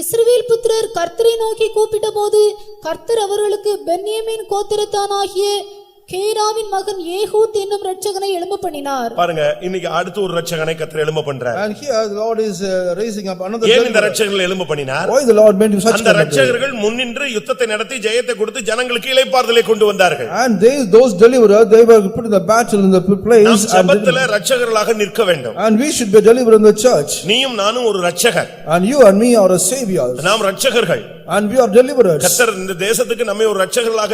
இஸ்ரவேல் புத்திரர் கர்த்தரை நோக்கி கூப்பிட்ட போது கர்த்தர் அவர்களுக்கு பென்யமீன் கோத்திரத்தானாகிய கேராவின் மகன் ஏகூத் என்னும் இரட்சகனை எழும்ப பண்ணினார். பாருங்க, இன்னைக்கு அடுத்து ஒரு இரட்சகனை கர்த்தர் எழும்ப பண்றார். And here the Lord is raising up another. ஏன் இந்த இரட்சகர்களை எழும்ப பண்ணினார்? Why the Lord made him such? அந்த இரட்சகர்கள் முன்னின்று யுத்தத்தை நடத்தி ஜெயத்தை கொடுத்து ஜனங்களுக்கு இளைப்பாறுதலை கொண்டு வந்தார்கள். And those deliverers, they were put in the battle in the place. நாம் ஜெபத்திலே இரட்சகர்களாக நிற்க வேண்டும். And we should be delivered in the church. நீயும் நானும் ஒரு இரட்சகர். And you and me are a saviors. நாம் இரட்சகர்கள். And we are deliverers. கர்த்தர் இந்த தேசத்துக்கு நம்மை ஒரு இரட்சகர்களாக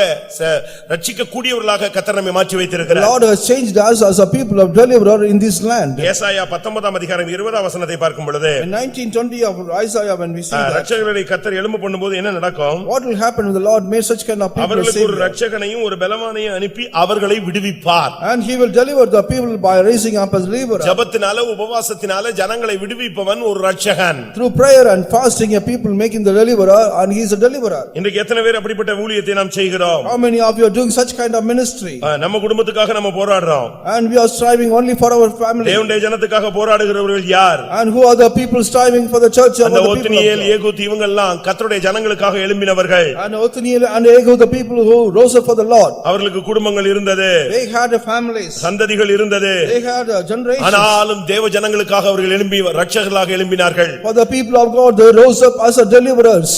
ரட்சிக்க கூடியவர்களாக கர்த்தர் நம்மை மாற்றி வைத்திருக்கிறார். The Lord has changed us as a people of deliverer in this land. ஏசாயா 19ஆம் அதிகாரம் 20ஆம் வசனத்தை பார்க்கும் பொழுது in 19:20 of Isaiah, when we see that இரட்சகர்களை கர்த்தர் எழும்ப பண்ணும்போது என்ன நடக்கும்? What will happen when the Lord made such kind of people? அவர்களுக்கு ஒரு இரட்சகனையும் ஒரு பலவானையும் அனுப்பி அவர்களை விடுவிப்பார். And he will deliver the people by raising up as deliverer. ஜெபத்தினால உபவாசத்தினால ஜனங்களை விடுவிப்பவன் ஒரு இரட்சகன். Through prayer and fasting a people making the deliverer, and he is a deliverer. இன்றைக்கு எத்தனை பேர் அப்படிப்பட்ட ஊழியத்தை நாம் செய்கிறோம்? How many of you are doing such kind of ministry? ministry. நம்ம குடும்பத்துக்காக நம்ம போராடுறோம். And we are striving only for our family. தேவனுடைய ஜனத்துக்காக போராடுகிறவர்கள் யார்? And who are the people striving for the church of the people of Othniel God? Ehud இவங்க எல்லாம் கர்த்தருடைய ஜனங்களுக்காக எழும்பினவர்கள். And Othniel and Ehud, the people who rose up for the Lord. அவர்களுக்கு குடும்பங்கள் இருந்தது. They had families. சந்ததிகள் இருந்தது. They had generations. ஆனாலும் தேவ ஜனங்களுக்காக அவர்கள் எழும்பி ரட்சகர்களாக எழும்பினார்கள். For the people of God, they rose up as a deliverers.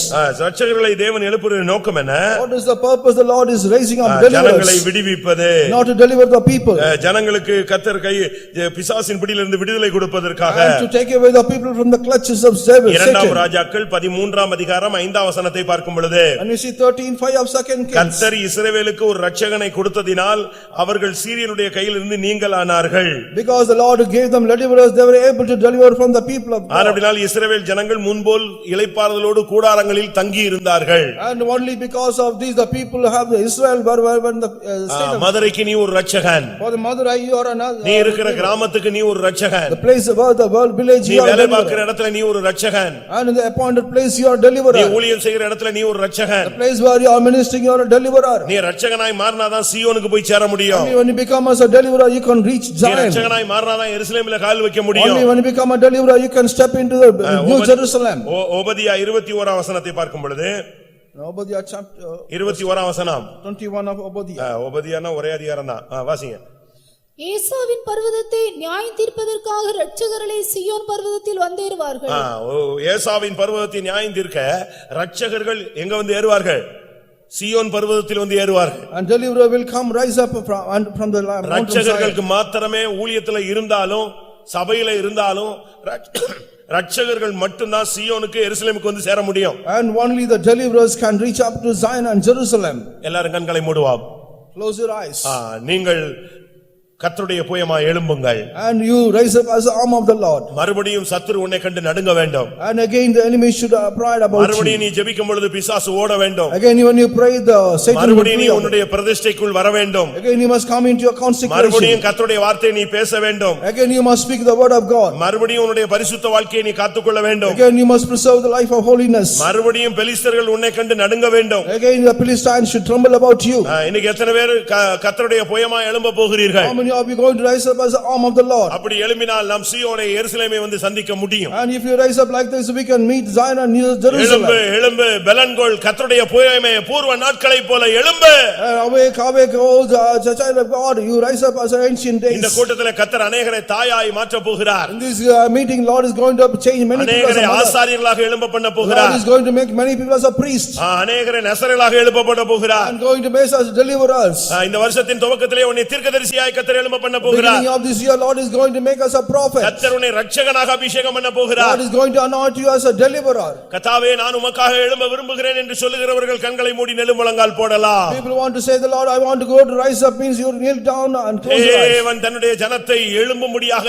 ரட்சகர்களை தேவன் எழுப்புகிற நோக்கம் என்ன? What is the purpose the Lord is raising up ஜனங்களை deliverers? விடுவிப்பது. Not to deliver the people. ஜனங்களுக்கு கர்த்தர் கை பிசாசின் பிடியிலிருந்து விடுதலை கொடுப்பதற்காக. And to take away the people from the clutches of Satan. இரண்டாம் ராஜாக்கள் 13ஆம் அதிகாரம் 5ஆம் வசனத்தை பார்க்கும் பொழுது And we see 13:5 of 2 Kings. கர்த்தர் இஸ்ரவேலுக்கு ஒரு ரட்சகனை கொடுத்ததினால் அவர்கள் சீரியனுடைய கையிலிருந்து நீங்கலானார்கள். Because the Lord gave them deliverers, they were able to deliver from the people of God. ஆனபடியால் இஸ்ரவேல் ஜனங்கள் முன்போல் இளைப்பாறுதலோடு கூடாரங்களில் தங்கி இருந்தார்கள். And only because of these the people have Israel were in the state of மதுரைக்கு நீ ஒரு Ratchagan. for the Madurai you are another. நீ இருக்கிற கிராமத்துக்கு நீ ஒரு Ratchagan. The place where the world village நீ you are வேலை deliverer. பார்க்கிற இடத்துல நீ ஒரு Ratchagan. And in the appointed place you are நீ deliverer. ஊழியம் செய்கிற இடத்துல நீ ஒரு Ratchagan. The place where you are ministering you are a deliverer. நீ ரட்சகனாய் மாறினாதான் சீயோனுக்கு போய் சேர முடியும். Only when you become as a deliverer you can reach நீ Zion. ரட்சகனாய் மாறினாதான் எருசலேமிலே கால் வைக்க முடியும். Only when you become a deliverer you can step into the New Jerusalem. ஓபதியா 21ஆம் வசனத்தை பார்க்கும் பொழுது Obadiah chapter 21ஆம் வசனம் 21 of Obadiah. ஓபதியானா ஒரே அதிகாரம் தான். வாசிங்க. ஏசாவின் பர்வதத்தை நியாயம் தீர்ப்பதற்காக இரட்சகர்களே சீயோன் பர்வதத்தில் வந்தேறுவார்கள். ஏசாவின் பர்வதத்தை நியாயம் தீர்க்க இரட்சகர்கள் எங்க வந்து ஏறுவார்கள்? சீயோன் பர்வதத்தில் வந்து ஏறுவார்கள். And deliverer will come rise up from the mountain. இரட்சகர்களுக்கு மாத்திரமே ஊழியத்துல இருந்தாலும் சபையில இருந்தாலும் ரட்சகர்கள் மட்டும்தான் சீயோனுக்கு எருசலேமுக்கு வந்து சேர முடியும். And only the deliverers can reach up to Zion and Jerusalem. எல்லாரும் கண்களை மூடுவோம். Close your eyes. நீங்கள் கர்த்தருடைய புயமாய் எழும்புங்கள். And you rise up as the arm of the Lord. மறுபடியும் சத்துரு உன்னை கண்டு நடுங்க வேண்டும். And again the enemy should pride about you. மறுபடியும் நீ ஜெபிக்கும் பொழுது பிசாசு ஓட வேண்டும். Again when you pray the Satan will மறுபடியும் நீ flee. உன்னுடைய பிரதிஷ்டைக்குள் வர வேண்டும். Again you must come into your consecration. மறுபடியும் கர்த்தருடைய வார்த்தையை நீ பேச வேண்டும். Again you must speak the word of God. மறுபடியும் உன்னுடைய பரிசுத்த வாழ்க்கையை நீ காத்துக்கொள்ள வேண்டும். Again you must preserve the life of holiness. மறுபடியும் பெலிஸ்தர்கள் உன்னை கண்டு நடுங்க வேண்டும். Again the Philistines should tremble about you. இன்னைக்கு எத்தனை பேர் கர்த்தருடைய புயமாய் எழும்ப போகிறீர்கள்? How many of you going to rise up as the arm of the Lord? அப்படி எழும்பினால் நாம் சீயோனை எருசலேமை வந்து சந்திக்க முடியும். And if you rise up like this we can meet Zion and Jerusalem. எழும்பு எழும்பு பெலன்கொள் கர்த்தருடைய புயமே பூர்வ நாட்களைப் போல எழும்பு. Awake awake oh the child of God, you rise up as ancient days. இந்த கூட்டத்திலே கர்த்தர் அநேகரை தாயாய் மாற்ற போகிறார். In this meeting Lord is going to change many people as அநேகரை a mother. ஆசாரியர்களாக எழும்ப பண்ண Lord போகிறார். is going to make many people as a priest. அநேகரை நசரேயர்களாக எழும்ப பண்ண போகிறார். And going to make us deliverers. இந்த வருஷத்தின் துவக்கத்திலே உன்னை தீர்க்கதரிசியாய் கர்த்தர் எழும்ப பண்ண போகிறார். Beginning of this year Lord is going to make us a prophet. கர்த்தர் உன்னை இரட்சகனாக அபிஷேகம் பண்ண போகிறார். God is going to anoint you as a deliverer. கர்த்தாவே நான் உமக்காக எழும்ப விரும்புகிறேன் என்று சொல்லுகிறவர்கள் கண்களை மூடி நெடுமுழங்கால் போடலாம். People want to say the Lord I want to go to rise up means you kneel down and close your eyes. தேவன் தன்னுடைய ஜனத்தை எழும்பும்படியாக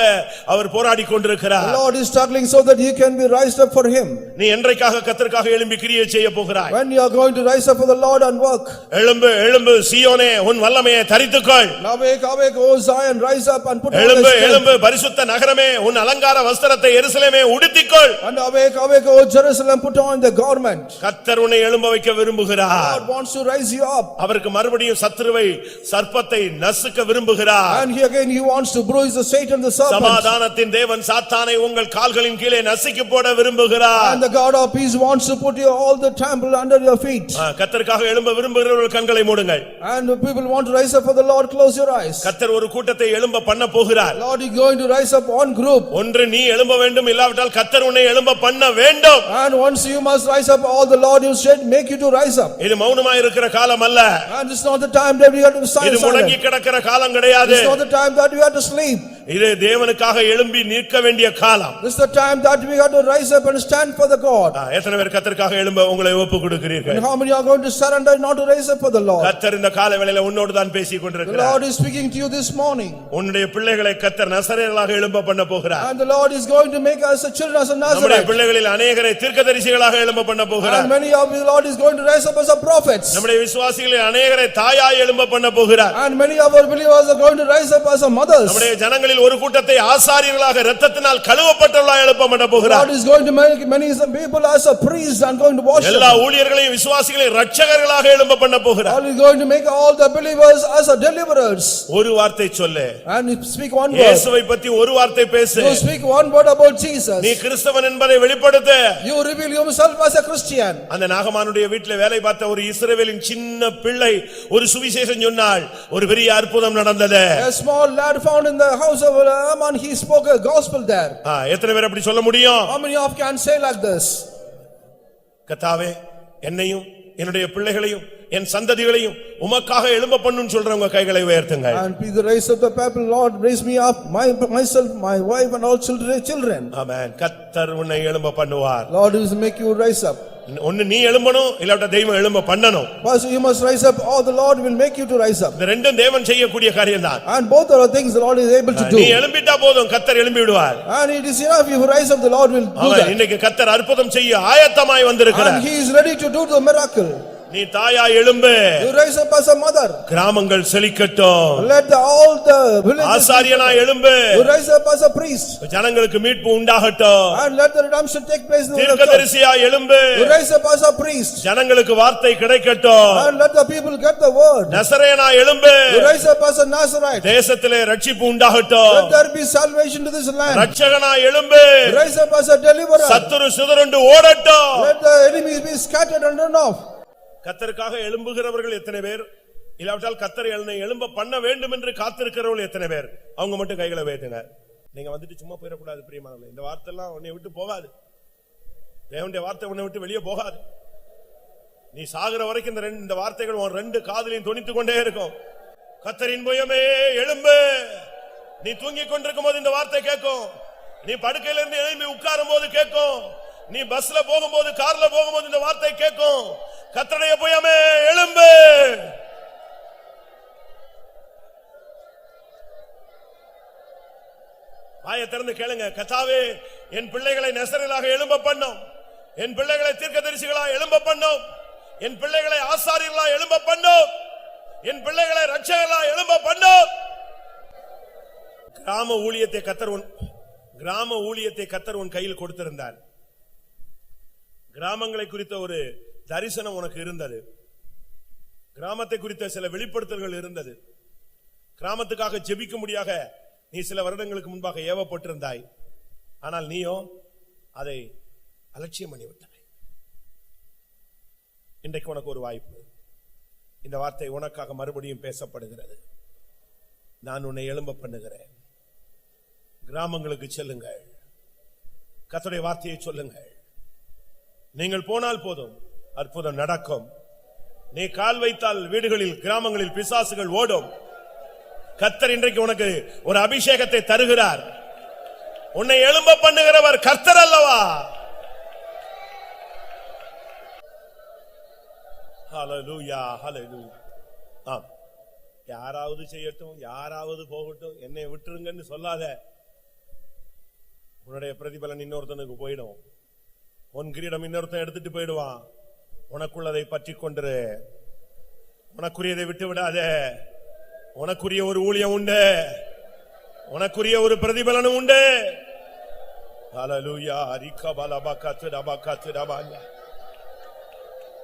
அவர் போராடிக் கொண்டிருக்கிறார். The Lord is struggling so that you can be raised up for him. நீ என்றைக்காக கர்த்தருக்காக எழும்பி கிரியை செய்ய போகிறாய்? When you are going to rise up for the Lord and work. எழும்பு எழும்பு சீயோனே உன் வல்லமையை தரித்துக்கொள். Awake awake O Zion, rise up and put on எழும்பு the strength. எழும்பு பரிசுத்த நகரமே உன் அலங்கார வஸ்திரத்தை எருசலேமே உடுத்திக்கொள். And awake awake O Jerusalem, put on the garment. கர்த்தர் உன்னை எழும்ப வைக்க விரும்புகிறார். God wants to rise you up. அவருக்கு மறுபடியும் சத்துருவை சர்ப்பத்தை நசுக்க விரும்புகிறார். And he again he wants to bruise the Satan the serpent. சமாதானத்தின் தேவன் சாத்தானை உங்கள் கால்களின் கீழே நசுக்கி போட விரும்புகிறார். And the God of peace wants to put you all the trample under your feet. கர்த்தருக்காக எழும்ப விரும்புகிறவர்கள் கண்களை மூடுங்கள். And the people want to rise up for the Lord, close your eyes. கர்த்தர் ஒரு கூட்டத்தை எழும்ப பண்ண போகிறார். Lord is going to rise up one group. ஒன்று நீ எழும்ப வேண்டும், இல்லாவிட்டால் கர்த்தர் உன்னை எழும்ப பண்ண வேண்டும். And once you must rise up, all the Lord you said make you to rise up. இது மௌனமாய் இருக்கிற காலம் அல்ல. And it's not the time that we have to silence. இது முடங்கி கிடக்கிற காலம் கிடையாது. It's not the time that we have to sleep. இது தேவனுக்காக எழும்பி நிற்க வேண்டிய காலம். This is the time that we have to rise up and stand for the God. எத்தனை பேர் கர்த்தருக்காக எழும்ப உங்களை ஒப்பு கொடுக்கிறீர்கள்? And how many are going to surrender not to rise up for the Lord? கர்த்தர் இந்த கால வேளையில உன்னோடு தான் பேசிக் The கொண்டிருக்கிறார். Lord is speaking to you this morning. உன்னுடைய பிள்ளைகளை கர்த்தர் நசரேயர்களாக எழும்ப பண்ண போகிறார். And the Lord is going to make us the children of நம்முடைய Nazareth. பிள்ளைகளில் அநேகரை தீர்க்கதரிசிகளாக எழும்ப பண்ண போகிறார். And many of the Lord is going to raise up as a prophets. நம்முடைய விசுவாசிகளில் அநேகரை தாயாய் எழும்ப பண்ண போகிறார். And many of our believers are going to rise up as a mothers. நம்முடைய ஜனங்களில் ஒரு கூட்டத்தை ஆசாரியர்களாக இரத்தத்தினால் கழுவப்பட்டவர்களாக எழும்ப பண்ண போகிறார். God is going to make many people as a priest and going to wash them. எல்லா ஊழியர்களையும் விசுவாசிகளையும் இரட்சகர்களாக எழும்ப பண்ண போகிறார். God is going to make all the believers as a deliverers. ஒரு வார்த்தை சொல்லு. And you speak one word. இயேசுவை பற்றி ஒரு வார்த்தை பேசு. You speak one word about Jesus. நீ கிறிஸ்தவன் என்பதை வெளிப்படுத்து. You reveal yourself as a Christian. அந்த நாகமானுடைய வீட்டிலே வேலை பார்த்த ஒரு இஸ்ரவேலின் சின்ன பிள்ளை ஒரு சுவிசேஷம் சொன்னாள். ஒரு பெரிய அற்புதம் நடந்தது. A small lad found in the house of Aman, he spoke a gospel there. எத்தனை பேர் அப்படி சொல்ல முடியும்? How many of you can say like this? கர்த்தாவே என்னையும் என்னுடைய பிள்ளைகளையும் என் சந்ததிகளையும் உமக்காக எழும்ப பண்ணுன்னு சொல்றவங்க கைகளை உயர்த்துங்க. And please raise up the people, Lord, raise me up, myself, my wife and all children. ஆமென். கர்த்தர் உன்னை எழும்ப பண்ணுவார். Lord will make you rise up. ஒன்னு நீ எழும்பணும் இல்லாட்ட தெய்வம் எழும்ப பண்ணணும். First you must rise up, or the Lord will make you to rise up. இந்த ரெண்டும் தேவன் செய்யக்கூடிய காரியம்தான். And both are things the Lord is able to do. நீ எழும்பிட்டா போதும் கர்த்தர் எழுப்பி விடுவார். And it is enough if you rise up, the Lord will do that. இன்னைக்கு கர்த்தர் அற்புதம் செய்ய ஆயத்தமாய் வந்திருக்கிறார். And he is ready to do the miracle. நீ தாயா எழும்பு. You rise up as a mother. கிராமங்கள் செழிக்கட்டும். Let all the villages. ஆசாரியனா எழும்பு. You rise up as a priest. ஜனங்களுக்கு மீட்பு உண்டாகட்டும். And let the redemption take place in the church. தீர்க்கதரிசியா எழும்பு. You rise up as a priest. ஜனங்களுக்கு வார்த்தை கிடைக்கட்டும். And let the people get the word. நசரேயனா எழும்பு. You rise up as a Nazarite. தேசத்திலே ரட்சிப்பு உண்டாகட்டும். Let there be salvation to this land. ரட்சகனா எழும்பு. You rise up as a deliverer. சத்துரு சிதறுண்டு ஓடட்டும். Let the enemies be scattered and run off. கர்த்தருக்காக எழும்புகிறவர்கள் எத்தனை பேர்? இல்லாவிட்டால் கர்த்தர் எழும்ப பண்ண வேண்டும் என்று காத்திருக்கிறவர்கள் எத்தனை பேர்? அவங்க மட்டும் கைகளை உயர்த்துங்க. நீங்க வந்துட்டு சும்மா போயிடக்கூடாது பிரியமானவர்களே. இந்த வார்த்தை எல்லாம் உன்னை விட்டு போகாது. தேவனுடைய வார்த்தை உன்னை விட்டு வெளியே போகாது. நீ சாகிற வரைக்கும் இந்த வார்த்தைகள் உன் ரெண்டு காதுலையும் தொனித்துக் கொண்டே இருக்கும். கர்த்தரின் புயமே எழும்பு. நீ தூங்கிக் கொண்டிருக்கும் போது இந்த வார்த்தை கேட்கும். நீ படுக்கையில இருந்து எழும்பி உட்காரும் போது கேட்கும். நீ பஸ்ல போகும்போது கார்ல போகும்போது இந்த வார்த்தை கேட்கும். கர்த்தருடைய புயமே எழும்பு. வாயை திறந்து கேளுங்க. கர்த்தாவே என் பிள்ளைகளை நசரேயர்களாக எழும்ப பண்ணும். என் பிள்ளைகளை தீர்க்கதரிசிகளாக எழும்ப பண்ணும். என் பிள்ளைகளை ஆசாரியர்களாக எழும்ப பண்ணும். என் பிள்ளைகளை ரட்சகர்களாக எழும்ப பண்ணும். கிராம ஊழியத்தை கர்த்தர் உன் கையில் கொடுத்திருந்தார். கிராமங்களை குறித்த ஒரு தரிசனம் உனக்கு இருந்தது. கிராமத்தை குறித்த சில வெளிப்படுத்தல்கள் இருந்தது. கிராமத்துக்காக ஜெபிக்க முடியாக நீ சில வருடங்களுக்கு முன்பாக ஏவப்பட்டிருந்தாய். ஆனால் நீயோ அதை அலட்சியம் பண்ணிவிட்டாய். இன்றைக்கு உனக்கு ஒரு வாய்ப்பு. இந்த வார்த்தை உனக்காக மறுபடியும் பேசப்படுகிறது. நான் உன்னை எழும்ப பண்ணுகிறேன். கிராமங்களுக்கு செல்லுங்கள். கர்த்தருடைய வார்த்தையை சொல்லுங்கள். நீங்கள் போனால் போதும், அற்புதம் நடக்கும். நீ கால் வைத்தால் வீடுகளில் கிராமங்களில் பிசாசுகள் ஓடும். கர்த்தர் இன்றைக்கு உனக்கு ஒரு அபிஷேகத்தை தருகிறார். உன்னை எழும்ப பண்ணுகிறவர் கர்த்தர் அல்லவா? ஹல்லேலூயா, ஹல்லேலூயா. ஆம், யாராவது செய்யட்டும், யாராவது போகட்டும், என்னை விட்டுருங்கன்னு சொல்லாத. உன்னுடைய பிரதிபலன் இன்னொருத்தனுக்கு போயிடும். உன் கிரீடம் இன்னொருத்தன் எடுத்துட்டு போயிடுவான். உனக்குள்ளதை பற்றி கொண்டு உனக்குரியதை விட்டு விடாதே. உனக்குரிய ஒரு ஊழியம் உண்டு. உனக்குரிய ஒரு பிரதிபலனும் உண்டு. ஹல்லேலூயா.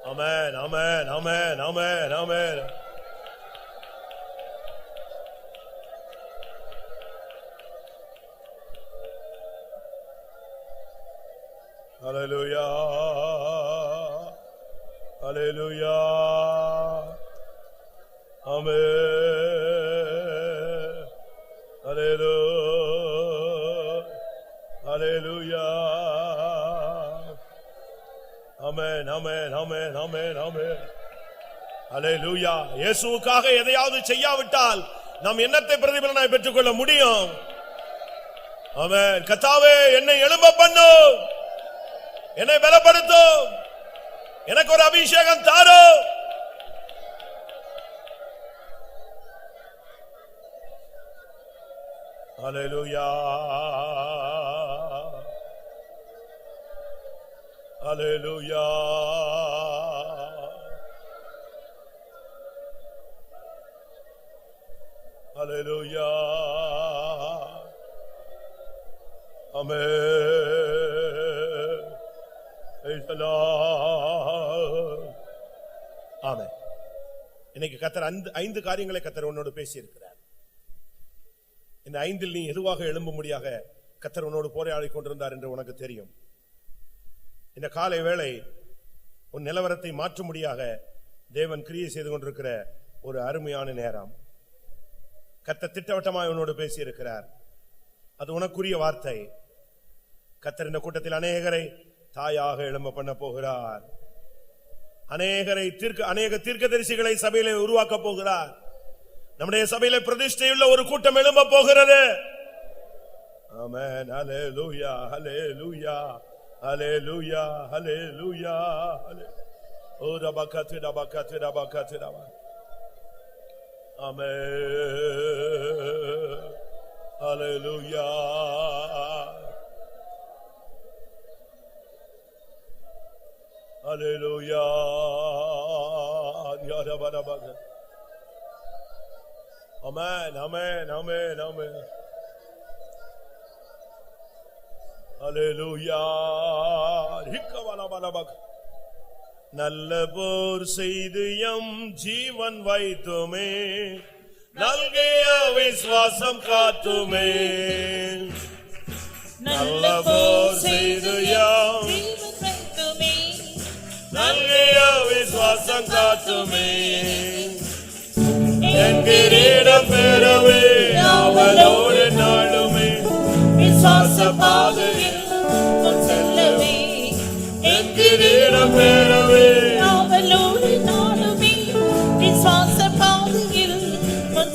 ஆமென், ஆமென், ஆமென், ஆமென், ஆமென். Hallelujah, hallelujah, amen, hallelujah, hallelujah, amen, amen, amen, amen, amen, hallelujah. இயேசுவுக்காக எதையாவது செய்யாவிட்டால் நாம் என்னத்தை பிரதிபலனாய் பெற்றுக்கொள்ள முடியும்? ஆமென். கர்த்தாவே என்னை எழும்ப பண்ணும், என்னை பலப்படுத்தும், எனக்கு ஒரு அபிஷேகம் தாரும். Hallelujah. Hallelujah. Hallelujah. Amen. Praise the Lord. Amen. இன்னைக்கு கர்த்தர் 5 காரியங்களை கர்த்தர் உன்னோடு பேசி இருக்கிறார். இந்த 5இல் நீ எதுவாக எழும்பும்படியாக கர்த்தர் உன்னோடு போராடிக் கொண்டிருந்தார் என்று உனக்கு தெரியும். இந்த காலை வேளை உன் நிலவரத்தை மாற்றும்படியாக தேவன் கிரியை செய்து கொண்டிருக்கிற ஒரு அருமையான நேரம். கர்த்தர் திட்டவட்டமாய் உன்னோடு பேசி இருக்கிறார். அது உனக்குரிய வார்த்தை. கர்த்தர் இந்த கூட்டத்தில் அநேகரை தாயாக எழும்ப பண்ண போகிறார். அநேக தீர்க்கதரிசிகளை சபையிலே உருவாக்க போகிறார். நம்முடைய சபையிலே பிரதிஷ்டையுள்ள ஒரு கூட்டம் எழும்ப போகிறது. ஆமென். ஹல்லேலூயா, ஹல்லேலூயா, ஹல்லேலூயா, ஹல்லேலூயா. ஓ ரபகத் ரபகத் ரபகத் ரப. ஆமென். ஹல்லேலூயா. Hallelujah. Amen, amen, amen, amen. Hallelujah. நல்ல போர் செய்து எம் ஜீவன் வைத்துமே, நல்கிய விசுவாசம் காத்துமே. நல்ல போர் செய்து எம் நல்கிய விசுவாசம் காத்துமே. என் கிரீடம் பெறவே அவளோடு நாளுமே, விசுவாச பாதையில் செல்லவே. என் கிரீடம் பெறவே அவளோடு நாளுமே, விசுவாச பாதையில்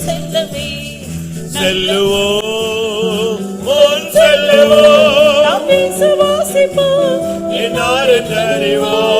செல்லவே. செல்லுவோம், முன் செல்லுவோம், நாம் விசுவாசிப்போம், என்னாரு தெரிவோம்.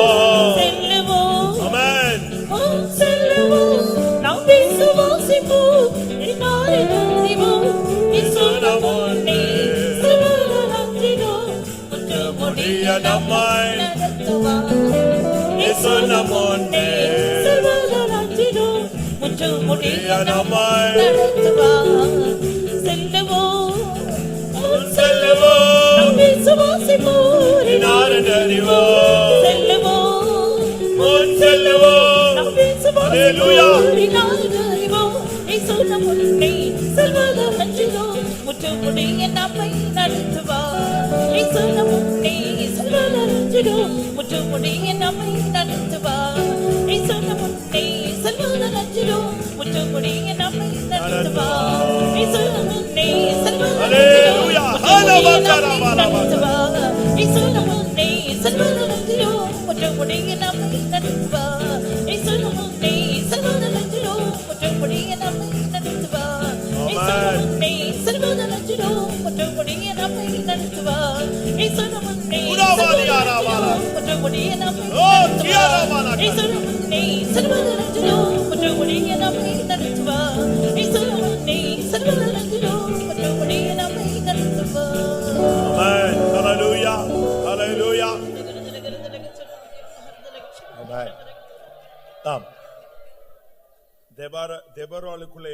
தெபொராளுக்குள்ளே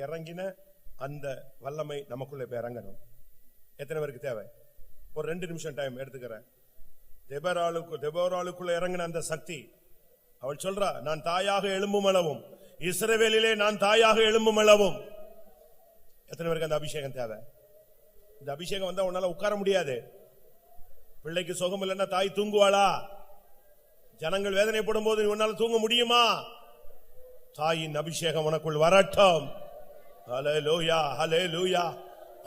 இறங்கின அந்த வல்லமை நமக்குள்ளே இறங்கணும். எத்தனை பேருக்கு தேவை? ஒரு 2 நிமிஷம் டைம் எடுத்துக்கிறேன். தெபொராளுக்குள்ள இறங்கின அந்த சக்தி, அவள் சொல்றா, நான் தாயாக எழும்பும் அளவும், இஸ்ரவேலிலே நான் தாயாக எழும்பும் அளவும். எத்தனை பேருக்கு அந்த அபிஷேகம் தேவை? இந்த அபிஷேகம் வந்தா உன்னால உட்கார முடியாது. பிள்ளைக்கு சுகம் இல்லைன்னா தாய் தூங்குவாளா? ஜனங்கள் வேதனைப்படும் போது உன்னால தூங்க முடியுமா? தாயின் அபிஷேகம் உனக்குள் வரட்டும். ஹல்லேலூயா, ஹல்லேலூயா,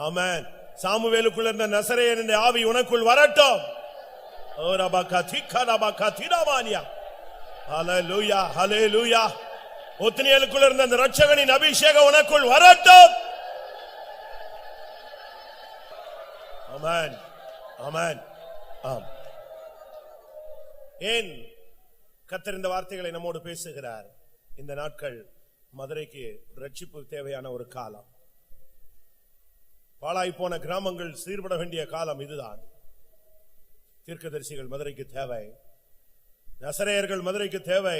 ஆமென். சாமுவேலுக்குள்ள இருந்த நசரேயனின் ஆவி உனக்குள் வரட்டும். ஓ ரபகா திக்கரபகா திரவானியா. ஹல்லேலூயா, ஹல்லேலூயா. ஒத்னியேலுக்குள்ள இருந்த அந்த இரட்சகனின் அபிஷேகம் உனக்குள் வரட்டும். ஆமென், ஆமென். ஆம். ஏன் கர்த்தர் இந்த வார்த்தைகளை நம்மோடு பேசுகிறார்? இந்த நாட்கள் மதுரைக்கு ரட்சிப்பு தேவையான ஒரு காலம். பாழாய் போன கிராமங்கள் சீர்பட வேண்டிய காலம் இதுதான். தீர்க்கதரிசிகள் மதுரைக்கு தேவை, நசரேயர்கள் மதுரைக்கு தேவை,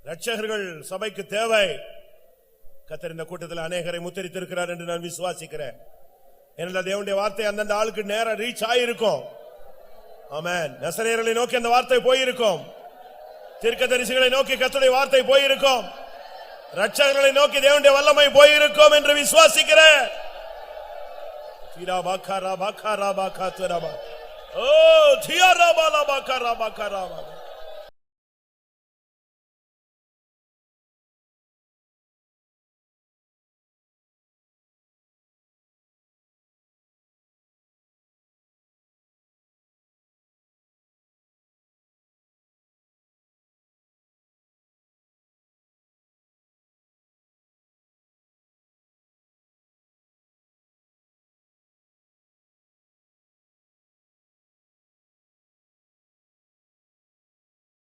இரட்சகர்கள் சபைக்கு தேவை. கர்த்தர் இந்த கூட்டத்தில் அநேகரை முத்திரித்திருக்கிறார் என்று நான் விசுவாசிக்கிறேன். ஏனென்றால் தேவனுடைய வார்த்தை அந்தந்த ஆளுக்கு நேரா ரீச் ஆயிருக்கும். ஆமென். நசரேயர்களை நோக்கி அந்த வார்த்தை போயிருக்கும், தீர்க்கதரிசிகளை நோக்கி கர்த்தருடைய வார்த்தை போயிருக்கும், இரட்சகர்களை நோக்கி தேவனுடைய வல்லமை போயிருக்கும் என்று விசுவாசிக்கிறேன். ஓ தியாரா பாலா பாக்கரா பாக்கரா.